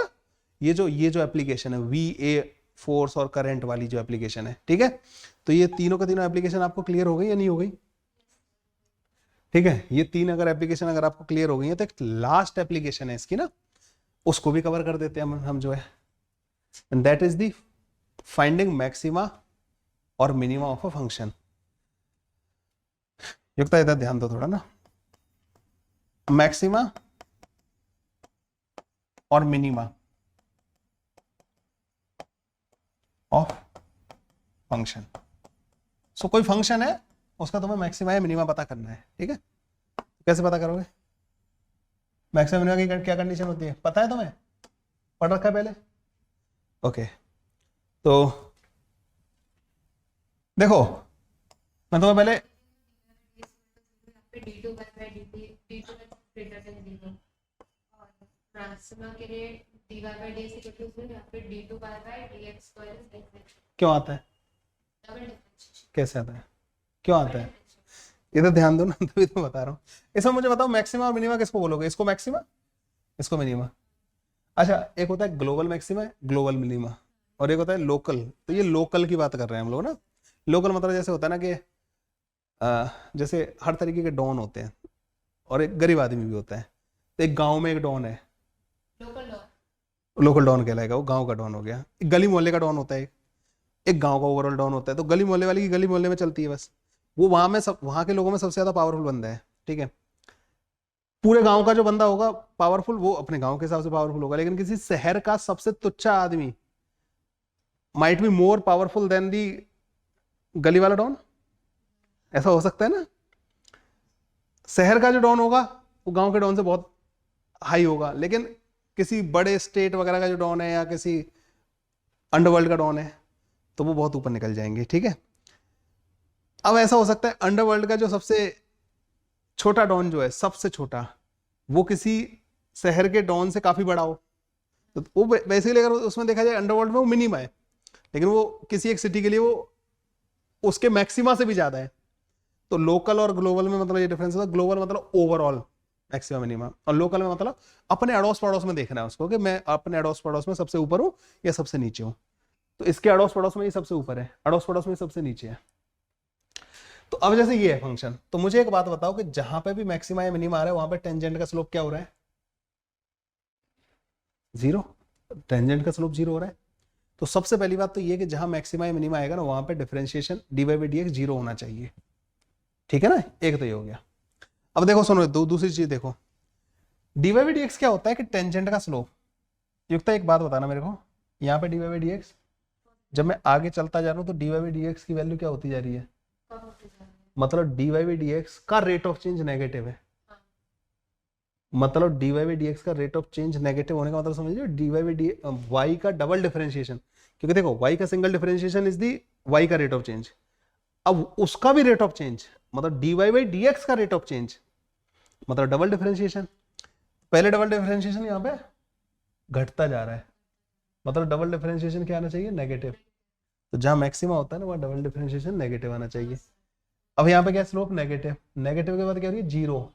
ये जो एप्लीकेशन है VA फोर्स और करंट वाली जो एप्लीकेशन है, ठीक है। तो ये तीनों के तीनों एप्लीकेशन आपको क्लियर हो गई या नहीं हो गई, ठीक है। ये 3 अगर एप्लीकेशन अगर आपको क्लियर हो गई है, तो एक लास्ट एप्लीकेशन है इसकी ना, उसको भी कवर कर देते हैं हम जो है, and that is the finding maxima और मिनिमा ऑफ अ फंक्शन। युक्ता इधर ध्यान दो थोड़ा ना, मैक्सिमा और मिनिमा ऑफ फंक्शन। सो कोई फंक्शन है, उसका तुम्हें मैक्सिमा या मिनिमा पता करना है, ठीक है। कैसे पता करोगे, मैक्सिमा मिनिमा की क्या कंडीशन होती है पता है तुम्हें, पढ़ रखा है पहले, ओके। तो देखो मैं तुम्हें पहले d2 by dt, d2 greater than 0, और मैक्सिमा के लिए dy by dx equal to 0, या फिर d2 by dx स्क्वायर इज लाइक दैट। क्यों आता है? Double differentiation. कैसे आता है? क्यों आता है? ये तो ध्यान दो ना, तभी तो बता रहा हूँ। इसमें मुझे बताओ मैक्सिमा और मिनिमा किसको बोलोगे? इसको मैक्सिमा, इसको मिनिमा। अच्छा, एक होता है ग्लोबल मैक्सिमा, ग्लोबल मिनिमा, और एक होता है लोकल। तो ये लोकल की बात कर रहे हैं हम लोग ना। लोकल मतलब जैसे होता है ना कि जैसे हर तरीके के डॉन होते हैं और एक गरीब आदमी भी होता है। तो एक गांव में एक डॉन है, लोकल लॉ। लोकल डॉन कहलाएगा, वो गांव का डॉन हो गया। एक गली मोहल्ले का डॉन होता है, एक गांव का ओवरऑल डॉन होता है। तो गली मोहल्ले वाली की गली मोहल्ले में चलती है बस, वो वहां में सब, वहां के लोगों में सबसे ज्यादा पावरफुल बंदा है, ठीक है। पूरे गांव का जो बंदा होगा पावरफुल, वो अपने गांव के हिसाब से पावरफुल होगा, लेकिन किसी शहर का सबसे तुच्छा आदमी might be more powerful than the गली वाला डॉन। ऐसा हो सकता है ना? शहर का जो डॉन होगा वो गांव के डॉन से बहुत हाई होगा, लेकिन किसी बड़े स्टेट वगैरह का जो डॉन है या किसी अंडरवर्ल्ड का डॉन है तो वो बहुत ऊपर निकल जाएंगे, ठीक है। अब ऐसा हो सकता है अंडरवर्ल्ड का जो सबसे छोटा डॉन जो है, सबसे छोटा, वो किसी शहर के डॉन से काफी बड़ा हो। तो वो बेसिकली अगर उसमें देखा जाए अंडरवर्ल्ड में वो मिनिमा है, लेकिन वो किसी एक सिटी के लिए वो उसके मैक्सिमा से भी ज्यादा है। तो लोकल और ग्लोबल में मतलब ये डिफरेंस है। ग्लोबल मतलब ओवरऑल मैक्सिमा मिनिमा, और लोकल में मतलब अपने अड़ोस पड़ोस में देखना है उसको कि मैं अपने अड़ोस पड़ोस में सबसे ऊपर हूं या सबसे नीचे हूं। तो इसके अड़ोस पड़ोस में ये सबसे ऊपर है, अड़ोस पड़ोस में सबसे नीचे है। तो अब जैसे ये है फंक्शन, तो मुझे एक बात बताओ कि जहां पे भी मैक्सिमा या मिनिमा आ रहा है वहां पे टेंजेंट का स्लोप क्या हो रहा है? जीरो। टेंजेंट का स्लोप जीरो हो रहा है। तो सबसे पहली बात तो ये कि जहां मैक्सिमा या मिनिमा आएगा ना वहां पे differentiation dy by dx zero होना चाहिए, ठीक है ना। एक तो ये हो गया। अब देखो सुनो, दूसरी चीज देखो, dy बाई dx क्या होता है कि टेंजेंट का स्लोप। युक्ता एक बात बताना मेरे को, यहाँ पे dy बाई dx जब मैं आगे चलता जा रहा हूँ तो dy बाई dx की वैल्यू क्या होती जा रही है? मतलब dy बाई dx का रेट ऑफ चेंज नेगेटिव है। मतलब dy बाई dx का रेट ऑफ चेंज नेगेटिव होने का मतलब समझिए dy बाई dx y का डबल डिफरेंशिएशन, क्योंकि देखो y का single differentiation is the y का रेट ऑफ चेंज। अब उसका भी रेट ऑफ चेंज मतलब dy बाई dx का रेट ऑफ चेंज मतलब डबल डिफरेंशिएशन। पहले डबल डिफरेंशिएशन यहाँ पे घटता जा रहा है, मतलब डबल डिफरेंशिएशन क्या आना चाहिए? नेगेटिव। तो जहां मैक्सिमा होता है ना वहां डबल डिफरेंशिएशन नेगेटिव आना चाहिए। अब यहाँ पे क्या स्लोप? नेगेटिव। नेगेटिव के बाद क्या हो रही है? जीरो,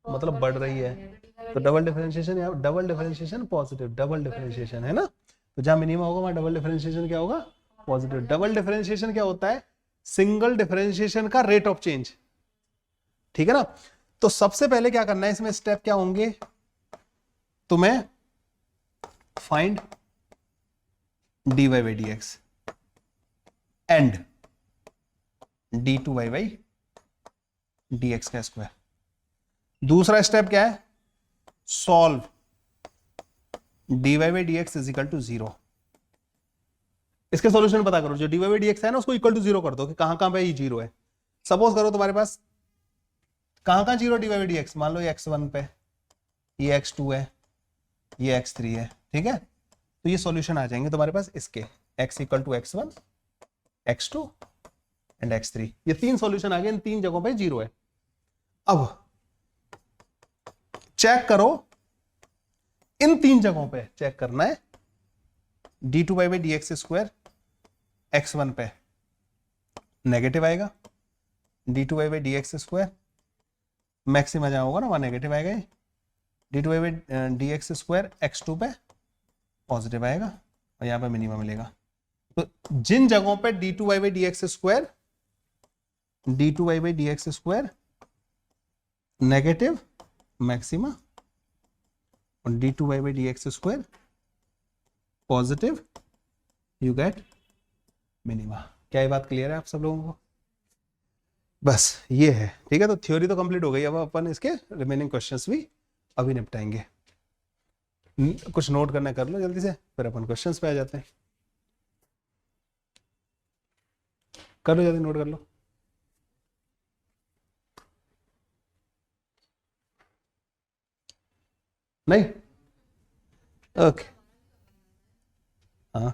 मतलब बढ़ रही है। तो डबल डिफरेंशिएशन, यहाँ double differentiation positive, double differentiation है ना। तो जहां मिनिमा होगा वहां डबल डिफरेंशिएशन क्या होगा? पॉजिटिव। डबल डिफरेंशिएशन क्या होता है? सिंगल डिफरेंशिएशन का रेट ऑफ चेंज, ठीक है ना। तो सबसे पहले क्या करना है इसमें, स्टेप क्या होंगे तुम्हें? Find dy by dx and d2y by dx का स्क्वायर। दूसरा स्टेप क्या है? Solve dy by dx is equal to zero. इसके सॉल्यूशन पता करो, जो dy बाई dx है ना उसको इक्वल टू जीरो कर दो कि कहां पे ये जीरो है। सपोज करो तुम्हारे पास कहां जीरो dy बाई dx, मान लो ये x1 पे, ये x2 है, ये x3 है, ठीक है। तो ये सॉल्यूशन आ जाएंगे तुम्हारे पास इसके, x equal to x1, x2 and x3। ये तीन सॉल्यूशन आ गए, इन तीन जगहों पे जीरो है। अब चेक करो, इन तीन जगहों पे चेक करना है d2 by dx square x1 पे नेगेटिव आएगा, d2 by dx square maxima जहां होगा ना वहां नेगेटिव आएगा, d2 by dx square x2 पे पॉजिटिव आएगा और यहां पे मिनिमम मिलेगा। तो जिन जगहों पे d2 by dx square, d2 by dx square negative maxima और d2 by dx square positive, you get minima. क्या ये बात क्लियर है आप सब लोगों को? बस ये है, ठीक है। तो थ्योरी तो कंप्लीट हो गई, अब अपन इसके रिमेनिंग क्वेश्चंस भी अभी निपटाएंगे। कुछ नोट करना कर लो जल्दी से, फिर अपन क्वेश्चंस पे आ जाते हैं। कर लो जल्दी, नोट कर लो। नहीं? ओके। हाँ,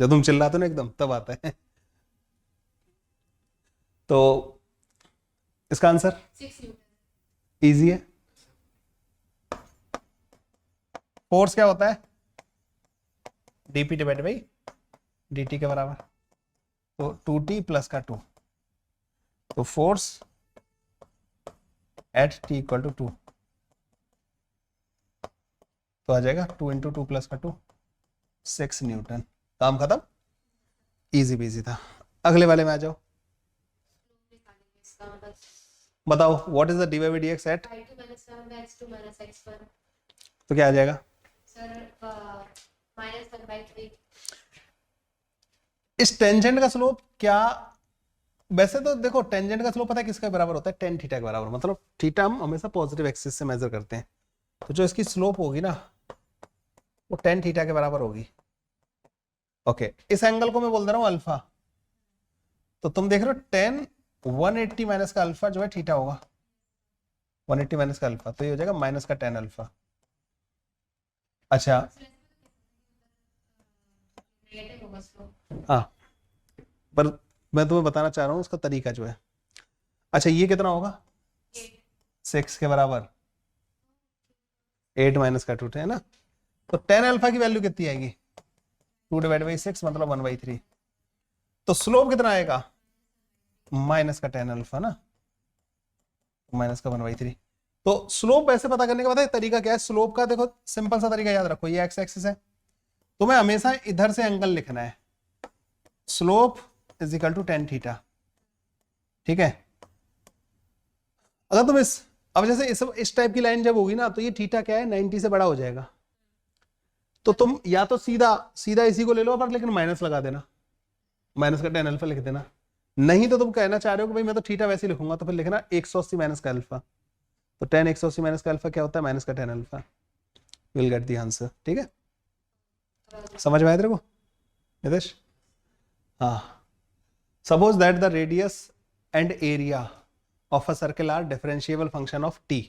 जब तुम चिल्लाते हो ना एकदम तब आता है। तो इसका आंसर 6 न्यूटन। इजी है। फोर्स क्या होता है? dp डिवाइड बाई dt के बराबर, तो 2t प्लस का 2, तो force at t equal to 2, तो आ जाएगा 2 इंटू 2 प्लस का 2, 6 न्यूटन। काम खत्म, इजी बीजी था। अगले वाले में आ जाओ, बताओ what is the dy by dx at, I2 minus 1 by x2 minus x1. तो क्या आ जाएगा? Sir, minus 1 by 3. इस टेंजेंट का स्लोप क्या, वैसे तो देखो टेंजेंट का स्लोप पता है किसके बराबर होता है? tan थीटा के बराबर, मतलब थीटा हम हमेशा पॉजिटिव एक्सिस से मेजर करते हैं, तो जो इसकी स्लोप होगी ना वो tan थीटा के बराबर होगी। ओके, इस एंगल को मैं बोल दे रहा हूँ अल्फा, तो तुम देख रहे हो tan 180 माइनस का अल्फा जो है थीटा होगा, 180 माइनस का अल्फा, तो ये हो जाएगा माइनस का tan अल्फा। अच्छा Negative होगा slope. हाँ, पर मैं तुम्हें बताना चाह रहा हूँ उसका तरीका जो है। अच्छा ये कितना होगा? 6 के बराबर, 8 माइनस का 2 है ना, तो tan अल्फा की वैल्यू कितनी आएगी? 2 डिवाइड बाई 6 मतलब 1/3, तो स्लोप कितना आएगा? माइनस का tan अल्फा ना, माइनस का 1/3। तो स्लोप ऐसे पता करने का पता है तरीका क्या है? स्लोप का देखो सिंपल सा तरीका याद रखो, ये एक्स एक्सिस है, तुम्हें हमेशा इधर से एंगल लिखना है, slope is equal to tan theta, ठीक है। अगर तुम अब जैसे इस टाइप की लाइन जब होगी ना, तो ये थीटा क्या है, 90 से बड़ा हो जाएगा, तो तुम या तो सीधा सीधा इसी को ले लो, पर लेकिन माइनस लगा देना, माइनस का tan अल्फा लिख देना, नहीं तो तुम कहना चाह रहे हो कि भाई मैं तो थीटा वैसे ही लिखूंगा, तो फिर लिखना 180 माइनस का अल्फा, तो tan 180 माइनस का अल्फा क्या होता है? माइनस का tan alpha, will get the answer, ठीक है। समझ में आया तेरे को नितेश? हाँ, suppose that the radius and area of a circle are differentiable function of t।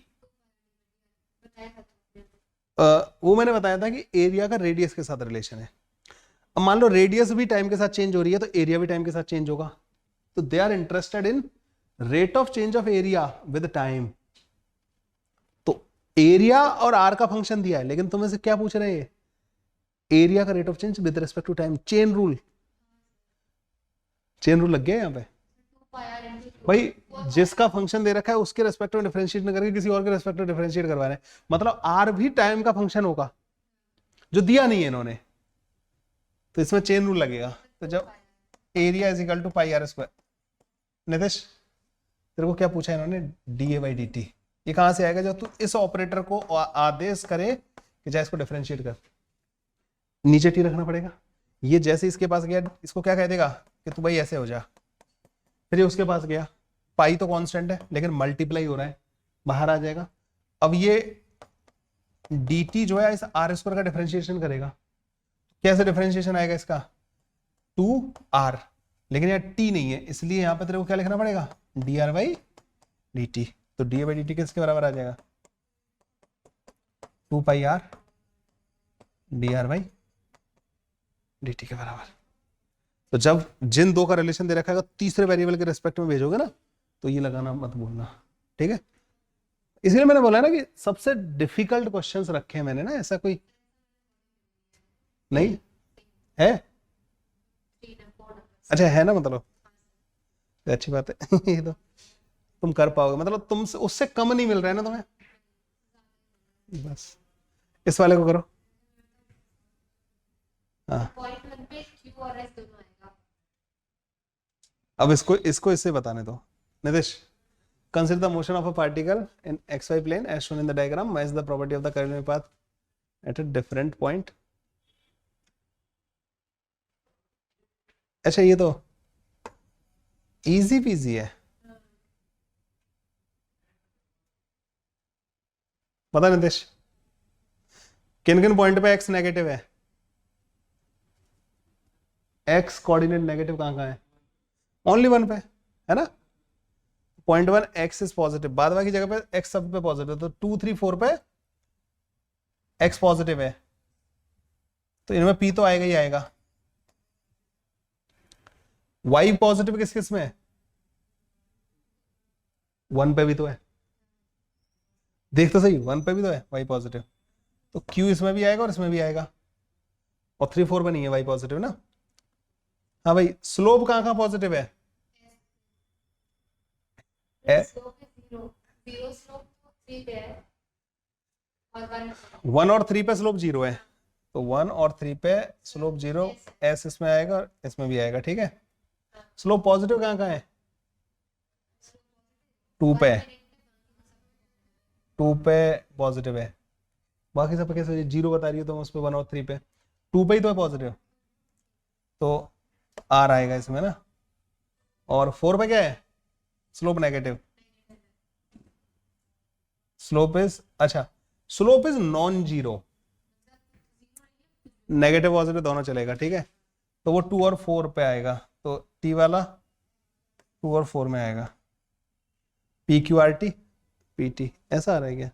वो मैंने बताया था कि एरिया का रेडियस के साथ रिलेशन है। अब मान लो रेडियस भी टाइम के साथ चेंज हो रही है, तो एरिया भी टाइम के साथ चेंज होगा, तो they are interested in rate of change of area with time. तो एरिया और आर का फंक्शन दिया है, लेकिन तुम्हें से क्या पूछ रहे हैं? एरिया का rate of change with respect to time, chain rule, chain rule लग गया यहाँ पे 2 pi r into 2. भाई। जिसका फंक्शन दे रखा है उसके रेस्पेक्ट में डिफरेंशिएट न करके किसी और के रेस्पेक्ट में डिफरेंशिएट करवा रहे हैं, मतलब आर भी टाइम का फंक्शन होगा, जो दिया नहीं है इन्होंने, तो इसमें चेन रूल लगेगा। तो जब area is equal to pi are square, Nitesh तेरे को क्या पूछा इन्होंने? D A by D T, ये कहां से आएगा? जब तू इस ऑपरेटर को आदेश करे कि जा इसको डिफरेंशिएट कर, नीचे टी रखना पड़ेगा, ये जैसे इसके पास गया इसको क्या कह देगा कि तू भाई ऐसे हो जा, फिर ये उसके पास गया, पाई तो कांस्टेंट है लेकिन मल्टीप्लाई हो रहा है, बाहर आ जाएगा। अब ये dt जो है इस आर स्क्वायर का डिफरेंशिएशन करेगा, कैसे डिफरेंशिएशन आएगा इसका? 2r, लेकिन यार t नहीं है, इसलिए यहां पे तेरे को क्या लिखना पड़ेगा? dr बाई dt, तो dr बाई dt किसके बराबर आ जाएगा? 2 पाई r dr बाई dt के बराबर। तो जब जिन दो का रिलेशन दे रखा है तीसरे वेरिएबल के रिस्पेक्ट में भेजोगे ना, तो ये लगाना मत भूलना, ठीक है। इसलिए मैंने बोला ना कि सबसे डिफिकल्ट क्वेश्चंस रखे हैं मैंने ना, ऐसा कोई नहीं है। अच्छा है ना, मतलब अच्छी बात है ये तो तुम कर पाओगे, मतलब तुमसे उससे कम नहीं मिल रहा है ना तुम्हें, बस इस वाले को करो। हाँ, पॉइंट 1 पे q और s दोनों आएगा। अब इसको इससे बताने दो Nitesh. Consider the motion of a particle in xy plane as shown in the diagram. Match the property of the curvilinear path at a different point. अच्छा ये तो इजी पीजी है, पता नितेश किन किन पॉइंट पे x नेगेटिव है? x कोऑर्डिनेट नेगेटिव कहाँ कहाँ है? ओनली वन पे है ना, पॉइंट 1 x इज पॉजिटिव, बाद बाकी जगह पे x सब पे पॉजिटिव, तो 2 3 4 पे x पॉजिटिव है, तो इनमें p तो आएगा ही आएगा। y पॉजिटिव किस किस में है? 1 पे भी तो है, देख तो सही, 1 पे भी तो है y पॉजिटिव, तो q इसमें भी आएगा और इसमें भी आएगा, और 3 4 पे नहीं है y पॉजिटिव ना। हाँ भाई, स्लोप कहाँ पॉजिटिव है? स्लोप है 0, 0 स्लोप 3 पे है और 1 1 और 3 पे स्लोप 0 है, तो 1 और 3 पे स्लोप 0, s इसमें आएगा और इसमें भी आएगा, ठीक है। स्लोप पॉजिटिव कहाँ है? 2 पे, 2 पे पॉजिटिव है, बाकी सब पे कैसे 0 बता रही हो तुम, उस पे 1 और 3 पे, 2 पे ही तो है पॉजिटिव, तो r आएगा इसमें ना। और 4 पे क्या है? स्लोप नेगेटिव, स्लोप इज, अच्छा slope is non zero, negative positive दोनों चलेगा, ठीक है। तो वो 2 और 4 पे आएगा, तो t वाला 2 और 4 में आएगा, P Q R T P T, ऐसा आ रहा है क्या?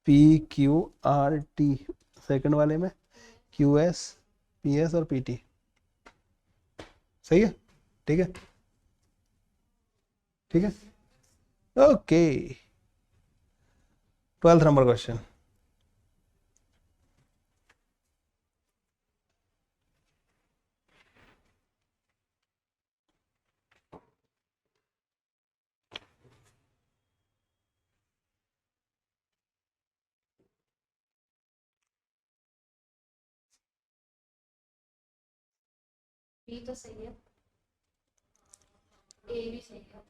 P Q R T second वाले में, क्यू एस पी एस और पी टी, सही है, ठीक है, ठीक है, okay. 12th number question, B तो सही है, ए भी सही है,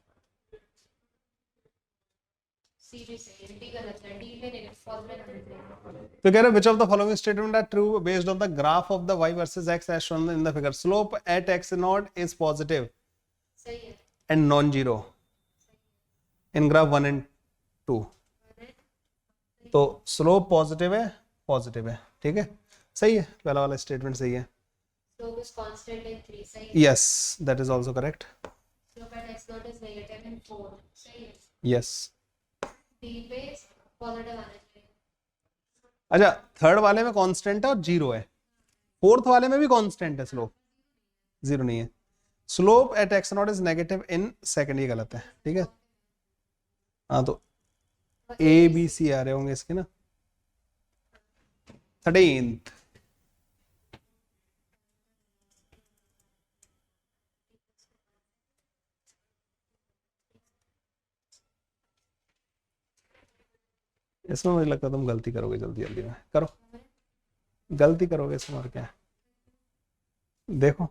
सी भी सही है, डी गलत है, डी में नेगेटिव पॉजिटिव। तो कह रहे which of the following statement are true based on the graph of the y versus x as shown in the figure? Slope at x naught is positive सही है, and non zero in graph 1 and 2, तो slope positive है, ठीक है, सही है, पहला वाला स्टेटमेंट सही है। स्लोप इज कांस्टेंट इन 3 सही है, yes, that is also correct. Slope at x naught is negative इन 4 सही है, यस। डी पे पॉजिटिव आना चाहिए। अच्छा, थर्ड वाले में कांस्टेंट है और जीरो है, फोर्थ वाले में भी कांस्टेंट है, स्लोप जीरो नहीं है। Slope at x naught is negative in second, ये गलत है, ठीक है। हाँ, तो ए बी सी आ रहे होंगे इसके ना। 13th, इसमें मुझे लगता है तुम गलती करोगे, जल्दी जल्दी में करो, गलती करोगे इसमें, और क्या है देखो।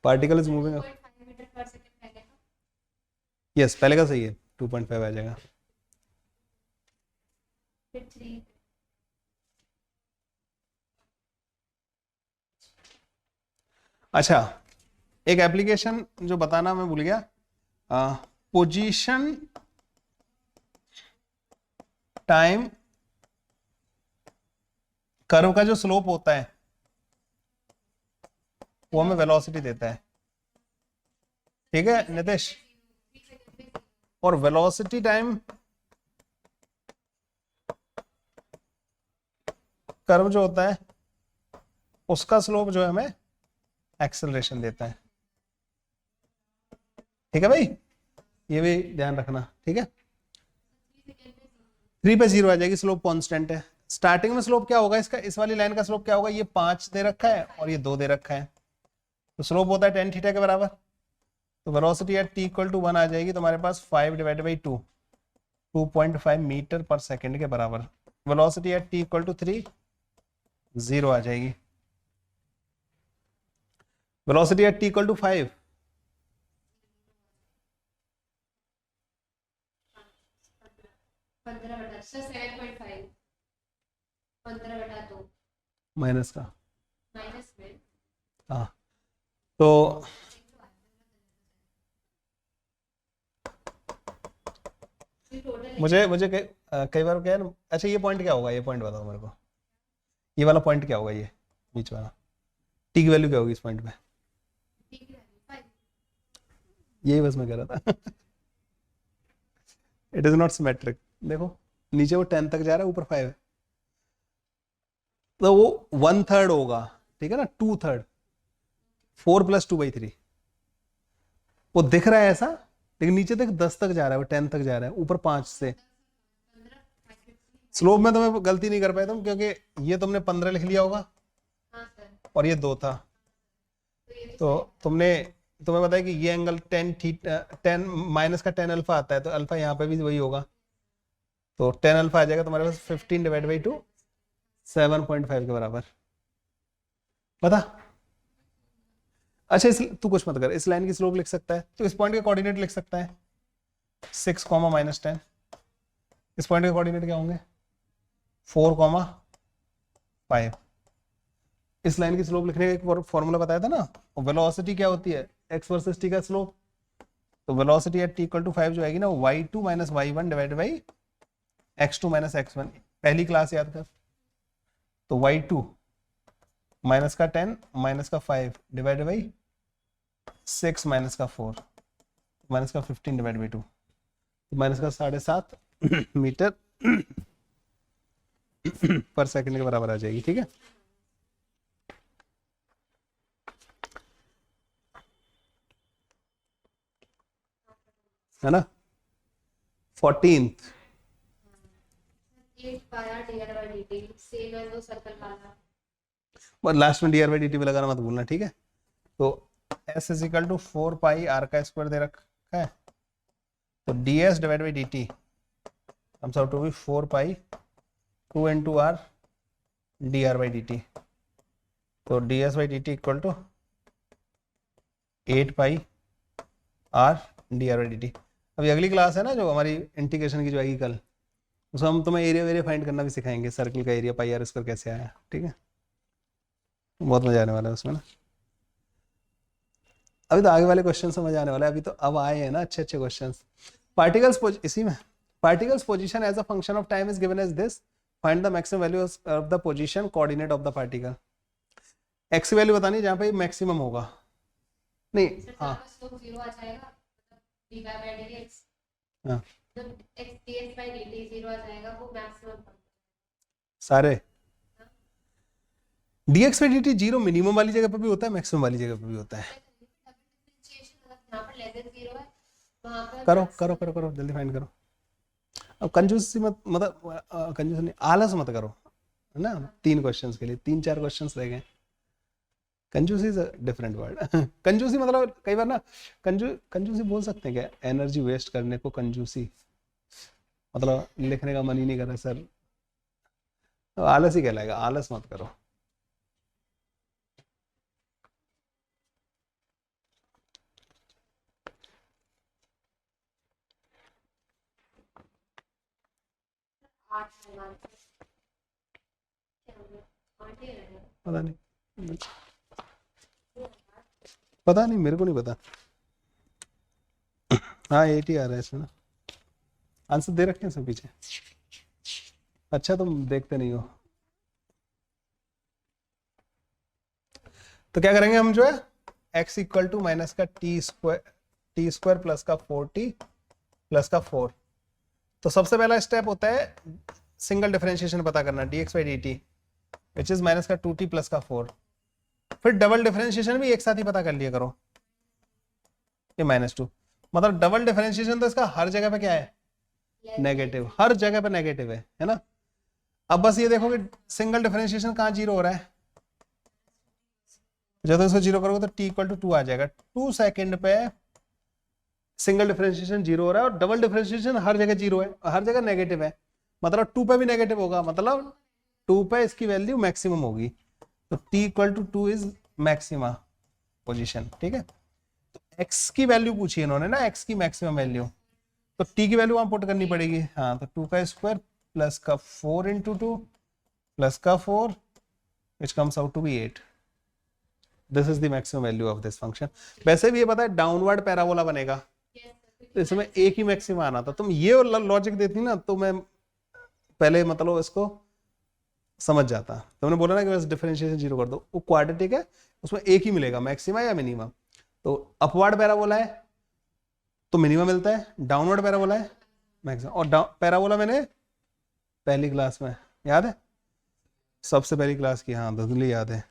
पार्टिकल इज मूविंग, 2.5 मीटर पर सेकंड पहले का, यस पहले का सही है, 2.5 आ जाएगा। फिर 3 अच्छा, एक एप्लीकेशन जो बताना मैं भूल गया, पोजीशन टाइम कर्व का जो स्लोप होता है वो हमें वेलोसिटी देता है, ठीक है नितेश। और वेलोसिटी टाइम कर्व जो होता है उसका स्लोप जो है हमें एक्सेलरेशन देता है, ठीक है भाई, ये भी ध्यान रखना, ठीक है। 3 पे 0 आ जाएगी, स्लोप कांस्टेंट है। स्टार्टिंग में स्लोप क्या होगा इसका, इस वाली लाइन का स्लोप क्या होगा, ये 5 दे रखा है और ये 2 दे रखा है, तो स्लोप होता है tan थीटा के बराबर। तो velocity at t equal to 1 आ जाएगी तुम्हारे पास 5 डिवाइडेड बाई 2, 2.5 मीटर पर सेकंड के बराबर। Velocity at t equal to 3 0 आ जाएगी। Velocity at t equal to 5 7.5 15/2 minus का, माइनस में हाँ, तो मुझे कई बार क्या है ना, अच्छा ये पॉइंट क्या होगा, ये पॉइंट बताओ मेरे को, ये वाला पॉइंट क्या होगा, ये बीच वाला टी की वैल्यू क्या होगी इस पॉइंट पे, यही बस मैं कह रहा था। इट इज नॉट सिमेट्रिक, देखो नीचे वो 10 तक जा रहा है, ऊपर 5 है, तो वो 1/3 होगा, ठीक है ना, 2/3, 4 + 2/3 वो दिख रहा है ऐसा, लेकिन नीचे तक 10 तक जा रहा है, वो 10 तक जा रहा है, ऊपर 5 से। स्लोप में तुम्हें गलती नहीं कर पाए तुम, क्योंकि ये तुमने 15 लिख लिया होगा हाँ सर, और ये 2 था, तो ये तो तुम्हें बताया कि ये एंगल 10 माइनस का 10 अल्फा आता है, तो अल्फा यहाँ पे भी वही होगा, तो 10 अल्फा आ जाएगा तुम्हारे पास 15 डिवाइड बाई 2, 7.5 के बराबर। पता? अच्छा, तू कुछ मत कर, इस लाइन की स्लोप लिख सकता है, तो इस पॉइंट के कोऑर्डिनेट लिख सकता है 6, -10। इस पॉइंट के कोऑर्डिनेट क्या होंगे 4, 5। इस लाइन की स्लोप लिखने का एक फॉर्मूला बताया था ना, वेलोसिटी क्या होती है, x वर्सेस t का स्लोप, तो velocity at t equal to 5 जो आएगी ना, y2 minus y1 divide by x2 minus x1, पहली क्लास याद कर। तो y2 माइनस का 10 माइनस का 5 डिवाइड बाई 6 माइनस का 4 माइनस का 15 डिवाइड बाई 2, माइनस का 7.5 मीटर पर सेकंड के बराबर आ जाएगी। ठीक है, है ना। 14th 8 पाया dr by dt सेम है वो सर्कल वाला। और लास्ट में dr by dt भी लगाना मत भूलना, ठीक है। तो s is equal to 4 pi r का स्क्वायर दे रखा है, तो ds divide by dt comes out to be 4 pi 2 into r dr by dt, तो ds by dt equal to 8 pi r dr by dt। अभी अगली class है ना जो हमारी इंटीग्रेशन की जो आएगी कल, उसमें हम तुम्हें एरिया वेरिया फाइंड करना भी सिखाएंगे, सर्कल का एरिया पाई आर स्क्वायर कैसे आया। ठीक है, बहुत मजा आने वाला है उसमें ना। अभी तो आगे वाले क्वेश्चन समझ आने वाला है, अभी तो अब आए हैं ना अच्छे अच्छे क्वेश्चन। पार्टिकल्स इसी में particles position as a function of time is given as this, find the maximum value of the position coordinate of the particle. X value बतानी जहाँ पे मैक्सिमम होगा, नहीं हाँ स्लोप 0 आ जाएगा, dy by dx, हाँ जब x dx by dt 0 आ जाएगा वो मैक्सिमम। सारे dx by dt zero minimum वाली जगह पे भी होता है, मैक्सिमम वाली जगह पे भी होता है। यहाँ पर लेस देन 0 है, वहाँ पर करो करो करो करो जल्दी फाइंड करो। अब कंजूसी मत, मतलब कंजूस नहीं, आलस मत करो, है ना। 3 क्वेश्चंस के लिए 3-4 क्वेश्चंस रह गए। कंजूसी इज अ डिफरेंट वर्ड। कंजूसी मतलब कई बार ना कंजूसी बोल सकते हैं क्या, एनर्जी वेस्ट करने को कंजूसी, मतलब लिखने का मन ही नहीं कर रहा सर, तो आलस ही कहलाएगा, आलस मत करो। पता नहीं, पता नहीं, मेरे को नहीं पता। हाँ 80 आ रहा है इसमें ना, आंसर दे रखे हैं सब पीछे। अच्छा तुम देखते नहीं हो। तो क्या करेंगे हम जो है x इक्वल टू माइनस का टी स्क्वायर प्लस का 4t प्लस का 4। तो सबसे पहला स्टेप होता है सिंगल डिफरेंशिएशन पता करना, dx by dt which is minus का 2t प्लस का 4। फिर डबल डिफरेंशिएशन भी एक साथ ही पता कर लिया करो, ये -2, मतलब डबल डिफरेंशिएशन तो इसका हर जगह पे क्या है, नेगेटिव, हर जगह पे नेगेटिव है ना। अब बस ये देखो कि सिंगल डिफरेंशिएशन कहाँ 0 हो रहा है, जब इसको 0 करोगे तो t इक्वल टू 2 आ जाएगा। 2 सेकंड पे सिंगल डिफरेंशिएशन 0 हो रहा है और डबल डिफरेंशिएशन हर जगह 0 है, हर जगह नेगेटिव है, मतलब 2 पे भी नेगेटिव होगा, मतलब 2 पे इसकी वैल्यू मैक्सिमम होगी। तो t equal to 2 is maxima position. ठीक है, तो x की वैल्यू पूछी इन्होंने ना, x की मैक्सिमम वैल्यू, तो t की वैल्यू वहां पुट करनी पड़ेगी। हाँ, तो 2 का स्क्वायर प्लस का 4 इंटू 2 प्लस का 4 which comes out to be 8। This is the maximum value of this function. वैसे भी ये पता है डाउनवर्ड पैराबोला बनेगा, तो इसमें एक ही मैक्सिमम आना था। तुम ये लॉजिक देती ना तो मैं पहले मतलब इसको समझ जाता। तुमने बोला ना कि बस डिफरेंशिएशन 0 कर दो, वो क्वाड्रेटिक है, उसमें एक ही मिलेगा, मैक्सिमा या मिनिमा। तो अपवर्ड पैराबोला है तो मिनिमम मिलता है, डाउनवर्ड पैराबोला है मैक्सिमम। और पैराबोला मैंने पहली क्लास में याद है, सबसे पहली क्लास की, हाँ धुंधली याद है।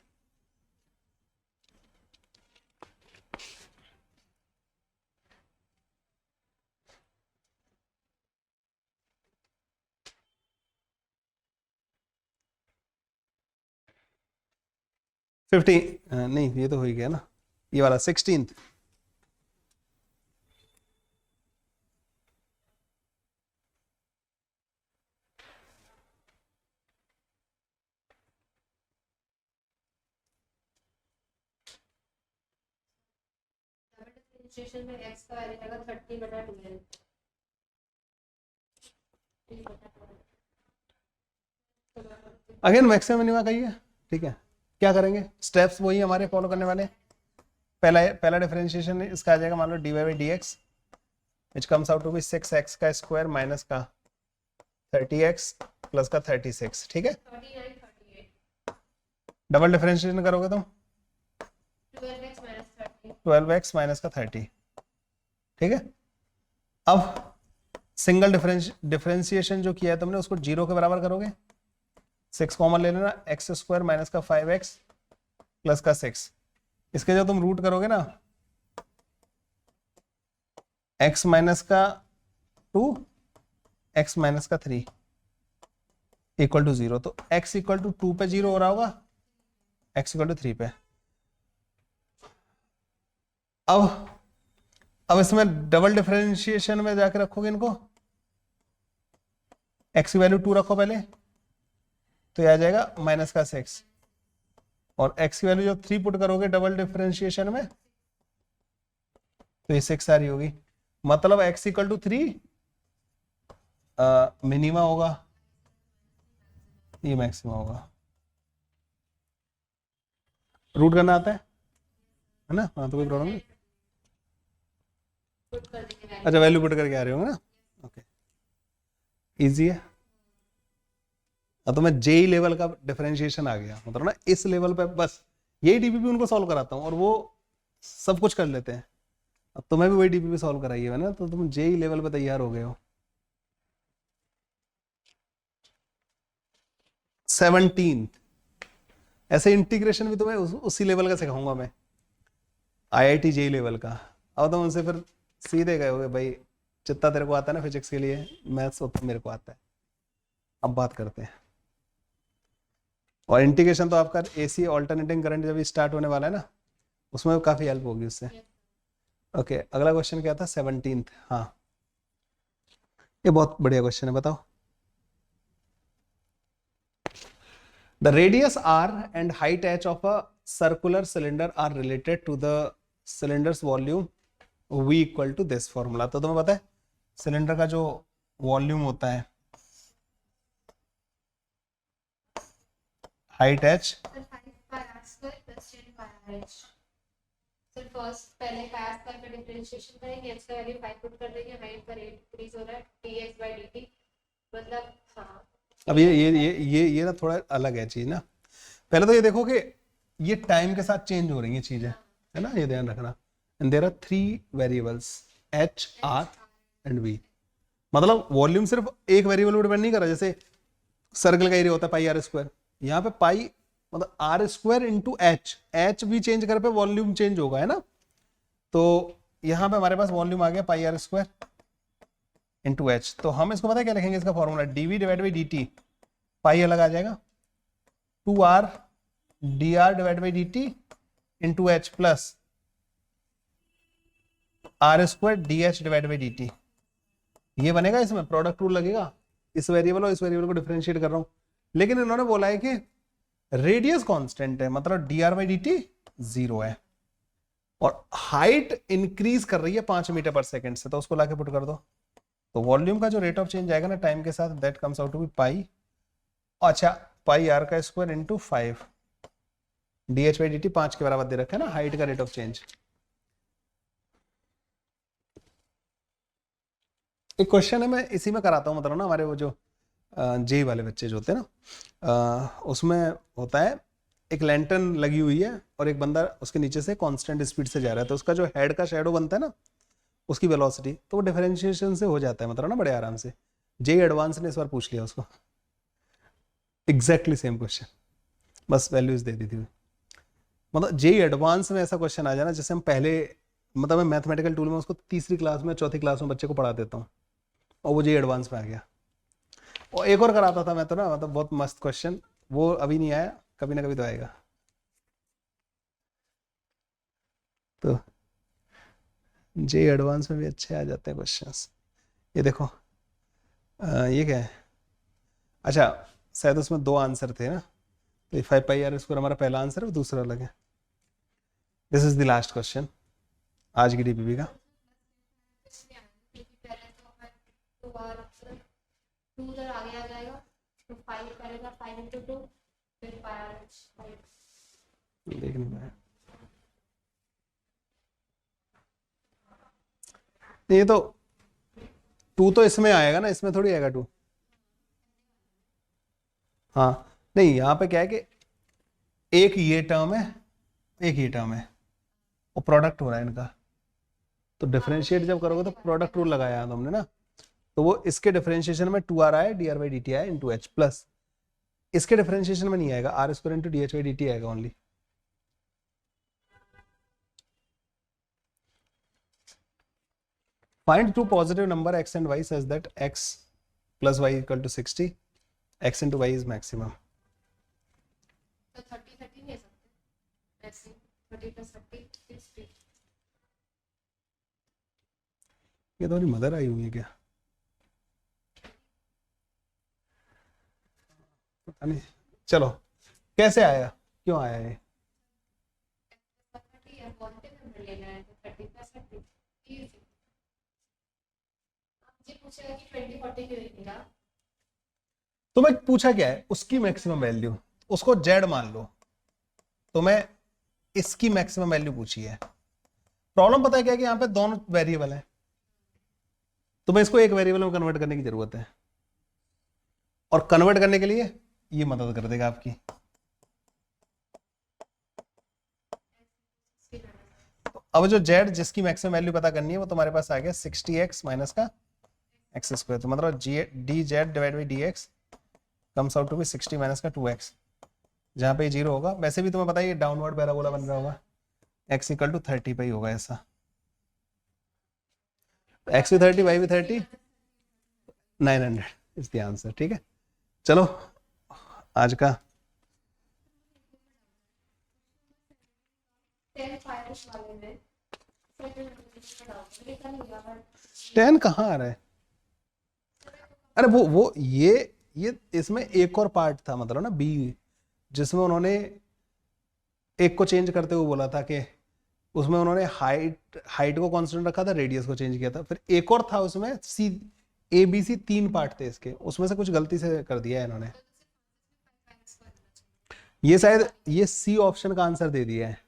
15 नहीं, ये तो हो ही गया ना, ये वाला 16th। डबल डिफरेंशिएशन में x का वैल्यू आएगा 30/12 अगेन मैक्सिमम मिनिमा का ही है, ठीक है। क्या करेंगे, स्टेप्स वही हमारे फॉलो करने वाले हैं। पहला डिफरेंशिएशन इसका आ जाएगा, मान लो dy by D X which comes out to be 6x का स्क्वायर माइनस का 30x प्लस का 36, ठीक है। 39 38 डबल डिफरेंशिएशन करोगे तो 12x minus 30 12x माइनस का 30, ठीक है। अब सिंगल डिफरेंशिएशन जो किया है तुमने उसको 0 के बराबर करोगे, 6 कॉमन ले लेना, एक्स स्क्वायर माइनस का 5x प्लस का 6, इसके जो तुम रूट करोगे ना, x माइनस का 2 x माइनस का 3 इक्वल टू 0, तो x इक्वल टू 2 पे 0 हो रहा होगा, x इक्वल टू 3 पे। अब इसमें डबल डिफरेंशिएशन में जाके रखोगे इनको, x की वैल्यू 2 रखो पहले, तो ये आ जाएगा माइनस का 6, और x की वैल्यू जो 3 पुट करोगे डबल डिफरेंशिएशन में, तो ये 6 आ रही होगी। मतलब x इक्वल टू 3 मिनिमा होगा, ये मैक्सिमा होगा। रूट करना आता है ना, हाँ तो कोई प्रॉब्लम नहीं। पुट कर देंगे वैल्यू। अच्छा, वैल्यू पुट करके आ रहे होंगे ना, ओके, इजी है। अब तो मैं जेई लेवल का डिफरेंशिएशन आ गया, मतलब ना इस लेवल पे बस यही डीपीपी उनको सॉल्व कराता हूँ और वो सब कुछ कर लेते हैं। अब तुम्हें भी वही डीपीपी सॉल्व कराई है ना, तो तुम जेई लेवल पे तैयार हो गए हो। 17 ऐसे इंटीग्रेशन भी तुम्हें उसी लेवल का सिखाऊंगा मैं, आईआईटी जेई लेवल का। अब तुम उनसे फिर सीधे गए होगे, भाई जितना तेरे को आता है ना फिजिक्स के लिए, मैथ्स उतना मेरे को आता है। अब बात करते हैं, और इंटीग्रेशन तो आपका एसी ऑल्टरनेटिंग करंट जब स्टार्ट होने वाला है ना, उसमें भी काफी हेल्प होगी उससे। ओके, अगला क्वेश्चन क्या था, 17th। हाँ, ये बहुत बढ़िया क्वेश्चन है, बताओ। The radius r and height h of a circular cylinder are related to the cylinder's volume v equal to this formula। तो तुम्हें पता है सिलेंडर का जो वॉल्यूम होता है, height h, sir 5 pi r square plus 10 pi r h। Sir first पहले pi r square का डिफरेंशिएशन करेंगे, x का वैल्यू 5 पुट कर देंगे, हाइट पर 8 इंक्रीज हो रहा है, dx by dt मतलब हाँ। अब ये ना थोड़ा अलग है चीज ना। पहले तो ये देखो कि ये टाइम के साथ चेंज हो रही है चीजें, है ना, ये ध्यान रखना। And there are 3 variables h, r and v। मतलब वॉल्यूम सिर्फ एक वेरिएबल पर डिपेंड नहीं कर रहा, जैसे सर्कल का एरिया होता है पाई आर स्क्वायर, यहाँ पे पाई मतलब आर स्क्वायर इंटू एच भी चेंज कर पे वॉल्यूम चेंज होगा, है ना। तो यहाँ पे हमारे पास वॉल्यूम आ गया pi are square into h, तो हम इसको पता है क्या लिखेंगे, इसका formula dv divide by D t, pi अलग आ जाएगा, 2r dr divide by D t into H plus r square d h divide by D T. ये बनेगा, इसमें प्रोडक्ट रूल लगेगा, इस वेरिएबल और इस वेरिएबल को डिफरेंशिएट कर रहा हूं, लेकिन इन्होंने बोला है कि रेडियस कांस्टेंट है, मतलब dr बाई डी टी 0 है, और हाइट इंक्रीज कर रही है 5 मीटर पर सेकेंड से, तो उसको लाके पुट कर दो। तो वॉल्यूम का जो रेट ऑफ चेंज आएगा ना टाइम के साथ, that comes out to be pi, अच्छा पाई आर का square into 5 d H by D t 5 के बराबर दे रखा है ना हाइट का रेट ऑफ चेंज। एक क्वेश्चन है, मैं इसी में कराता हूँ, मतलब ना हमारे वो जो जेई वाले बच्चे जो होते हैं ना, उसमें होता है एक लैंटर्न लगी हुई है और एक बंदा उसके नीचे से कांस्टेंट स्पीड से जा रहा है, तो उसका जो हेड का शेडो बनता है ना, उसकी वेलोसिटी, तो वो डिफरेंशिएशन से हो जाता है, मतलब ना बड़े आराम से। जेई एडवांस ने इस बार पूछ लिया उसको, एग्जैक्टली सेम क्वेश्चन, बस वैल्यूज दे दी थी। मतलब जेई एडवांस में ऐसा क्वेश्चन आ जाना, जैसे हम पहले, मतलब मैं मैथमेटिकल टूल में उसको तीसरी क्लास में चौथी क्लास में बच्चे को पढ़ा देता हूँ, और वो जेई एडवांस में आ गया। और एक और कराता था मैं तो ना, मतलब बहुत मस्त क्वेश्चन, वो अभी नहीं आया, कभी ना कभी तो आएगा। तो जे एडवांस में भी अच्छे आ जाते हैं क्वेश्चंस। ये देखो ये क्या है, अच्छा शायद उसमें 2 आंसर थे ना, तो ये 5 पाई आर स्क्वायर हमारा पहला आंसर है और दूसरा अलग है। This is the last question आज की डीपीपी का। इसमें क्योंकि पहले तो अपन 2 बार 2 उधर आगे आ जाएगा, तो 5 करेगा, 5 into 2 फिर पाया 5। देख नहीं पाया, ये तो 2 तो इसमें आएगा ना, इसमें थोड़ी आएगा 2। हाँ नहीं, यहाँ पे क्या है कि एक ये टर्म है, एक ये टर्म है, और प्रोडक्ट हो रहा है इनका, तो डिफरेंशिएट जब करोगे तो प्रोडक्ट रूल लगाया तुमने ना, तो वो इसके डिफरेंशिएशन में 2 आ रहा है D R by D T आया इंटू एच, प्लस इसके डिफरेंशिएशन में नहीं आएगा, R square into D H by D T आएगा only. Find two positive number x and y such that x plus y equal to 60, x into y is maximum. तो 30 30 ले सकते हैं ऐसे, 30 plus 30 60। ये तो मेरी मदर आई हुई है क्या, पता नहीं, चलो कैसे आया, क्यों आया ये, 30 है, पॉजिटिव नंबर लेना है तो 30 plus 30 इजी। मुझे पूछेगा कि 20 40 क्यों निकला, तो मैं पूछा क्या है, उसकी मैक्सिमम वैल्यू, उसको z मान लो, तो मैं इसकी मैक्सिमम वैल्यू पूछी है। प्रॉब्लम पता है क्या है कि यहाँ पे दोनों वेरिएबल है, तो मैं इसको एक वेरिएबल में कन्वर्ट करने की जरूरत है, और कन्वर्ट करने के लिए ये मदद कर देगा आपकी। तो अब जो z जिसकी मैक्सिमम वैल्यू पता करनी है वो तुम्हारे पास आ गया 60x माइनस का एक्स स्क्वायर, तो मतलब D Z divide by D X comes out to be 60 minus का 2x, जहाँ पे 0 होगा। वैसे भी तुम्हें पता है ये डाउनवर्ड पैराबोला बन रहा होगा, x इक्वल टू 30 पे ही होगा ऐसा, x भी 30 y भी 30, 900 इज द आंसर। ठीक है, चलो आज का 10 फायर्स वाले में सेकंड लिखा नहीं हुआ पर 10 कहाँ आ रहा है, अरे वो ये इसमें एक और पार्ट था, मतलब ना बी, जिसमें उन्होंने एक को चेंज करते हुए बोला था कि उसमें उन्होंने हाइट को कांस्टेंट रखा था, रेडियस को चेंज किया था, फिर एक और था उसमें सी ए बी सी 3 पार्ट थे इसके, उसमें से कुछ गलती से कर दिया है इन्होंने, ये शायद ये सी ऑप्शन का आंसर दे दिया है,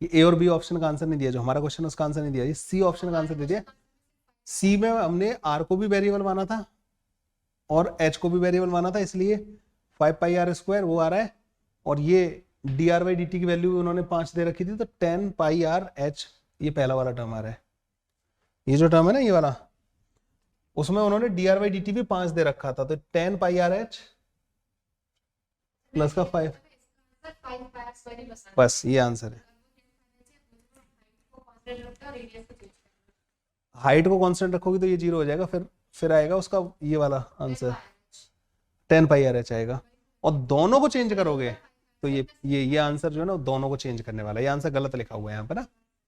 ये ए और बी ऑप्शन का आंसर नहीं दिया, जो हमारा क्वेश्चन उसका आंसर नहीं दिया, ये सी ऑप्शन का आंसर दे दिया। सी में हमने आर को भी वेरिएबल माना था और एच को भी वेरिएबल माना था, इसलिए 5 पाई आर स्क्वायर वो आ रहा है, और ये D R by D T की वैल्यू उन्होंने 5 दे रखी थी, तो 10 पाई आर एच ये पहला वाला टर्म आ रहा है, ये जो टर्म है ना ये वाला, उसमें उन्होंने D R by D T भी 5 दे रखा था, तो 10 पाई आर एच प्लस का 5, 5 फायर्स वाली बस बस ये आंसर है। हाइट को कांस्टेंट रखोगे तो ये 0 हो जाएगा, फिर आएगा उसका ये वाला आंसर 10 पाई आर एच आएगा, और दोनों को चेंज करोगे तो ये आंसर जो है ना दोनों को चेंज करने वाला है, ये आंसर गलत लिखा हुआ है यहाँ पे ना।